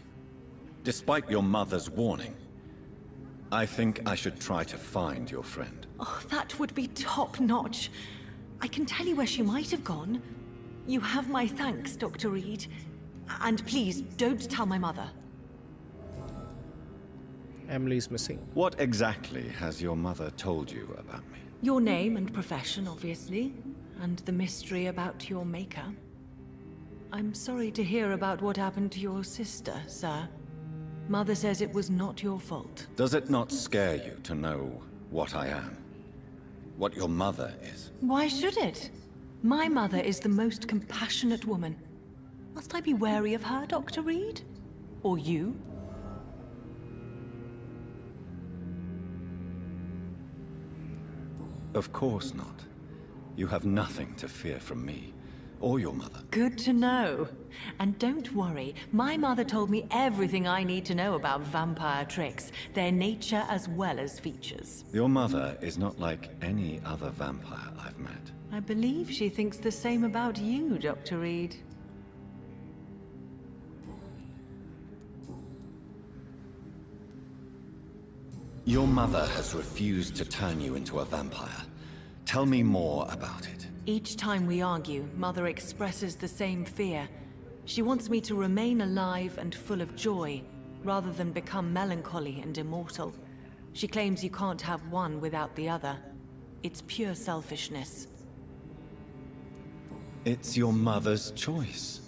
Despite your mother's warning. I think I should try to find your friend. Oh, that would be top-notch. I can tell you where she might have gone. You have my thanks, Dr. Reed. And please, don't tell my mother. Emily's missing. What exactly has your mother told you about me? Your name and profession, obviously. And the mystery about your maker. I'm sorry to hear about what happened to your sister, sir. Mother says it was not your fault. Does it not scare you to know what I am? What your mother is? Why should it? My mother is the most compassionate woman. Must I be wary of her, Dr. Reed? Or you? Of course not. You have nothing to fear from me, or your mother. Good to know. And don't worry, my mother told me everything I need to know about vampire tricks, their nature as well as features. Your mother is not like any other vampire I've met. I believe she thinks the same about you, Dr. Reed. Your mother has refused to turn you into a vampire. Tell me more about it. Each time we argue, Mother expresses the same fear. She wants me to remain alive and full of joy, rather than become melancholy and immortal. She claims you can't have one without the other. It's pure selfishness. It's your mother's choice.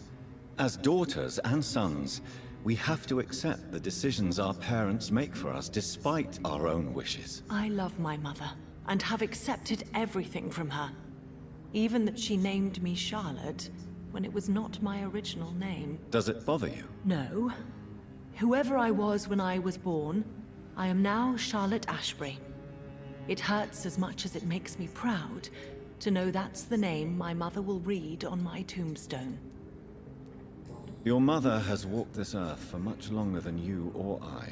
As daughters and sons, we have to accept the decisions our parents make for us despite our own wishes. I love my mother, and have accepted everything from her. Even that she named me Charlotte, when it was not my original name. Does it bother you? No. Whoever I was when I was born, I am now Charlotte Ashbury. It hurts as much as it makes me proud to know that's the name my mother will read on my tombstone. Your mother has walked this earth for much longer than you or I.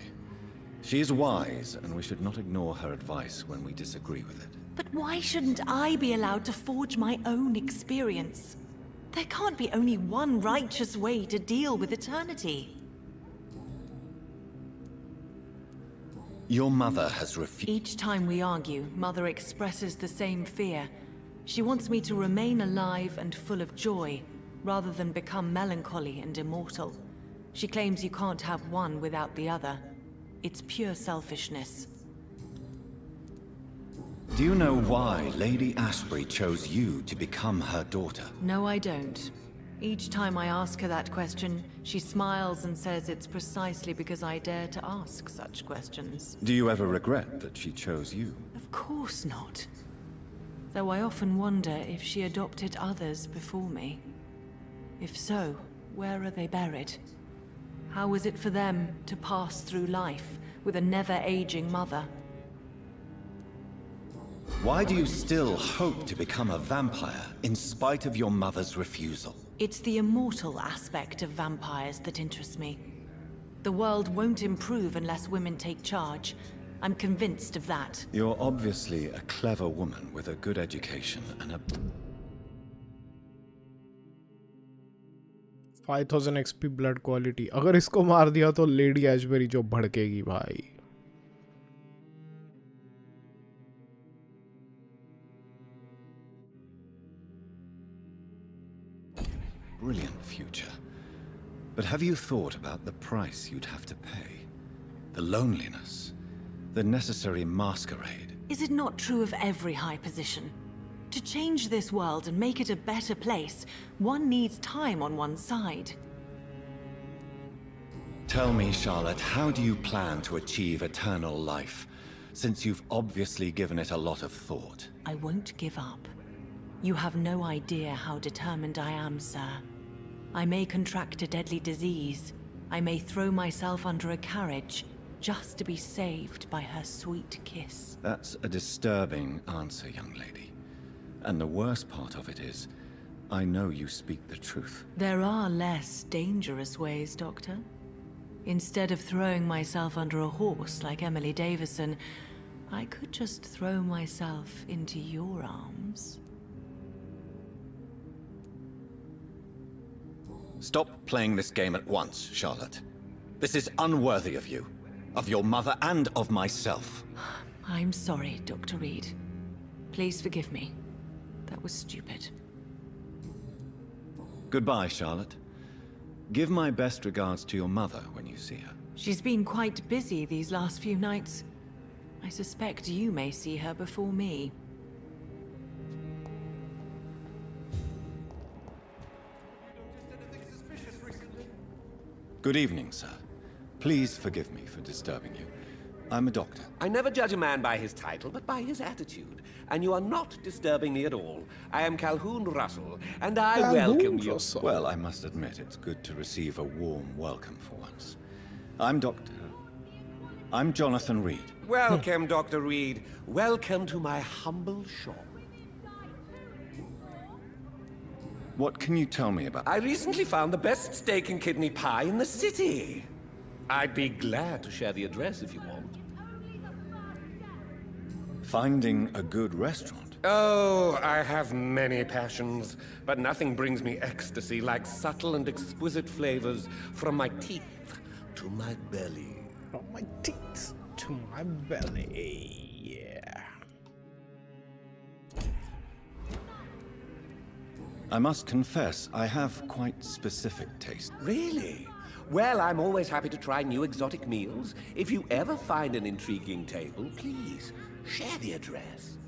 She is wise, and we should not ignore her advice when we disagree with it. But why shouldn't I be allowed to forge my own experience? There can't be only one righteous way to deal with eternity. Your mother has refused. Each time we argue, Mother expresses the same fear. She wants me to remain alive and full of joy, rather than become melancholy and immortal. She claims you can't have one without the other. It's pure selfishness. Do you know why Lady Ashbury chose you to become her daughter? No, I don't. Each time I ask her that question, she smiles and says it's precisely because I dare to ask such questions. Do you ever regret that she chose you? Of course not. Though I often wonder if she adopted others before me. If so, where are they buried? How is it for them to pass through life with a never-aging mother? Why do you still hope to become a vampire in spite of your mother's refusal? It's the immortal aspect of vampires that interests me. The world won't improve unless women take charge. I'm convinced of that. You're obviously a clever woman with a good education and a... 5000 XP blood quality. अगर इसको मार दिया तो lady Ashbury जो भड़केगी भाई. Brilliant future. But have you thought about the price you'd have to pay? The loneliness, the necessary masquerade. Is it not true of every high position? To change this world and make it a better place, one needs time on one's side. Tell me, Charlotte, how do you plan to achieve eternal life, since you've obviously given it a lot of thought? I won't give up. You have no idea how determined I am, sir. I may contract a deadly disease. I may throw myself under a carriage, just to be saved by her sweet kiss. That's a disturbing answer, young lady. And the worst part of it is, I know you speak the truth. There are less dangerous ways, Doctor. Instead of throwing myself under a horse like Emily Davison, I could just throw myself into your arms. Stop playing this game at once, Charlotte. This is unworthy of you, of your mother, and of myself. I'm sorry, Dr. Reed. Please forgive me. That was stupid. Goodbye, Charlotte. Give my best regards to your mother when you see her. She's been quite busy these last few nights. I suspect you may see her before me. Good evening, sir. Please forgive me for disturbing you. I'm a doctor. I never judge a man by his title, but by his attitude. And you are not disturbing me at all. I am Calhoun Russell, and I welcome you. Well, I must admit, it's good to receive a warm welcome for once. I'm Jonathan Reed. Welcome, Dr. Reed. Welcome to my humble shop. What can you tell me about? I recently found the best steak and kidney pie in the city. I'd be glad to share the address if you want. Finding a good restaurant? Oh, I have many passions, but nothing brings me ecstasy like subtle and exquisite flavors from my teeth to my belly. From my teeth to my belly, yeah. I must confess, I have quite specific taste. Really? Well, I'm always happy to try new exotic meals. If you ever find an intriguing table, please share the address.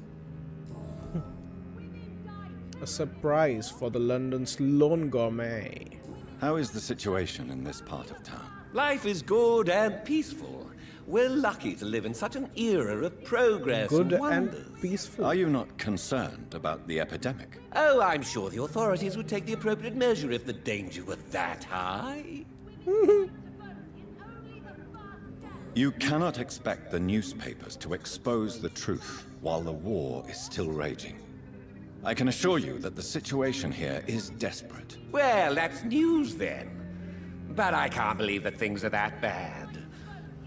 A surprise for the London's lone gourmet. How is the situation in this part of town? Life is good and peaceful. We're lucky to live in such an era of progress Good and wonders. and peaceful. Are you not concerned about the epidemic? Oh, I'm sure the authorities would take the appropriate measure if the danger were that high. You cannot expect the newspapers to expose the truth while the war is still raging. I can assure you that the situation here is desperate. Well, that's news then. But I can't believe that things are that bad.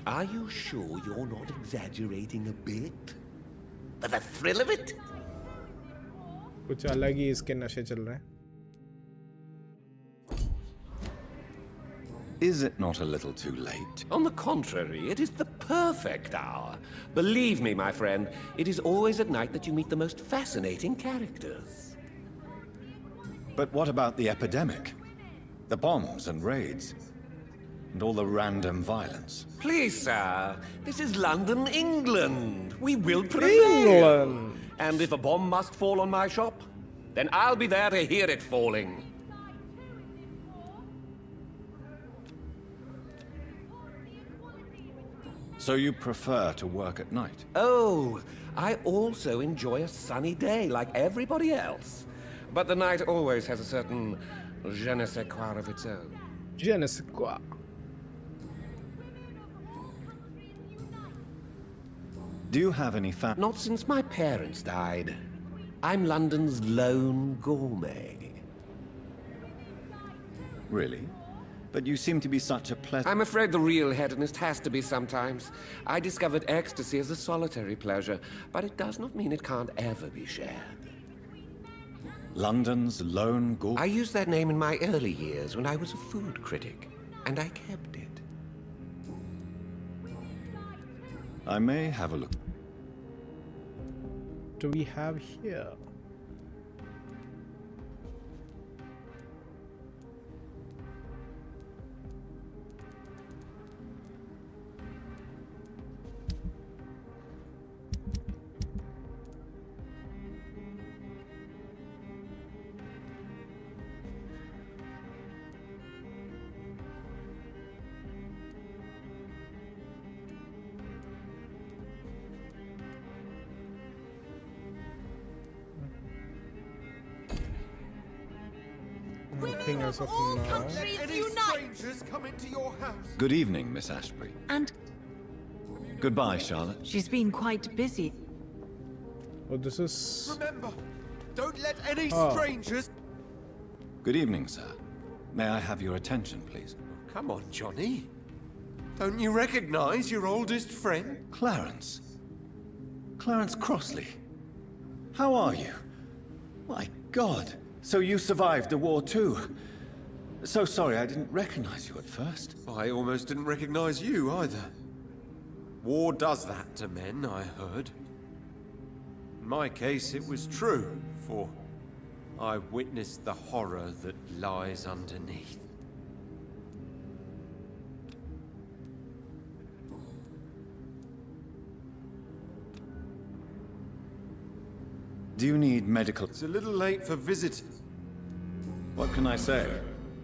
Are you sure you're not exaggerating a bit? For the thrill of it? कुछ अलग ही इसके नशे चल रहे हैं. Is it not a little too late? On the contrary, it is the perfect hour. Believe me, my friend, it is always at night that you meet the most fascinating characters. But what about the epidemic? The bombs and raids? And all the random violence? Please, sir, this is London, England. We will prevail. England. And if a bomb must fall on my shop, then I'll be there to hear it falling. So you prefer to work at night? Oh, I also enjoy a sunny day like everybody else. But the night always has a certain je ne sais quoi of its own. Je ne sais quoi. Do you have any Not since my parents died. I'm London's lone gourmet. Really? But you seem to be such a pleasant... I'm afraid the real hedonist has to be sometimes. I discovered ecstasy as a solitary pleasure, but it does not mean it can't ever be shared. London's lone ghoul? I used that name in my early years when I was a food critic, and I kept it. I may have a look. Do we have here? Nothing as of now. Any strangers come into your house? Good evening, Miss Ashbury. And Goodbye, Charlotte. she's been quite busy. Oh, this is... Remember, don't let any Ah. strangers... Good evening, sir. May I have your attention, please? Come on, Johnny. Don't you recognize your oldest friend? Clarence. Clarence Crossley. How are you? My God. So you survived the war too. So sorry I didn't recognize you at first. I almost didn't recognize you either. War does that to men, I heard. In my case, it was true, for I witnessed the horror that lies underneath. Do you need medical? It's a little late for visiting. What can I say?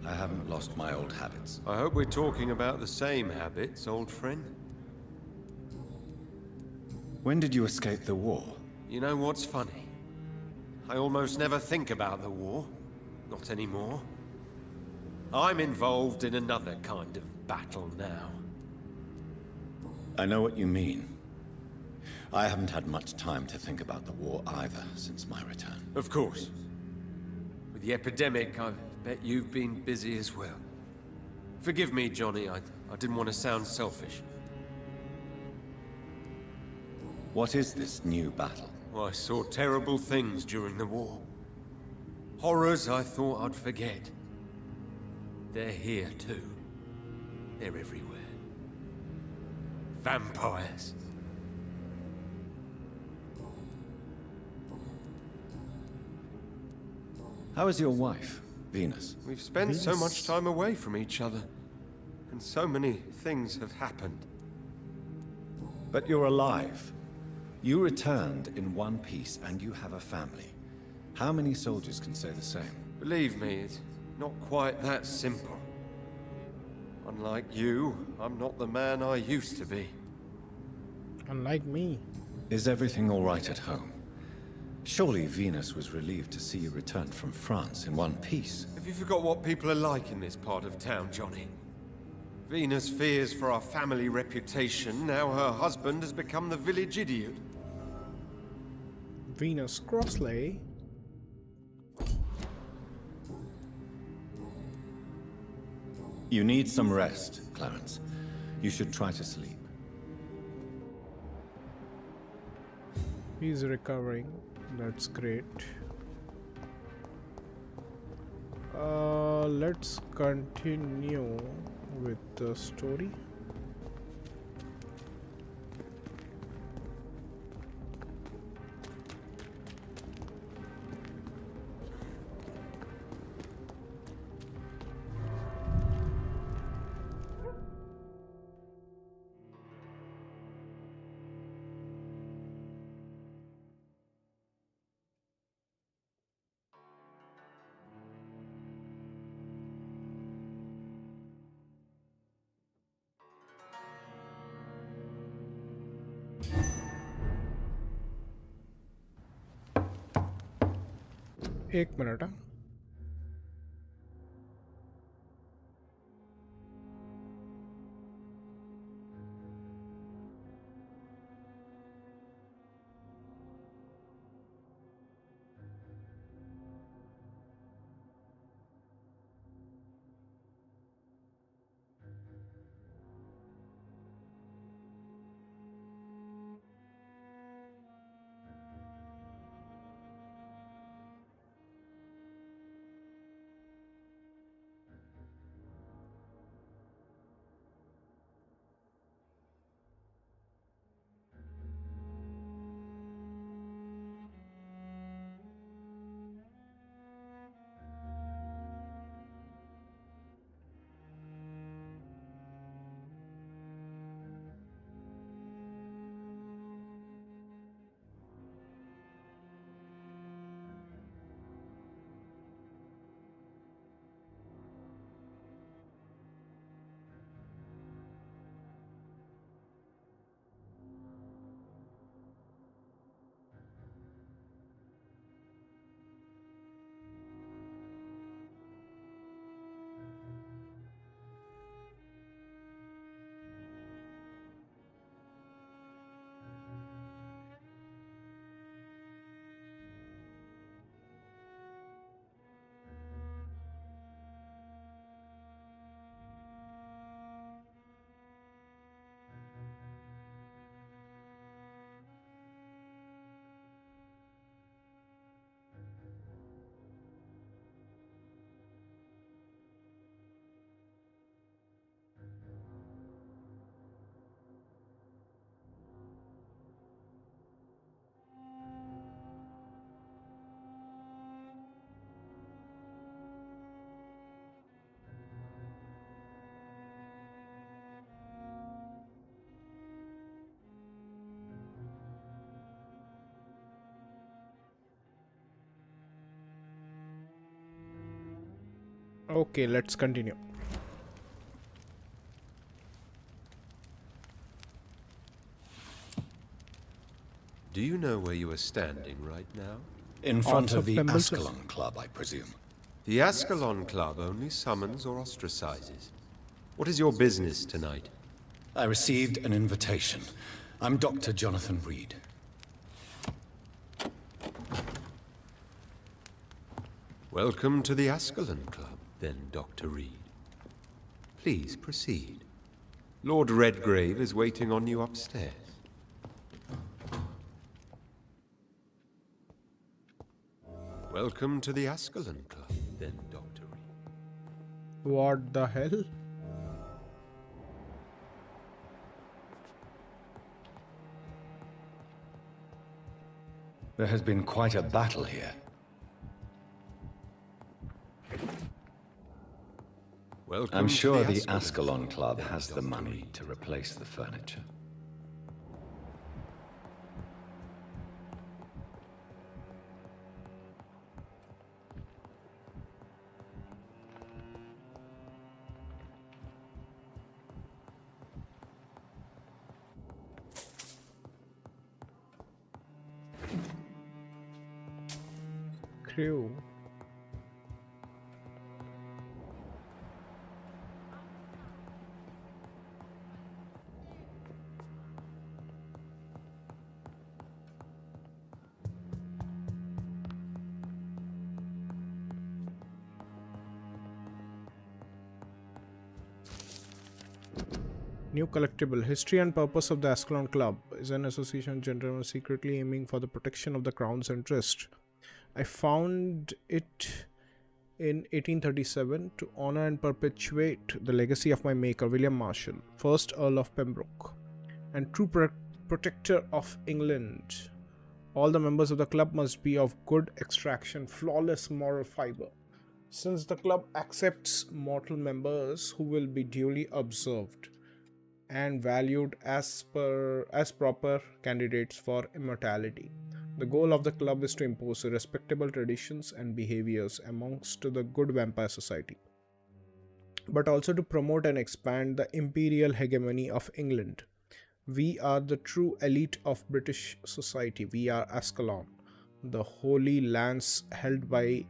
I haven't lost my old habits. I hope we're talking about the same habits, old friend. When did you escape the war? You know what's funny? I almost never think about the war. Not anymore. I'm involved in another kind of battle now. I know what you mean. I haven't had much time to think about the war either since my return. Of course. With the epidemic, I bet you've been busy as well. Forgive me, Johnny, I didn't want to sound selfish. What is this new battle? I saw terrible things during the war. Horrors I thought I'd forget. They're here too. They're everywhere. Vampires. How is your wife, Venus? We've spent so much time away from each other. And so many things have happened. But you're alive. You returned in one piece and you have a family. How many soldiers can say the same? Believe me, it's not quite that simple. Unlike you, I'm not the man I used to be. Unlike me. Is everything all right at home? Surely Venus was relieved to see you return from France in one piece. Have you forgot what people are like in this part of town, Johnny? Venus fears for our family reputation. Now her husband has become the village idiot. Venus Crossley. You need some rest, Clarence. You should try to sleep. He's recovering. That's great. Let's continue with the story. एक minute हाँ Okay, let's continue. Do you know where you are standing right now? In front of the Ascalon Club, I presume. The Ascalon Club only summons or ostracizes. What is your business tonight? I received an invitation. I'm Dr. Jonathan Reed. Welcome to the Ascalon Club, then, Dr. Reed. Please proceed. Lord Redgrave is waiting on you upstairs. Welcome to the Ascalon Club, then, Dr. Reed. What the hell? There has been quite a battle here. Welcome I'm sure to the Ascalon Club has the money to replace the furniture. Crew. New collectible. History and purpose of the Ascalon Club is an association gentlemen secretly aiming for the protection of the crown's interest. I found it in 1837 to honor and perpetuate the legacy of my maker, William Marshall, 1st Earl of Pembroke, and true protector of England. All the members of the club must be of good extraction, flawless moral fiber. Since the club accepts mortal members who will be duly observed and valued as proper candidates for immortality. The goal of the club is to impose respectable traditions and behaviors amongst the good vampire society, but also to promote and expand the imperial hegemony of England. We are the true elite of British society. We are Ascalon, the holy lance held by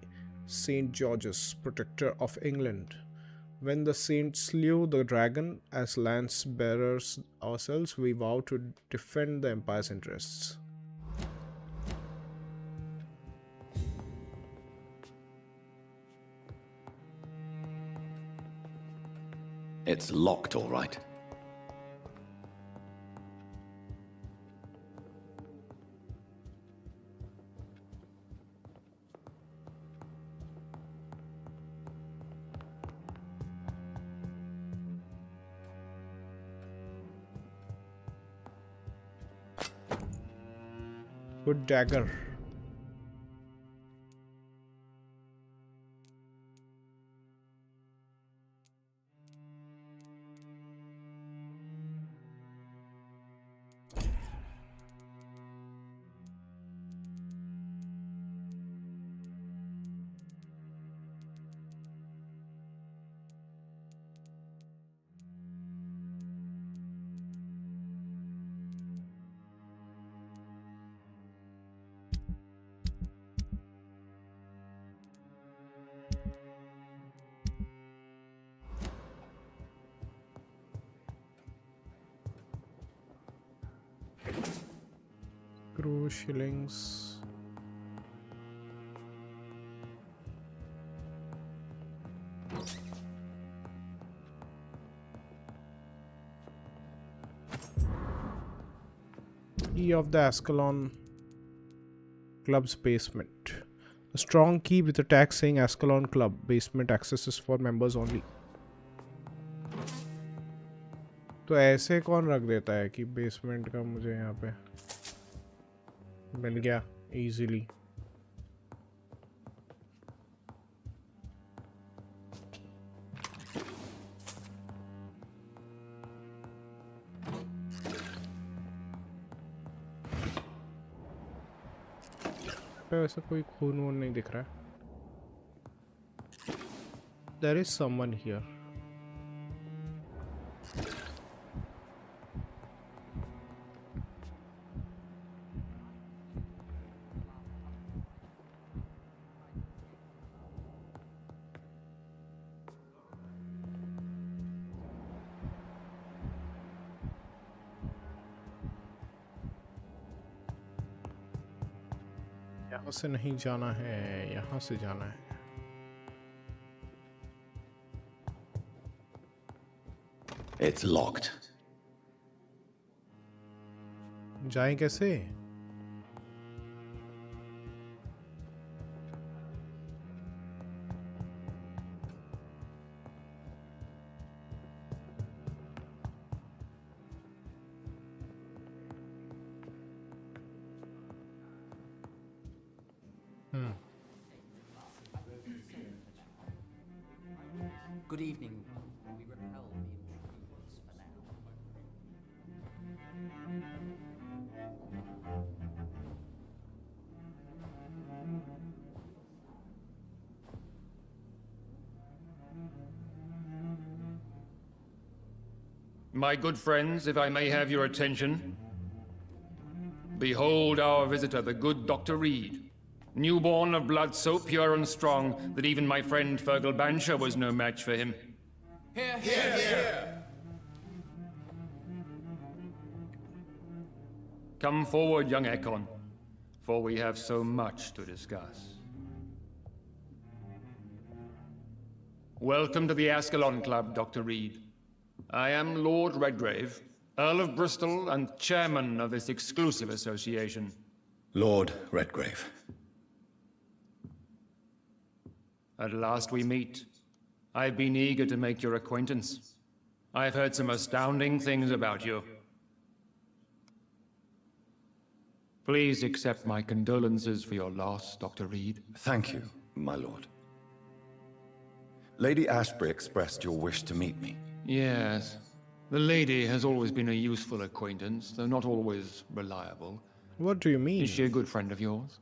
St. George's, protector of England. When the saint slew the dragon, as lance bearers ourselves, we vow to defend the empire's interests. It's locked, all right. Good dagger. Shillings. Key of the Ascalon Club's basement. A strong key with a tag saying Ascalon Club. Basement access is for members only. तो ऐसे कौन रख देता है कि basement का मुझे यहाँ पे मिल गया इजीली. पे वैसे कोई खून वून नहीं दिख रहा है. There is someone here. यहाँ से नहीं जाना है, यहाँ से जाना है. It's locked. जाएं कैसे? Good evening. We repel the intruders for now. My good friends, if I may have your attention. Behold our visitor, the good Dr. Reed. Newborn of blood so pure and strong that even my friend Fergal Bansher was no match for him. Here, here, here! Come forward, young Ekon, for we have so much to discuss. Welcome to the Ascalon Club, Dr. Reed. I am Lord Redgrave, Earl of Bristol and chairman of this exclusive association. Lord Redgrave. At last we meet. I've been eager to make your acquaintance. I've heard some astounding things about you. Please accept my condolences for your loss, Dr. Reed. Thank you, my lord. Lady Ashbury expressed your wish to meet me. Yes. The lady has always been a useful acquaintance, though not always reliable. What do you mean? Is she a good friend of yours?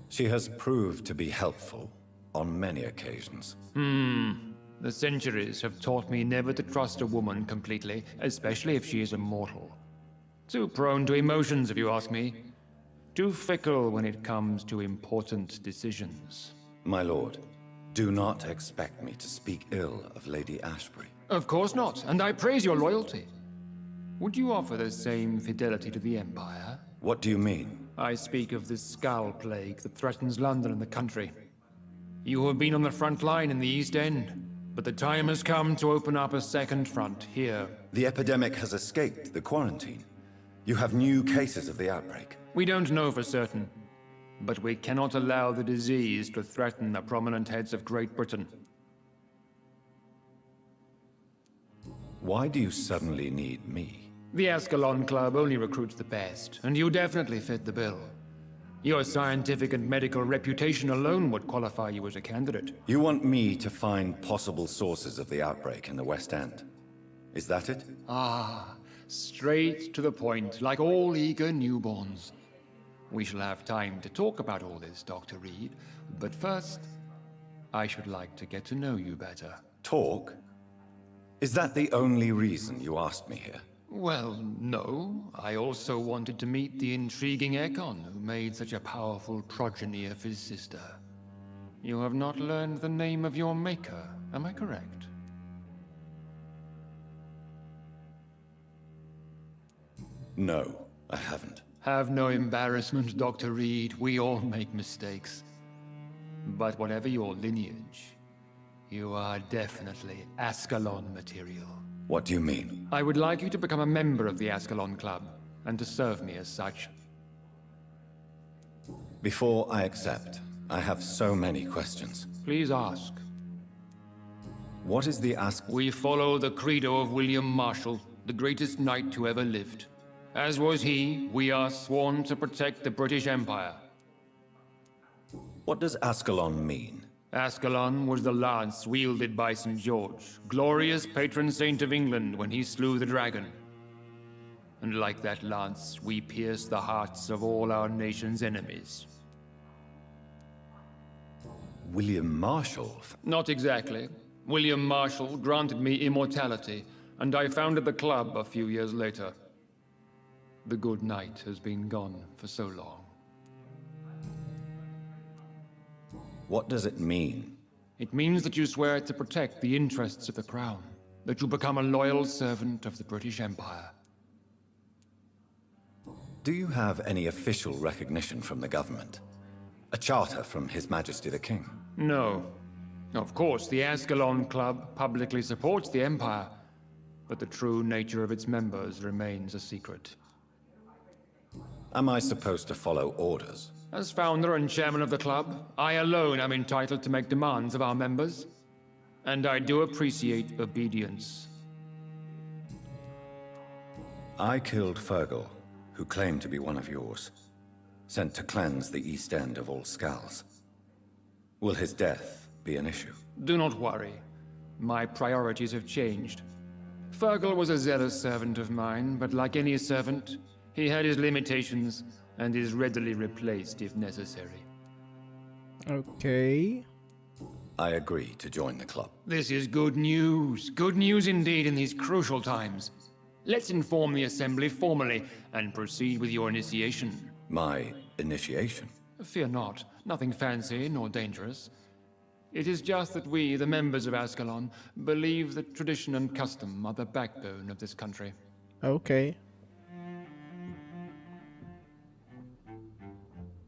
She has proved to be helpful on many occasions. The centuries have taught me never to trust a woman completely, especially if she is immortal. Too prone to emotions, if you ask me. Too fickle when it comes to important decisions. My lord, do not expect me to speak ill of Lady Ashbury. Of course not, and I praise your loyalty. Would you offer the same fidelity to the Empire? What do you mean? I speak of the Skull Plague that threatens London and the country. You have been on the front line in the East End, but the time has come to open up a second front here. The epidemic has escaped the quarantine. You have new cases of the outbreak. We don't know for certain, but we cannot allow the disease to threaten the prominent heads of Great Britain. Why do you suddenly need me? The Ascalon Club only recruits the best, and you definitely fit the bill. Your scientific and medical reputation alone would qualify you as a candidate. You want me to find possible sources of the outbreak in the West End? Is that it? Ah, straight to the point, like all eager newborns. We shall have time to talk about all this, Dr. Reed, but first, I should like to get to know you better. Talk? Is that the only reason you asked me here? Well, no. I also wanted to meet the intriguing Ekon, who made such a powerful progeny of his sister. You have not learned the name of your maker, am I correct? No, I haven't. Have no embarrassment, Dr. Reed. We all make mistakes. But whatever your lineage, you are definitely Ascalon material. What do you mean? I would like you to become a member of the Ascalon Club, and to serve me as such. Before I accept, I have so many questions. Please ask. What is the We follow the credo of William Marshall, the greatest knight who ever lived. As was he, we are sworn to protect the British Empire. What does Ascalon mean? Ascalon was the lance wielded by St. George, glorious patron saint of England when he slew the dragon. And like that lance, we pierce the hearts of all our nation's enemies. William Marshall? Not exactly. William Marshall granted me immortality, and I founded the club a few years later. The good knight has been gone for so long. What does it mean? It means that you swear to protect the interests of the crown, that you become a loyal servant of the British Empire. Do you have any official recognition from the government? A charter from His Majesty the King? No. Of course, the Ascalon Club publicly supports the Empire, but the true nature of its members remains a secret. Am I supposed to follow orders? As founder and chairman of the club, I alone am entitled to make demands of our members, and I do appreciate obedience. I killed Fergal, who claimed to be one of yours, sent to cleanse the East End of all Skulls. Will his death be an issue? Do not worry. My priorities have changed. Fergal was a zealous servant of mine, but like any servant, he had his limitations and is readily replaced if necessary. Okay. I agree to join the club. This is good news. Good news indeed in these crucial times. Let's inform the Assembly formally and proceed with your initiation. My initiation? Fear not. Nothing fancy nor dangerous. It is just that we, the members of Ascalon, believe that tradition and custom are the backbone of this country. Okay.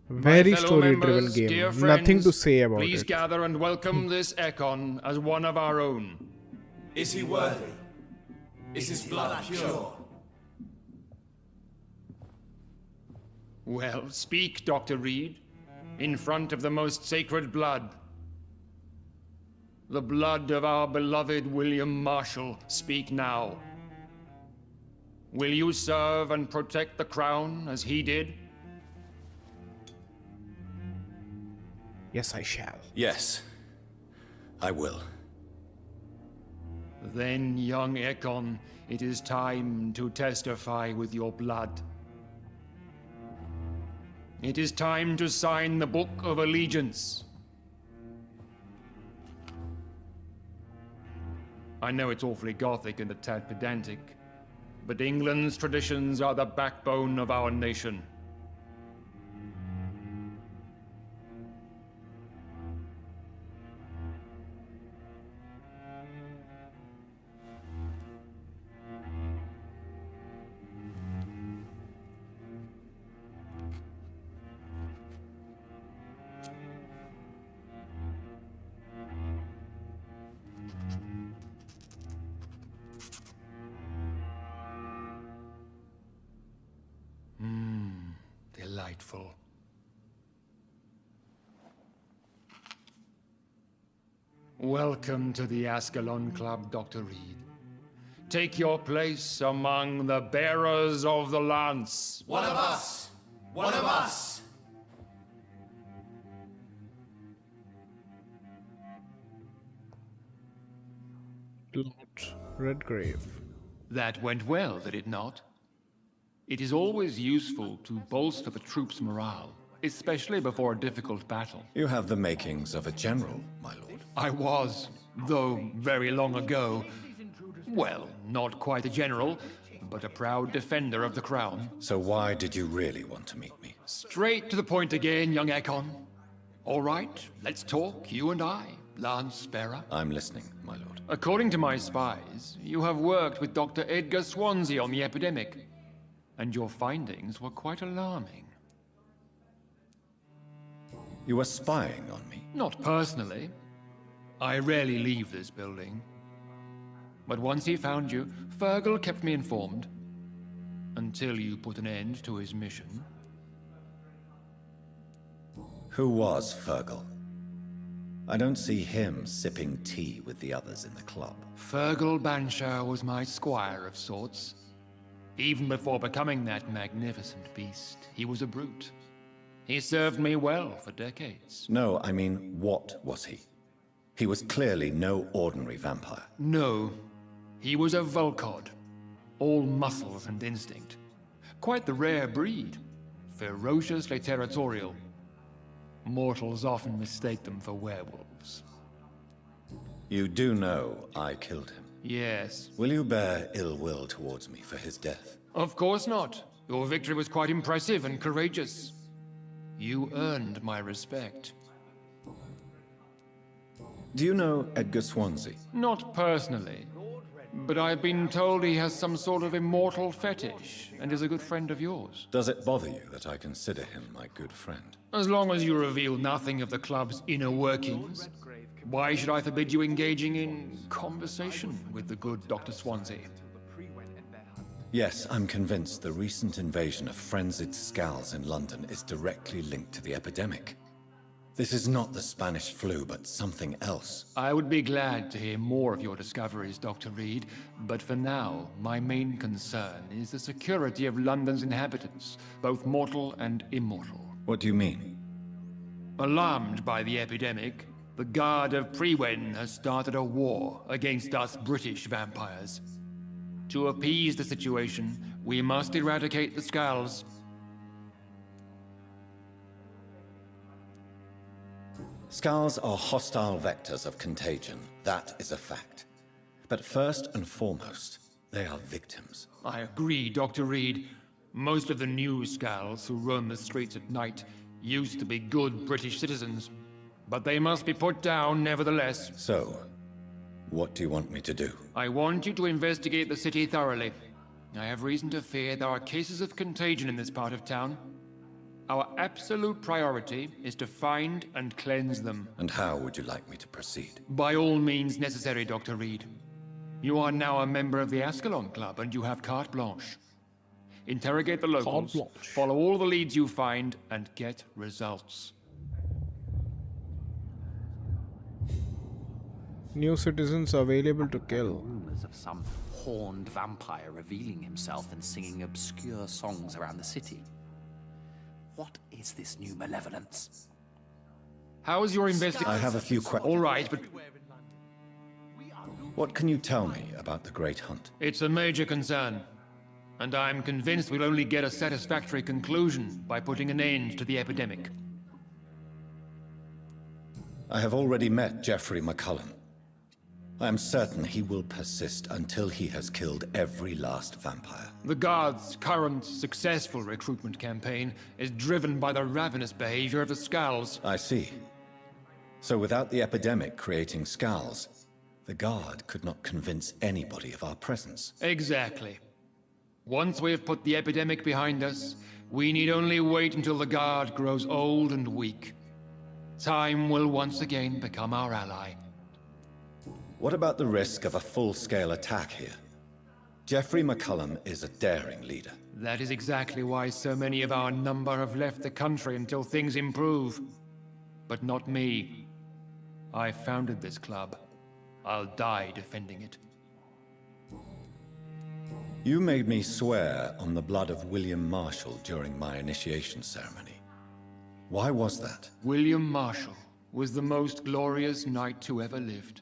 Very story-driven game. Nothing to say about it. Please gather and welcome this Ekon as one of our own. Is he worthy? Is his blood pure? Well, speak, Dr. Reed, in front of the most sacred blood. The blood of our beloved William Marshall. Speak now. Will you serve and protect the crown as he did? Yes, I shall. Yes, I will. Then, young Ekon, it is time to testify with your blood. It is time to sign the Book of Allegiance. I know it's awfully gothic and a tad pedantic, but England's traditions are the backbone of our nation. Delightful. Welcome to the Ascalon Club, Dr. Reed. Take your place among the bearers of the lance. One of us! One of us! Lord Redgrave. That went well, did it not? It is always useful to bolster the troops' morale, especially before a difficult battle. You have the makings of a general, my lord. I was, though very long ago. Well, not quite a general, but a proud defender of the crown. So why did you really want to meet me? Straight to the point again, young Ekon. All right, let's talk, you and I, Lance Bearer. I'm listening, my lord. According to my spies, you have worked with Dr. Edgar Swansea on the epidemic, and your findings were quite alarming. You were spying on me? Not personally. I rarely leave this building. But once he found you, Fergal kept me informed. Until you put an end to his mission. Who was Fergal? I don't see him sipping tea with the others in the club. Fergal Banshire was my squire of sorts. Even before becoming that magnificent beast, he was a brute. He served me well for decades. No, I mean, what was he? He was clearly no ordinary vampire. No, he was a Volcod. All muscles and instinct. Quite the rare breed. Ferociously territorial. Mortals often mistake them for werewolves. You do know I killed him? Yes. Will you bear ill will towards me for his death? Of course not. Your victory was quite impressive and courageous. You earned my respect. Do you know Edgar Swansea? Not personally, but I've been told he has some sort of immortal fetish and is a good friend of yours. Does it bother you that I consider him my good friend? As long as you reveal nothing of the club's inner workings, why should I forbid you engaging in conversation with the good Dr. Swansea? Yes, I'm convinced the recent invasion of frenzied skulls in London is directly linked to the epidemic. This is not the Spanish flu, but something else. I would be glad to hear more of your discoveries, Dr. Reed, but for now, my main concern is the security of London's inhabitants, both mortal and immortal. What do you mean? Alarmed by the epidemic, the Guard of Prewen has started a war against us British vampires. To appease the situation, we must eradicate the skulls. Skulls are hostile vectors of contagion, that is a fact. But first and foremost, they are victims. I agree, Dr. Reed. Most of the new skulls who roam the streets at night used to be good British citizens, but they must be put down nevertheless. So, what do you want me to do? I want you to investigate the city thoroughly. I have reason to fear there are cases of contagion in this part of town. Our absolute priority is to find and cleanse them. And how would you like me to proceed? By all means necessary, Dr. Reed. You are now a member of the Ascalon Club, and you have carte blanche. Interrogate the locals, follow all the leads you find, and get results. New citizens available to kill. Rumors of some horned vampire revealing himself and singing obscure songs around the city. What is this new malevolence? How is your investigation? I have a few questions. All right, but what can you tell me about the Great Hunt? it's a major concern, and I'm convinced we'll only get a satisfactory conclusion by putting an end to the epidemic. I have already met Geoffrey McCullum. I am certain he will persist until he has killed every last vampire. The Guard's current successful recruitment campaign is driven by the ravenous behavior of the Skulls. I see. So without the epidemic creating Skulls, the Guard could not convince anybody of our presence. Exactly. Once we have put the epidemic behind us, we need only wait until the Guard grows old and weak. Time will once again become our ally. What about the risk of a full-scale attack here? Geoffrey McCullum is a daring leader. That is exactly why so many of our number have left the country until things improve. But not me. I founded this club. I'll die defending it. You made me swear on the blood of William Marshall during my initiation ceremony. Why was that? William Marshall was the most glorious knight who ever lived.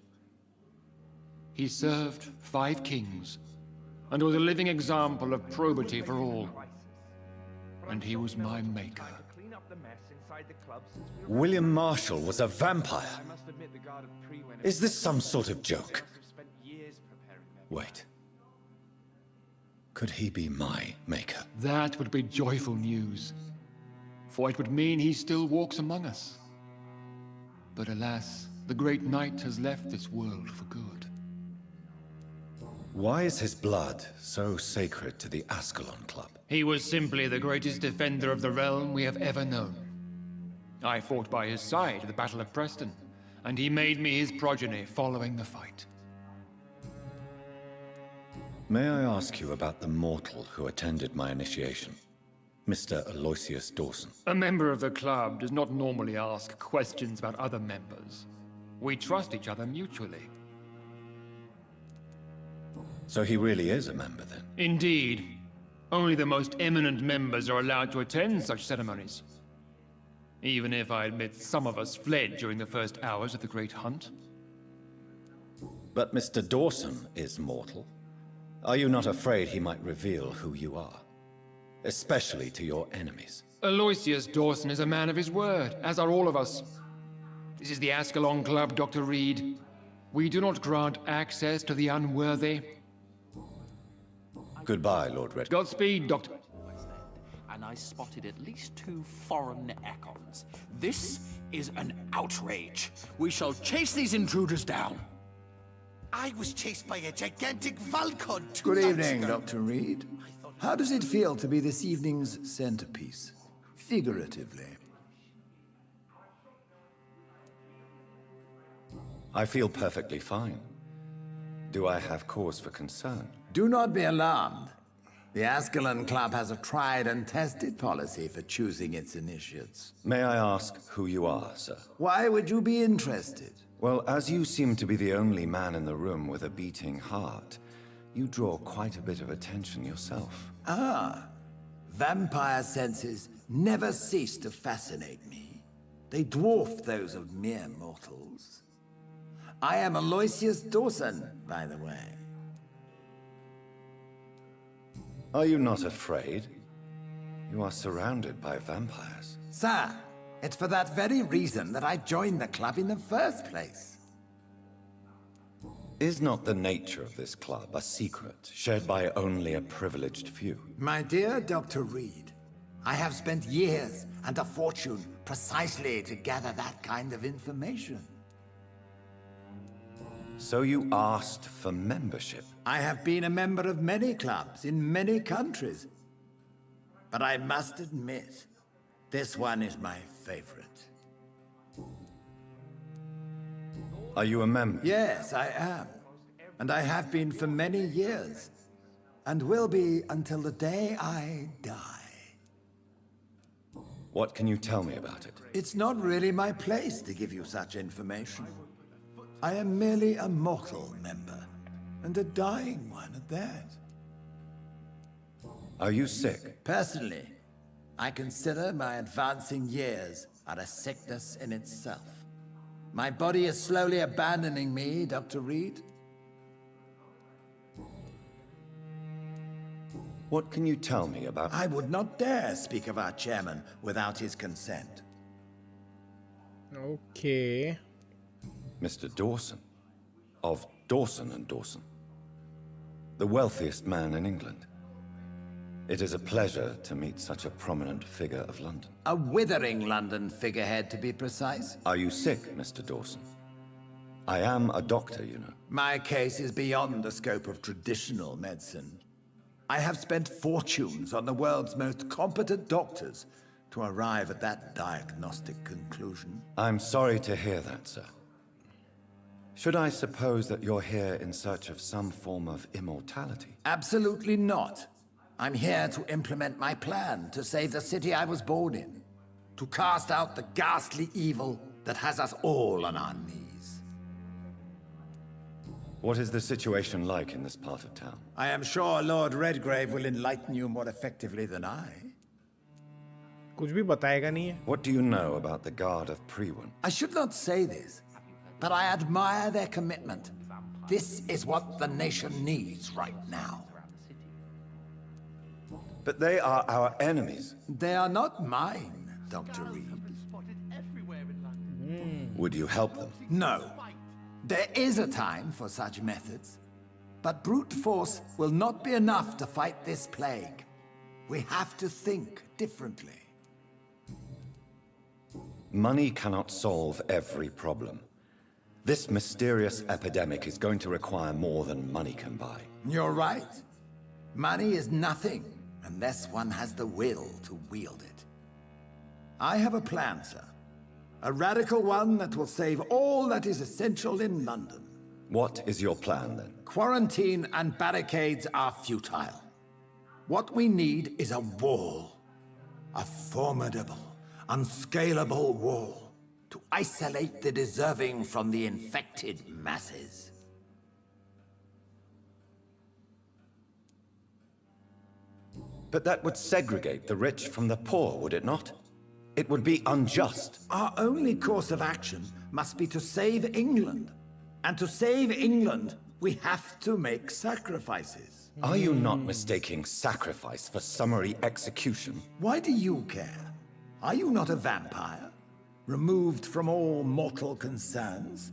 He served 5 kings, and was a living example of probity for all. And he was my maker. William Marshall was a vampire? Is this some sort of joke? Wait. Could he be my maker? That would be joyful news, for it would mean he still walks among us. But alas, the great knight has left this world for good. Why is his blood so sacred to the Ascalon Club? He was simply the greatest defender of the realm we have ever known. I fought by his side at the Battle of Preston, and he made me his progeny following the fight. May I ask you about the mortal who attended my initiation? Mr. Aloysius Dawson. A member of the club does not normally ask questions about other members. We trust each other mutually. So he really is a member, then? Indeed. Only the most eminent members are allowed to attend such ceremonies. Even if I admit some of us fled during the first hours of the Great Hunt. But Mr. Dawson is mortal. Are you not afraid he might reveal who you are? Especially to your enemies. Aloysius Dawson is a man of his word, as are all of us. This is the Ascalon Club, Dr. Reed. We do not grant access to the unworthy. Goodbye, Lord Red. Godspeed, Doctor. And I spotted at least 2 foreign econs. This is an outrage. We shall chase these intruders down. I was chased by a gigantic Valcon 2 Good nights evening, ago. Dr. Reed. How does it feel to be this evening's centerpiece? Figuratively. I feel perfectly fine. Do I have cause for concern? Do not be alarmed. The Ascalon Club has a tried and tested policy for choosing its initiates. May I ask who you are, sir? Why would you be interested? Well, as you seem to be the only man in the room with a beating heart, you draw quite a bit of attention yourself. Ah, vampire senses never cease to fascinate me. They dwarf those of mere mortals. I am Aloysius Dawson, by the way. Are you not afraid? You are surrounded by vampires. Sir, it's for that very reason that I joined the club in the first place. Is not the nature of this club a secret, shared by only a privileged few? My dear Dr. Reed, I have spent years and a fortune precisely to gather that kind of information. So you asked for membership? I have been a member of many clubs in many countries. But I must admit, this one is my favorite. Are you a member? Yes, I am. And I have been for many years. And will be until the day I die. What can you tell me about it? It's not really my place to give you such information. I am merely a mortal member, and a dying one at that. Are you sick? Personally, I consider my advancing years are a sickness in itself. My body is slowly abandoning me, Dr. Reed. What can you tell me about... I would not dare speak of our chairman without his consent. Okay. Mr. Dawson, of Dawson and Dawson, the wealthiest man in England. It is a pleasure to meet such a prominent figure of London. A withering London figurehead, to be precise. Are you sick, Mr. Dawson? I am a doctor, you know. My case is beyond the scope of traditional medicine. I have spent fortunes on the world's most competent doctors to arrive at that diagnostic conclusion. I'm sorry to hear that, sir. Should I suppose that you're here in search of some form of immortality? Absolutely not. I'm here to implement my plan to save the city I was born in. To cast out the ghastly evil that has us all on our knees. What is the situation like in this part of town? I am sure Lord Redgrave will enlighten you more effectively than I. कुछ भी बताएगा नहीं है. What do you know about the Guard of Priwen? I should not say this, but I admire their commitment. This is what the nation needs right now. But they are our enemies. They are not mine, Dr. Reed. Would you help them? No. There is a time for such methods. But brute force will not be enough to fight this plague. We have to think differently. Money cannot solve every problem. This mysterious epidemic is going to require more than money can buy. You're right. Money is nothing unless one has the will to wield it. I have a plan, sir. A radical one that will save all that is essential in London. What is your plan, then? Quarantine and barricades are futile. What we need is a wall. A formidable, unscalable wall to isolate the deserving from the infected masses. But that would segregate the rich from the poor, would it not? It would be unjust. Our only course of action must be to save England. And to save England, we have to make sacrifices. Are you not mistaking sacrifice for summary execution? Why do you care? Are you not a vampire? Removed from all mortal concerns?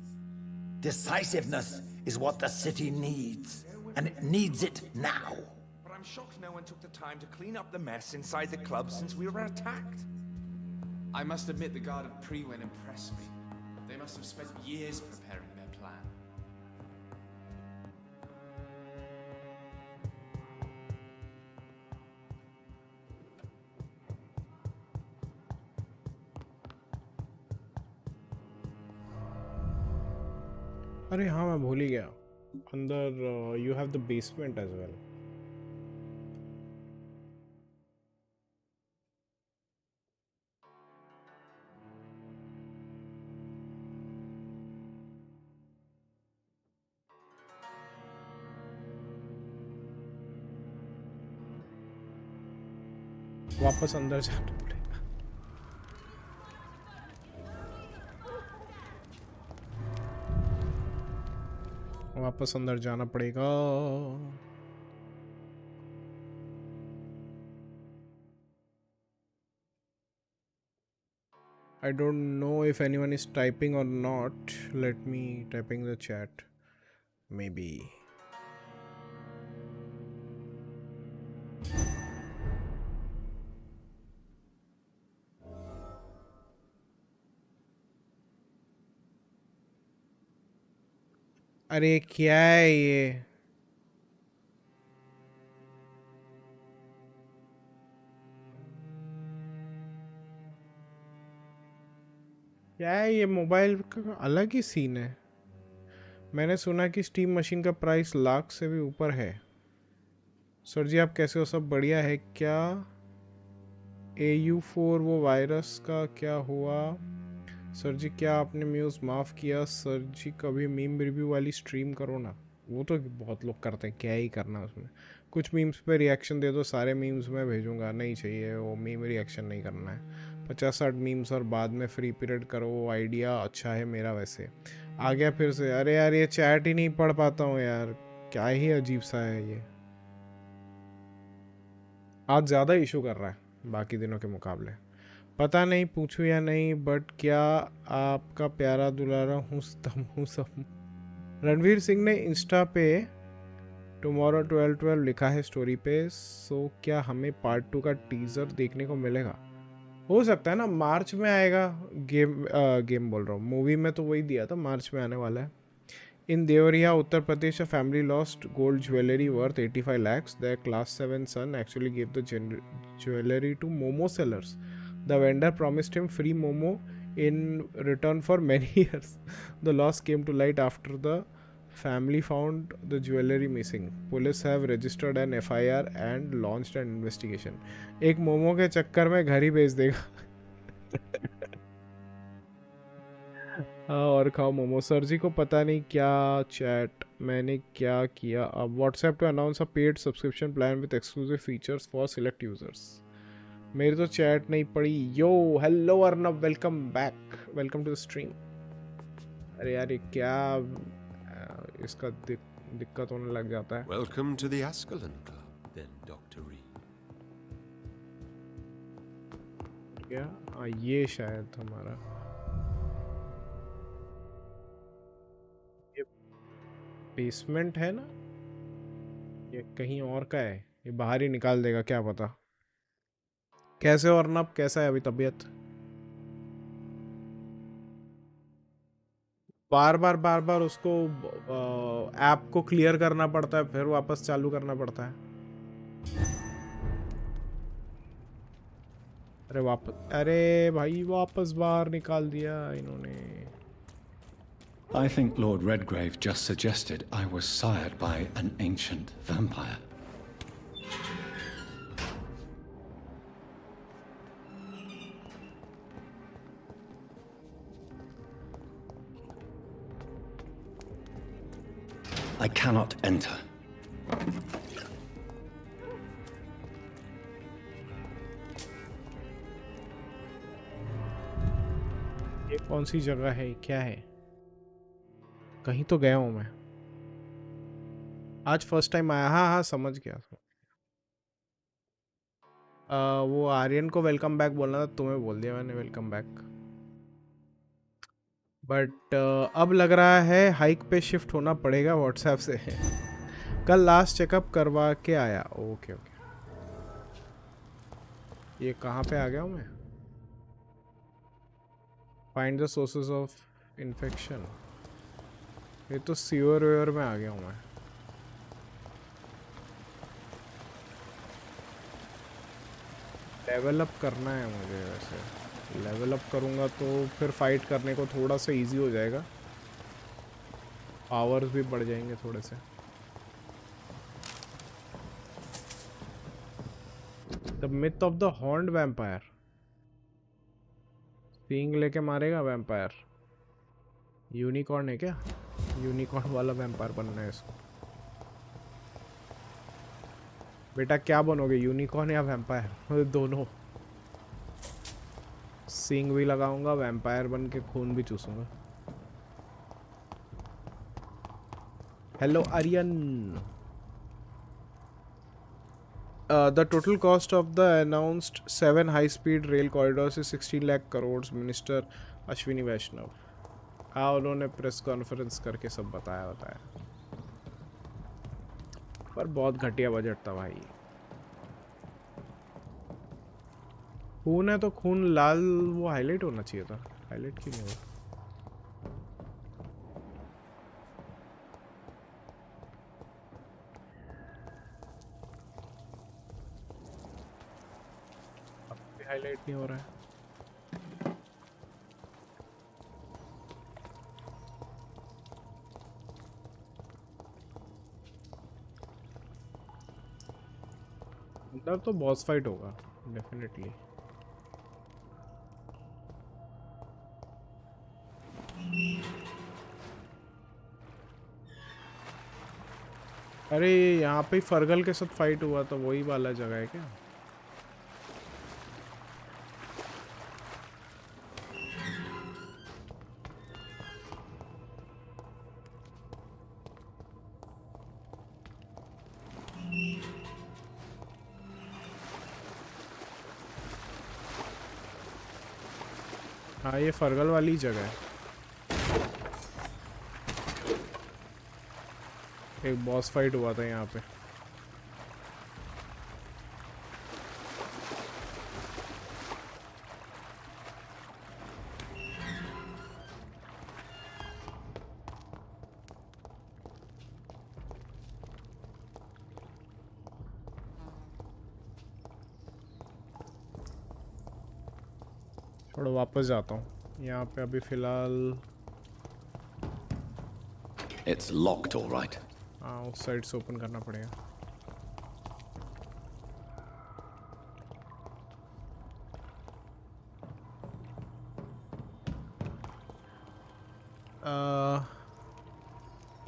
Decisiveness is what the city needs, and it needs it now. But I'm shocked no one took the time to clean up the mess inside the club since we were attacked. I must admit the Guard of Prewen impressed me. They must have spent years preparing their plan. अरे हाँ मैं भूल ही गया अंदर you have the basement as well वापस अंदर जाना पड़ेगा वापस अंदर जाना पड़ेगा I don't know if anyone is typing or not. Let me typing the chat. Maybe. अरे क्या है ये क्या है ये मोबाइल का अलग ही सीन है मैंने सुना कि स्टीम मशीन का प्राइस लाख से भी ऊपर है सर जी आप कैसे हो सब बढ़िया है क्या AU4 वो वायरस का क्या हुआ सर जी क्या आपने म्यूज़ माफ़ किया सर जी कभी मीम रिव्यू वाली स्ट्रीम करो ना वो तो बहुत लोग करते हैं क्या ही करना उसमें कुछ मीम्स पे रिएक्शन दे दो सारे मीम्स मैं भेजूंगा नहीं चाहिए वो मीम रिएक्शन नहीं करना है 50-60 मीम्स और बाद में फ्री पीरियड करो वो आइडिया अच्छा है मेरा वैसे आ गया फिर से अरे यार ये चैट ही नहीं पढ़ पाता हूँ यार क्या ही अजीब सा है ये आज ज़्यादा इशू कर रहा है बाकी दिनों के मुकाबले पता नहीं पूछूं या नहीं बट क्या आपका प्यारा दुलारा हूँ सब रणवीर सिंह ने इंस्टा पे टुमारो 12/12 लिखा है स्टोरी पे सो क्या हमें पार्ट 2 का टीजर देखने को मिलेगा हो सकता है ना मार्च में आएगा गेम बोल रहा हूँ मूवी में तो वही दिया था मार्च में आने वाला है इन Deoria Uttar Pradesh a family lost gold jewelry worth 85 lakhs their class 7 son actually gave the jewelry to momo sellers the vendor promised him free momo in return for many years the loss came to light after the family found the jewelry missing police have registered an FIR and launched an investigation एक मोमो के चक्कर में घर ही बेच देगा हाँ और खाओ मोमो सर जी को पता नहीं क्या चैट मैंने क्या किया अब WhatsApp to announce a paid subscription plan with exclusive features for select users मेरी तो चैट नहीं पड़ी yo hello Arnab welcome back welcome to the stream अरे यार ये क्या इसका दिक्कत होने लग जाता है welcome to the escalon club then doctor री क्या ये शायद हमारा ये बेसमेंट है ना ये कहीं और का है ये बाहर ही निकाल देगा क्या पता कैसे और अर्नब कैसा है अभी तबीयत बार बार उसको ऐप को क्लियर करना पड़ता है फिर वापस चालू करना पड़ता है अरे भाई वापस बाहर निकाल दिया इन्होंने I think Lord Redgrave just suggested I was sired by an ancient vampire. I cannot enter. ये कौन सी जगह है क्या है कहीं तो गया हूं मैं आज फर्स्ट टाइम आया हाँ समझ गया वो आर्यन को वेलकम बैक बोलना था, तुम्हें बोल दिया मैंने वेलकम बैक। बट अब लग रहा है हाइक पे शिफ्ट होना पड़ेगा व्हाट्सएप से। कल लास्ट चेकअप करवा के आया। ओके ओके, ये कहाँ पे आ गया हूँ मैं? Find the sources of infection. ये तो सीवर वेयर में आ गया हूँ मैं। लेवल अप करना है मुझे वैसे। लेवल अप करूँगा तो फिर फाइट करने को थोड़ा सा इजी हो जाएगा, पावर्स भी बढ़ जाएंगे थोड़े से। The myth of the horned vampire. सींग लेके मारेगा वैम्पायर। यूनिकॉर्न है क्या? यूनिकॉर्न वाला वैम्पायर बनना है इसको। बेटा क्या बनोगे, यूनिकॉर्न या वैम्पायर? दोनों। सींग भी लगाऊंगा, वैम्पायर बन के खून भी चूसूंगा। Hello Aryan. The total cost of the announced 7 high-speed rail corridors is 16 lakh crores, minister Ashwini Vaishnaw. हाँ, उन्होंने प्रेस कॉन्फ्रेंस करके सब बताया। पर बहुत घटिया बजट था भाई। खून है तो खून लाल वो हाईलाइट होना चाहिए था, हाईलाइट क्यों नहीं हुआ? हाईलाइट नहीं हो रहा है। अंदर तो बॉस फाइट होगा डेफिनेटली। अरे यहाँ पे फरगल के साथ फाइट हुआ था, वही वाला जगह है क्या? हाँ, ये फरगल वाली जगह है। एक बॉस फाइट हुआ था यहाँ पे। थोड़ा वापस जाता हूँ यहाँ पे अभी फिलहाल। It's locked, all right. हाँ, उस साइड से ओपन करना पड़ेगा।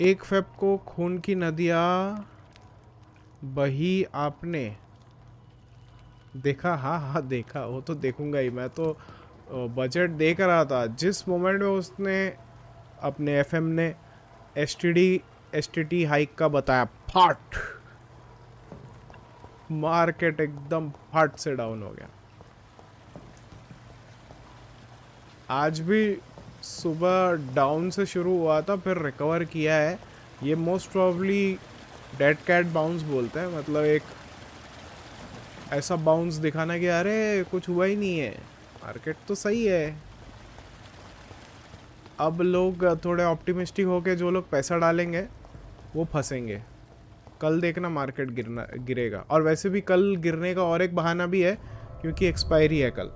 एक फेब को खून की नदियाँ बही आपने देखा? हाँ देखा, वो तो देखूंगा ही। मैं तो बजट देख रहा था जिस मोमेंट में उसने अपने एफएम ने एसटीटी हाइक का बताया, फट मार्केट एकदम फट से डाउन हो गया। आज भी सुबह डाउन से शुरू हुआ था, फिर रिकवर किया है। ये most probably dead cat bounce बोलते हैं, मतलब एक ऐसा बाउंस दिखाना कि अरे कुछ हुआ ही नहीं है, मार्केट तो सही है। अब लोग थोड़े ऑप्टिमिस्टिक होके जो लोग पैसा डालेंगे वो फंसेंगे। कल देखना मार्केट गिरेगा। और वैसे भी कल गिरने का और एक बहाना भी है क्योंकि एक्सपायरी है कल।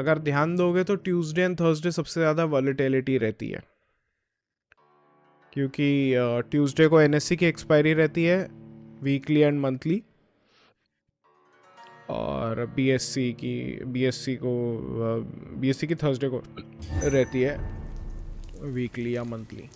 अगर ध्यान दोगे तो ट्यूसडे एंड थर्सडे सबसे ज़्यादा वॉलेटिलिटी रहती है, क्योंकि ट्यूसडे को एनएससी की एक्सपायरी रहती है वीकली एंड मंथली, और बीएससी की थर्सडे को रहती है वीकली या monthly.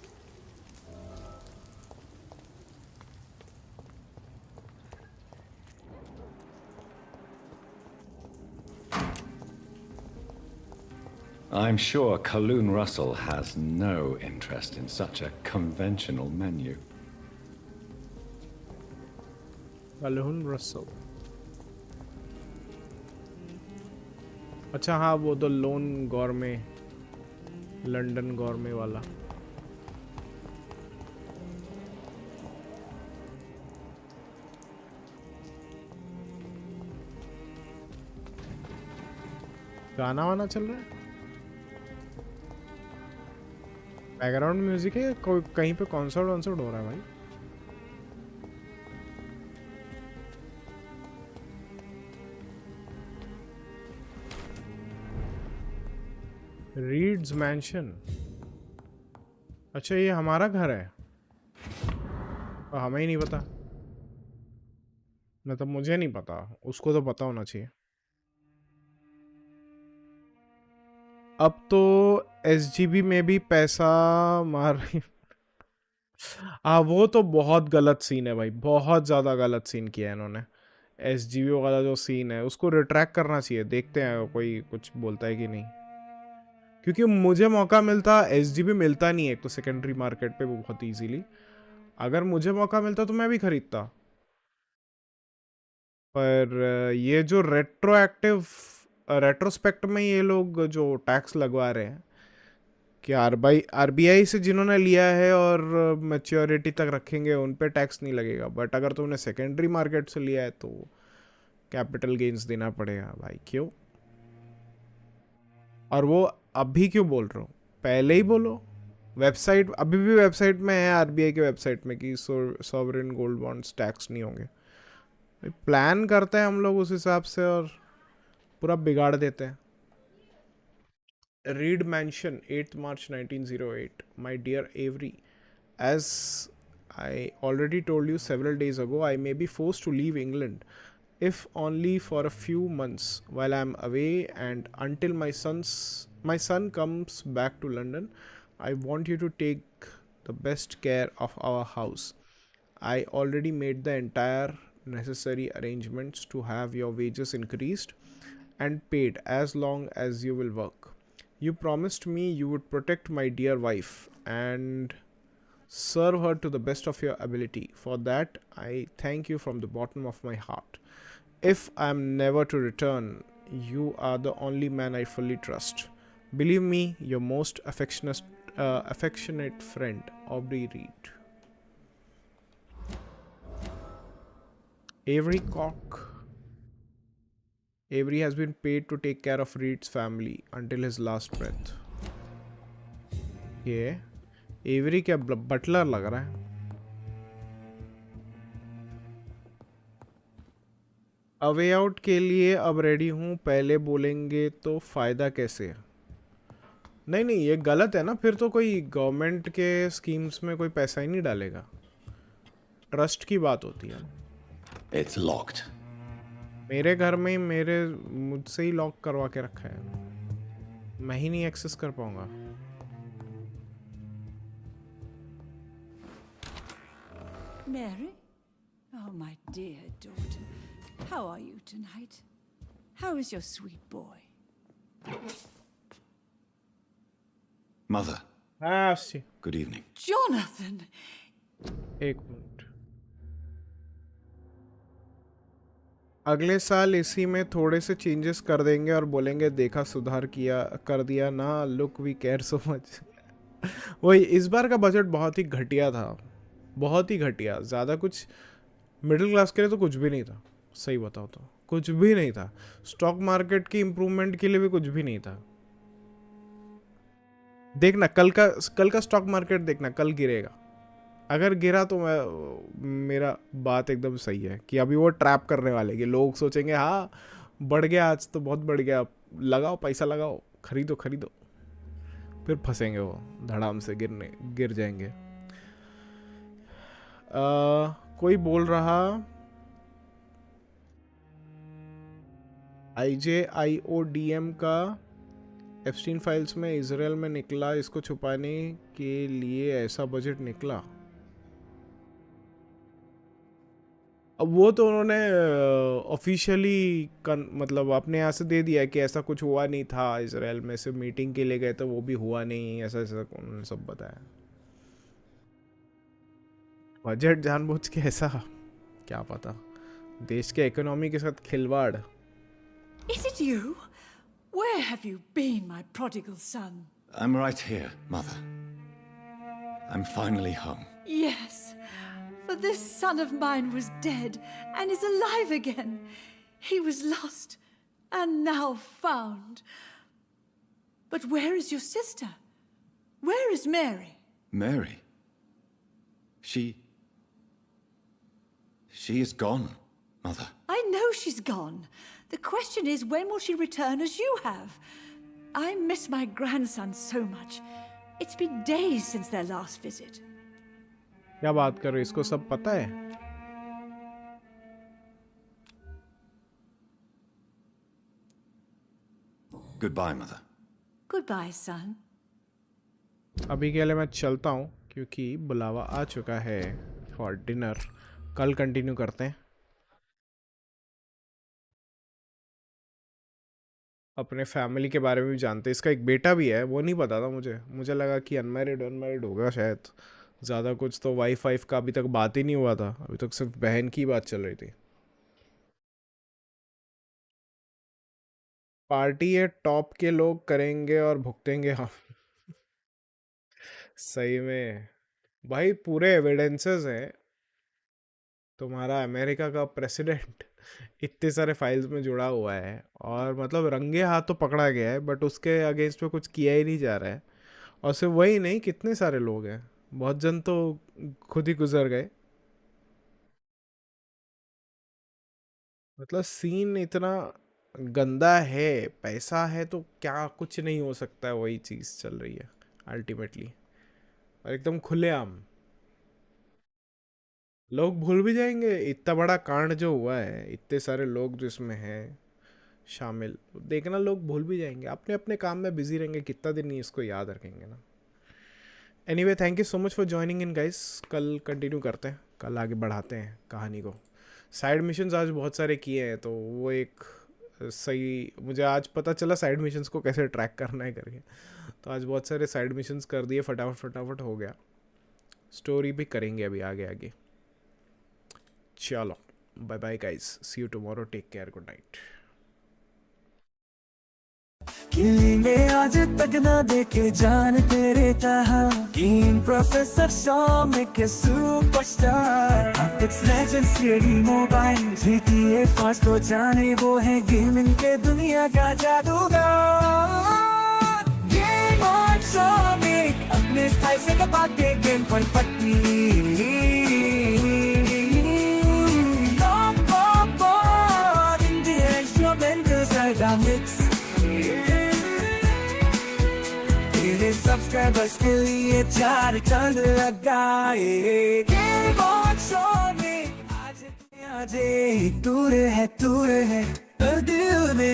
I'm sure Kaloon Russell has no interest in such a conventional menu. Calhoun Russell. अच्छा हाँ, वो तो लोन गॉर्मे, लंदन गॉर्मे वाला। गाना वाना चल रहा है, बैकग्राउंड म्यूजिक है, कोई कहीं पे कॉन्सर्ट वॉन्सर्ट हो रहा है भाई। रीड्स मैंशन, अच्छा ये हमारा घर है और हमें ही नहीं पता। मतलब मुझे नहीं पता, उसको तो पता होना चाहिए। अब तो एसजीबी में भी पैसा मार रही। हाँ वो तो बहुत गलत सीन है भाई, बहुत ज़्यादा गलत सीन किया है इन्होंने। एसजीबी वाला जो सीन है उसको रिट्रैक्ट करना चाहिए, देखते हैं कोई कुछ बोलता है कि नहीं। क्योंकि मुझे मौका मिलता, एसजीबी मिलता नहीं है एक तो सेकेंडरी मार्केट पे बहुत इजीली। अगर मुझे मौका मिलता तो मैं भी खरीदता। पर ये जो रेट्रोस्पेक्ट में ये लोग जो टैक्स लगवा रहे हैं कि आरबीआई से जिन्होंने लिया है और मैच्योरिटी तक रखेंगे उन पे टैक्स नहीं लगेगा, बट अगर तुमने सेकेंडरी मार्केट से लिया है तो कैपिटल गेन्स देना पड़ेगा भाई। क्यों? और वो अभी क्यों बोल रहे हो, पहले ही बोलो। वेबसाइट अभी भी वेबसाइट में है, आरबीआई के वेबसाइट में कि सॉवरेन गोल्ड बॉन्ड्स टैक्स नहीं होंगे। प्लान करते हैं हम लोग उस हिसाब से और पूरा बिगाड़ देते हैं। Reed Mansion, 8th March 1908. My dear Avery, as I already told you several days ago, I may be forced to leave England, if only for a few months while I am away and until my son comes back to London. I want you to take the best care of our house. I already made the entire necessary arrangements to have your wages increased and paid as long as you will work. You promised me you would protect my dear wife and serve her to the best of your ability. For that, I thank you from the bottom of my heart. If I am never to return, you are the only man I fully trust. Believe me, your most affectionate friend, Aubrey Reed. Avery Cock. Avery has been paid to take care of Reed's family until his last breath. ये Avery क्या Buttler लग रहा है? Away out के लिए अब ready हूँ, पहले बोलेंगे तो फायदा कैसे? नहीं नहीं ये गलत है ना, फिर तो कोई गवर्नमेंट के स्कीम्स में कोई पैसा ही नहीं डालेगा। ट्रस्ट की बात होती है। It's locked. मेरे घर में मुझसे ही लॉक करवा के रखा है, मैं ही नहीं एक्सेस कर पाऊंगा। Mary? Oh, my dear daughter. How are you tonight? How is your sweet boy? Mother. Good evening. Jonathan! एक मिनट, अगले साल इसी में थोड़े से चेंजेस कर देंगे और बोलेंगे देखा सुधार कर दिया ना, look we care so much. वही इस बार का बजट बहुत ही घटिया था, बहुत ही घटिया। ज़्यादा कुछ मिडिल क्लास के लिए तो कुछ भी नहीं था, सही बताओ तो कुछ भी नहीं था। स्टॉक मार्केट की इम्प्रूवमेंट के लिए भी कुछ भी नहीं था। देखना कल का स्टॉक मार्केट देखना, कल गिरेगा। अगर गिरा तो मेरा बात एकदम सही है कि अभी वो ट्रैप करने वाले कि लोग सोचेंगे हाँ बढ़ गया, आज तो बहुत बढ़ गया, लगाओ पैसा लगाओ, खरीदो, फिर फंसेंगे वो धड़ाम से, गिर जाएंगे। कोई बोल रहा IJIODM का एप्स्टीन फाइल्स में इजराइल में निकला, इसको छुपाने के लिए ऐसा बजट निकला। अब वो तो उन्होंने ऑफिशियली मतलब अपने यहाँ से दे दिया कि ऐसा कुछ हुआ नहीं था, इजराइल में सिर्फ मीटिंग के लिए गए तो वो भी हुआ नहीं, ऐसा उन्होंने सब बताया। बजट जानबूझ के ऐसा, क्या पता। देश के इकोनॉमी के साथ खिलवाड़। Is it you? Where have you been, my prodigal son? I'm right here, Mother. I'm finally home. Yes, for this son of mine was dead and is alive again. He was lost and now found. But where is your sister? Where is Mary? Mary? She is gone, Mother. I know she's gone. The question is, when will she return as you have? I miss my grandson so much. It's been days since their last visit. क्या बात कर रहे हो? इसको सब पता है? Goodbye, Mother. Goodbye, son. अभी के लिए मैं चलता हूँ क्योंकि बुलावा आ चुका है फॉर डिनर। कल कंटिन्यू करते हैं। अपने फैमिली के बारे में भी जानते हैं। इसका एक बेटा भी है, वो नहीं पता था मुझे लगा कि अनमैरिड होगा शायद। ज़्यादा कुछ तो वाइफ का अभी तक बात ही नहीं हुआ था। अभी तक सिर्फ बहन की बात चल रही थी। पार्टी ये टॉप के लोग करेंगे और भुगतेंगे हम। सही में भाई, पूरे एविडेंसेस हैं। तुम्हारा अमेरिका का प्रेसिडेंट इतने सारे फाइल्स में जुड़ा हुआ है और मतलब रंगे हाथ तो पकड़ा गया है, बट उसके अगेंस्ट में कुछ किया ही नहीं जा रहा है। और सिर्फ वही नहीं, कितने सारे लोग हैं, बहुत जन तो खुद ही गुजर गए। मतलब सीन इतना गंदा है। पैसा है तो क्या कुछ नहीं हो सकता है, वही चीज़ चल रही है अल्टीमेटली। और एकदम खुलेआम लोग भूल भी जाएंगे इतना बड़ा कांड जो हुआ है, इतने सारे लोग जो इसमें हैं शामिल, देखना लोग भूल भी जाएंगे, अपने अपने काम में बिजी रहेंगे, कितना दिन नहीं इसको याद रखेंगे ना। Anyway, thank you so much for joining in guys. कल कंटिन्यू करते हैं, कल आगे बढ़ाते हैं कहानी को। साइड मिशंस आज बहुत सारे किए हैं, तो वो एक सही, मुझे आज पता चला साइड मिशंस को कैसे ट्रैक करना है करके। तो आज बहुत सारे साइड मिशंस कर दिए, फटाफट हो गया। स्टोरी भी करेंगे अभी आगे। चलो bye bye guys, see you tomorrow, take care, good night. किलेंगे आज तक ना देखे जान तेरे कहा, king professor Soumik superstar, unfix legend CD mobile, GTA fast को जाने वो है गेमिंग के दुनिया का जादूगर। गेमर्बोजो अपने स्टाइल से दबाते गेम पर पट्टी, तेरे सब्सक्राइबर्स के लिए 4 चांद लगाए। गेमर्बोजो में आज दूर है दिल में।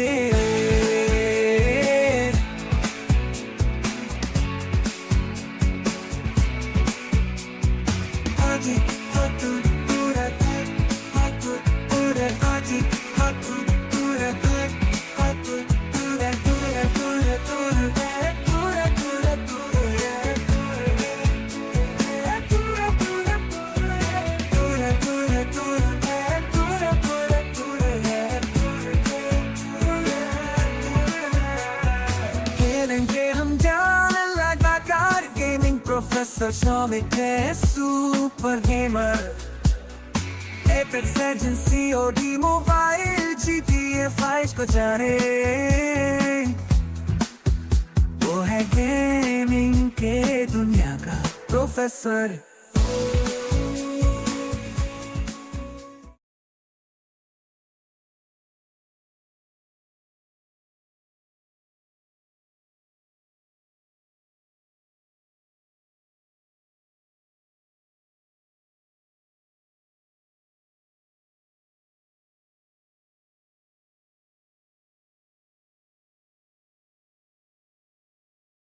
Professor Soumik है super gamer, apex legends COD mobile, GTA 5 को जाने, वो है गेमिंग के दुनिया का प्रोफेसर।